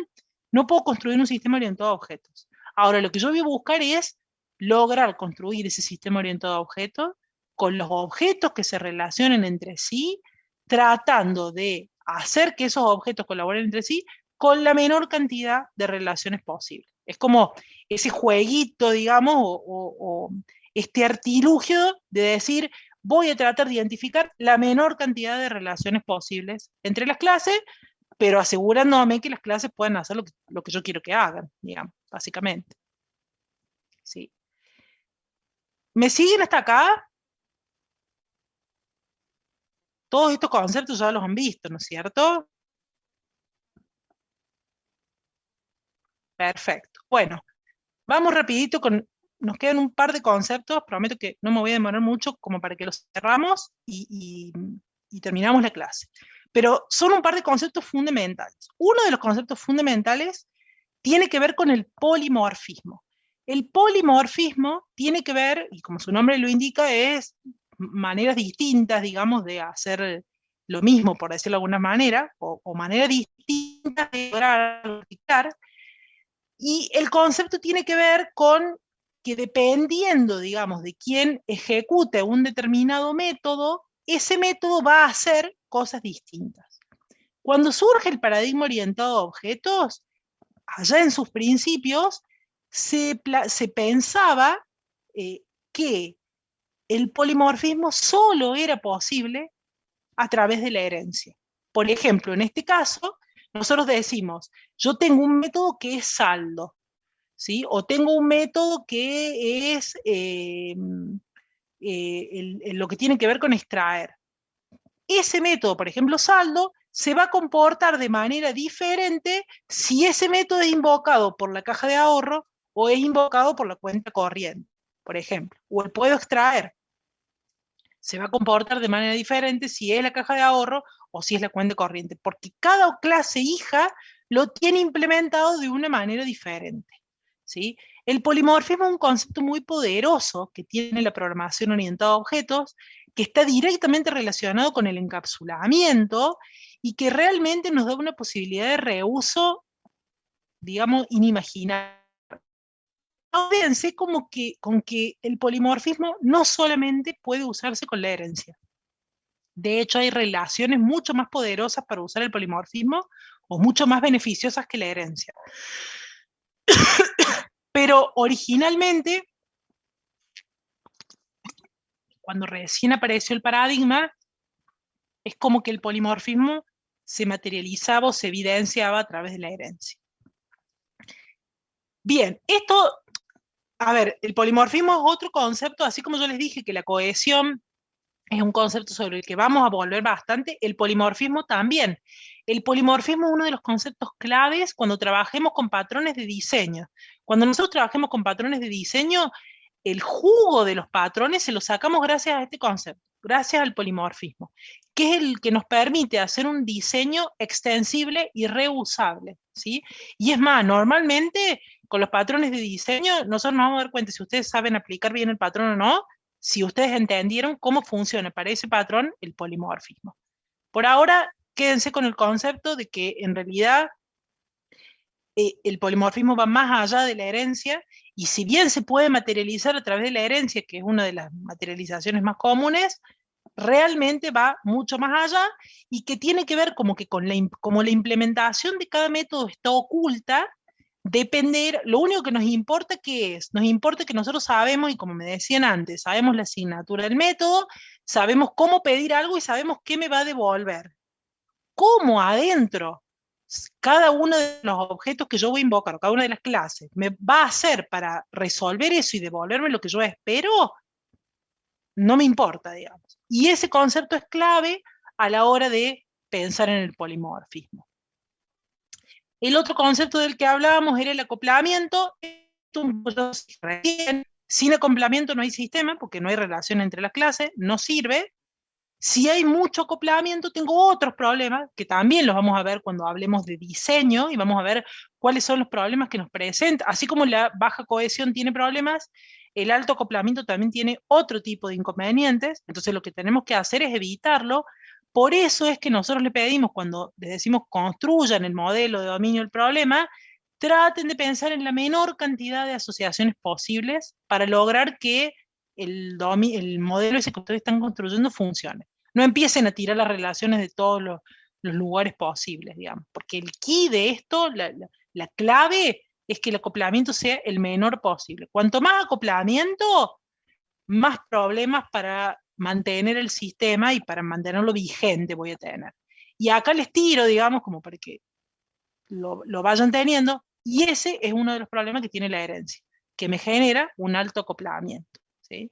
no puedo construir un sistema orientado a objetos. Ahora, lo que yo voy a buscar es lograr construir ese sistema orientado a objetos con los objetos que se relacionen entre sí, tratando de hacer que esos objetos colaboren entre sí con la menor cantidad de relaciones posible. Es como ese jueguito, digamos, o este artilugio de decir, voy a tratar de identificar la menor cantidad de relaciones posibles entre las clases, pero asegurándome que las clases puedan hacer lo que yo quiero que hagan, digamos, básicamente. ¿Sí? ¿Me siguen hasta acá? Todos estos conceptos ya los han visto, ¿no es cierto? Perfecto. Bueno, vamos rapidito nos quedan un par de conceptos, prometo que no me voy a demorar mucho como para que los cerramos y terminamos la clase. Pero son un par de conceptos fundamentales. Uno de los conceptos fundamentales tiene que ver con el polimorfismo. El polimorfismo tiene que ver, y como su nombre lo indica, es maneras distintas, digamos, de hacer lo mismo, por decirlo de alguna manera, o maneras distintas de lograr. Y el concepto tiene que ver con que dependiendo, digamos, de quién ejecute un determinado método, ese método va a hacer cosas distintas. Cuando surge el paradigma orientado a objetos, allá en sus principios, se pensaba que el polimorfismo solo era posible a través de la herencia. Por ejemplo, en este caso, nosotros decimos, yo tengo un método que es saldo, ¿sí? O tengo un método que es lo que tiene que ver con extraer. Ese método, por ejemplo, saldo, se va a comportar de manera diferente si ese método es invocado por la caja de ahorro o es invocado por la cuenta corriente, por ejemplo. O el puedo extraer. Se va a comportar de manera diferente si es la caja de ahorro o si es la cuenta corriente, porque cada clase hija lo tiene implementado de una manera diferente. ¿Sí? El polimorfismo es un concepto muy poderoso que tiene la programación orientada a objetos, que está directamente relacionado con el encapsulamiento y que realmente nos da una posibilidad de reuso, digamos, inimaginable. Fíjense con que el polimorfismo no solamente puede usarse con la herencia. De hecho, hay relaciones mucho más poderosas para usar el polimorfismo o mucho más beneficiosas que la herencia. Pero originalmente, cuando recién apareció el paradigma, es como que el polimorfismo se materializaba o se evidenciaba a través de la herencia. Bien, esto, a ver, el polimorfismo es otro concepto, así como yo les dije que la cohesión es un concepto sobre el que vamos a volver bastante, el polimorfismo también. El polimorfismo es uno de los conceptos claves cuando trabajemos con patrones de diseño. Cuando nosotros trabajemos con patrones de diseño, el jugo de los patrones se lo sacamos gracias a este concepto, gracias al polimorfismo, que es el que nos permite hacer un diseño extensible y reusable, ¿sí? Y es más, normalmente con los patrones de diseño, nosotros nos vamos a dar cuenta si ustedes saben aplicar bien el patrón o no, si ustedes entendieron cómo funciona para ese patrón el polimorfismo. Por ahora, quédense con el concepto de que en realidad el polimorfismo va más allá de la herencia, y si bien se puede materializar a través de la herencia, que es una de las materializaciones más comunes, realmente va mucho más allá, y que tiene que ver como que como la implementación de cada método está oculta, depender, lo único que nos importa ¿qué es? Nos importa que nosotros sabemos, y como me decían antes, sabemos la asignatura del método, sabemos cómo pedir algo y sabemos qué me va a devolver. ¿Cómo adentro cada uno de los objetos que yo voy a invocar, o cada una de las clases, me va a hacer para resolver eso y devolverme lo que yo espero? No me importa, digamos. Y ese concepto es clave a la hora de pensar en el polimorfismo. El otro concepto del que hablábamos era el acoplamiento. Sin acoplamiento no hay sistema, porque no hay relación entre las clases, no sirve. Si hay mucho acoplamiento, tengo otros problemas, que también los vamos a ver cuando hablemos de diseño, y vamos a ver cuáles son los problemas que nos presenta. Así como la baja cohesión tiene problemas, el alto acoplamiento también tiene otro tipo de inconvenientes, entonces lo que tenemos que hacer es evitarlo. Por eso es que nosotros le pedimos, cuando les decimos construyan el modelo de dominio del problema, traten de pensar en la menor cantidad de asociaciones posibles para lograr que el modelo ese que ustedes están construyendo funcione. No empiecen a tirar las relaciones de todos los lugares posibles, digamos, porque el key de esto, la clave, es que el acoplamiento sea el menor posible. Cuanto más acoplamiento, más problemas para mantener el sistema y para mantenerlo vigente voy a tener. Y acá les tiro, digamos, como para que lo vayan teniendo, y ese es uno de los problemas que tiene la herencia, que me genera un alto acoplamiento, ¿sí?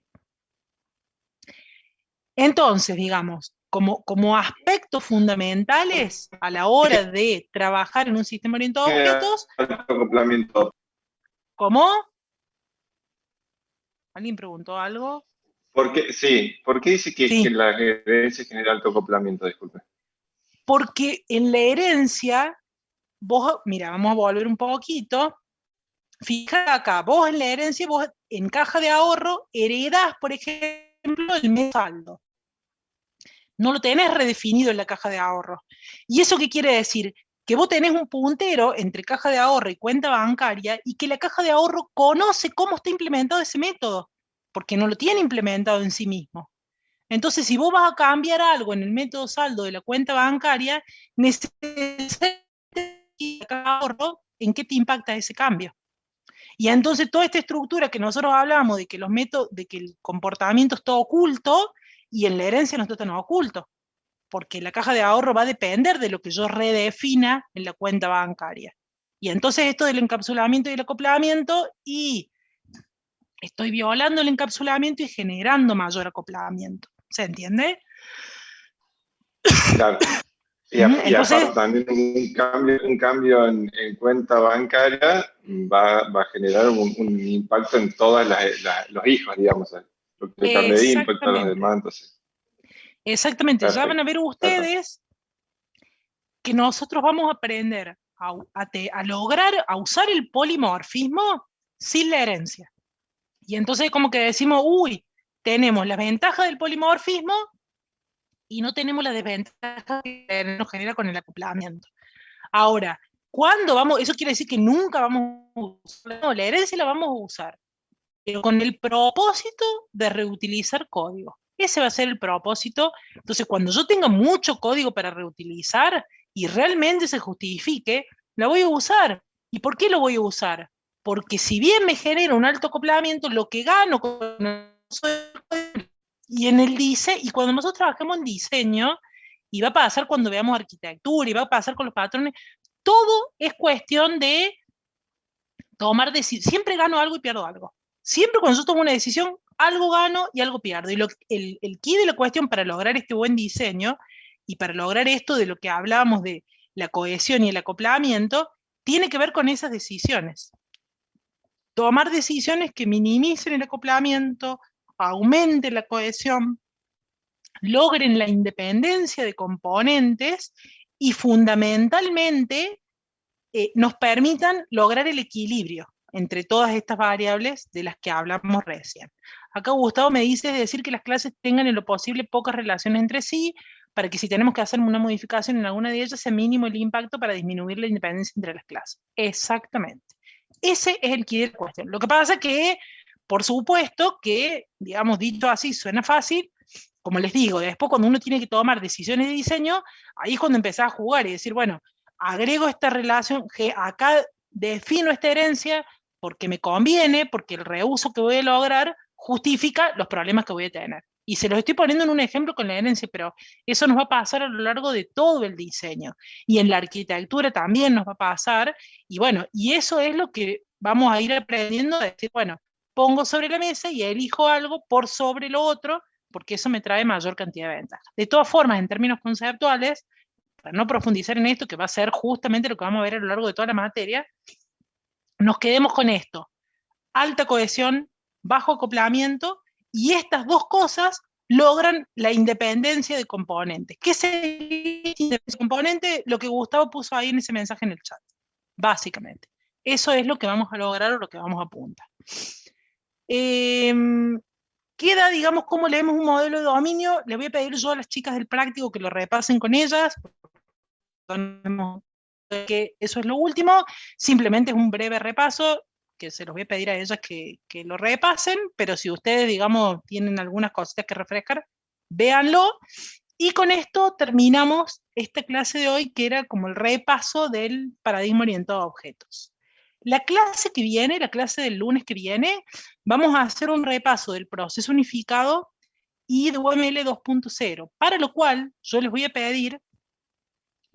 Entonces, digamos, como aspectos fundamentales a la hora de trabajar en un sistema orientado a objetos. Acoplamiento. ¿Cómo? ¿Alguien preguntó algo? ¿Por qué dice que la herencia genera alto acoplamiento? Disculpe. Porque en la herencia, vos, mira, vamos a volver un poquito. Fíjate acá, vos en la herencia, vos en caja de ahorro heredás, por ejemplo, el mes saldo. No lo tenés redefinido en la caja de ahorro. ¿Y eso qué quiere decir? Que vos tenés un puntero entre caja de ahorro y cuenta bancaria, y que la caja de ahorro conoce cómo está implementado ese método, porque no lo tiene implementado en sí mismo. Entonces, si vos vas a cambiar algo en el método saldo de la cuenta bancaria, necesitas la caja de ahorro en qué te impacta ese cambio. Y entonces toda esta estructura que nosotros hablamos de que los métodos, de que el comportamiento está oculto, y en la herencia no está tan oculto, porque la caja de ahorro va a depender de lo que yo redefina en la cuenta bancaria. Y entonces esto del encapsulamiento y el acoplamiento, y estoy violando el encapsulamiento y generando mayor acoplamiento. ¿Se entiende? Claro. Y aparte también un cambio en cuenta bancaria va a generar un impacto en todos los hijos, digamos. Lo que le impacta a los demás. Entonces. Exactamente. Perfecto. Ya van a ver ustedes que nosotros vamos a aprender a lograr, a usar el polimorfismo sin la herencia. Y entonces como que decimos, uy, tenemos las ventajas del polimorfismo y no tenemos las desventajas que nos genera con el acoplamiento. Ahora, ¿cuándo vamos? Eso quiere decir que nunca vamos a usar, no, la herencia la vamos a usar, pero con el propósito de reutilizar código. Ese va a ser el propósito. Entonces, cuando yo tenga mucho código para reutilizar y realmente se justifique, la voy a usar. ¿Y por qué lo voy a usar? Porque si bien me genera un alto acoplamiento, lo que gano con y en el diseño, y cuando nosotros trabajemos en diseño, y va a pasar cuando veamos arquitectura, y va a pasar con los patrones, todo es cuestión de tomar decisiones. Siempre gano algo y pierdo algo. Siempre cuando yo tomo una decisión, algo gano y algo pierdo. Y el key de la cuestión para lograr este buen diseño, y para lograr esto de lo que hablábamos de la cohesión y el acoplamiento, tiene que ver con esas decisiones. Tomar decisiones que minimicen el acoplamiento, aumenten la cohesión, logren la independencia de componentes y fundamentalmente nos permitan lograr el equilibrio entre todas estas variables de las que hablamos recién. Acá Gustavo me dice decir que las clases tengan en lo posible pocas relaciones entre sí, para que si tenemos que hacer una modificación en alguna de ellas sea mínimo el impacto para disminuir la independencia entre las clases. Exactamente. Ese es el key de la cuestión. Lo que pasa es que, por supuesto, que, digamos, dicho así, suena fácil. Como les digo, después cuando uno tiene que tomar decisiones de diseño, ahí es cuando empezás a jugar y decir, bueno, agrego esta relación, que acá defino esta herencia porque me conviene, porque el reuso que voy a lograr justifica los problemas que voy a tener. Y se los estoy poniendo en un ejemplo con la herencia, pero eso nos va a pasar a lo largo de todo el diseño. Y en la arquitectura también nos va a pasar. Y bueno, y eso es lo que vamos a ir aprendiendo, a decir, bueno, pongo sobre la mesa y elijo algo por sobre lo otro, porque eso me trae mayor cantidad de ventajas. De todas formas, en términos conceptuales, para no profundizar en esto, que va a ser justamente lo que vamos a ver a lo largo de toda la materia, nos quedemos con esto: alta cohesión, bajo acoplamiento, y estas dos cosas logran la independencia de componentes. ¿Qué sería independencia de componente? Lo que Gustavo puso ahí en ese mensaje en el chat, básicamente. Eso es lo que vamos a lograr o lo que vamos a apuntar. Queda, digamos, cómo leemos un modelo de dominio. Les voy a pedir yo a las chicas del práctico que lo repasen con ellas, que eso es lo último. Simplemente es un breve repaso, que se los voy a pedir a ellas que lo repasen, pero si ustedes, digamos, tienen algunas cositas que refrescar, véanlo. Y con esto terminamos esta clase de hoy, que era como el repaso del paradigma orientado a objetos. La clase que viene, la clase del lunes que viene, vamos a hacer un repaso del proceso unificado y de UML 2.0, para lo cual yo les voy a pedir,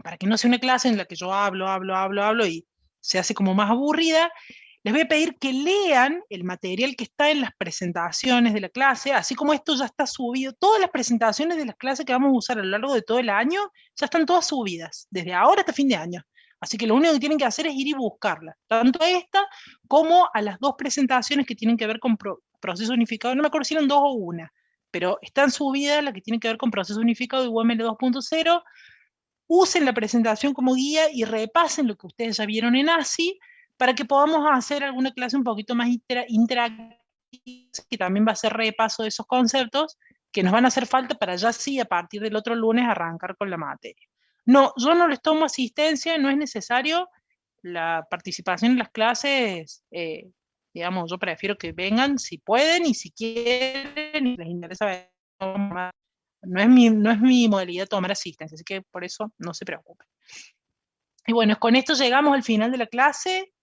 para que no sea una clase en la que yo hablo y se hace como más aburrida, les voy a pedir que lean el material que está en las presentaciones de la clase, así como esto ya está subido. Todas las presentaciones de las clases que vamos a usar a lo largo de todo el año ya están todas subidas, desde ahora hasta fin de año. Así que lo único que tienen que hacer es ir y buscarla, tanto a esta como a las dos presentaciones que tienen que ver con proceso unificado. No me acuerdo si eran dos o una, pero están subidas las que tienen que ver con proceso unificado y UML 2.0. Usen la presentación como guía y repasen lo que ustedes ya vieron en ASI para que podamos hacer alguna clase un poquito más interactiva, que también va a ser repaso de esos conceptos que nos van a hacer falta para ya sí, a partir del otro lunes, arrancar con la materia. No, yo no les tomo asistencia, no es necesario la participación en las clases, digamos, yo prefiero que vengan si pueden y si quieren y les interesa ver. No es mi modalidad tomar asistencia, así que por eso no se preocupen. Y bueno, con esto llegamos al final de la clase.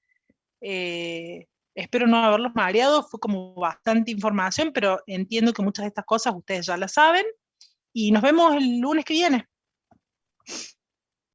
Espero no haberlos mareado, fue como bastante información, pero entiendo que muchas de estas cosas ustedes ya las saben. Y nos vemos el lunes que viene.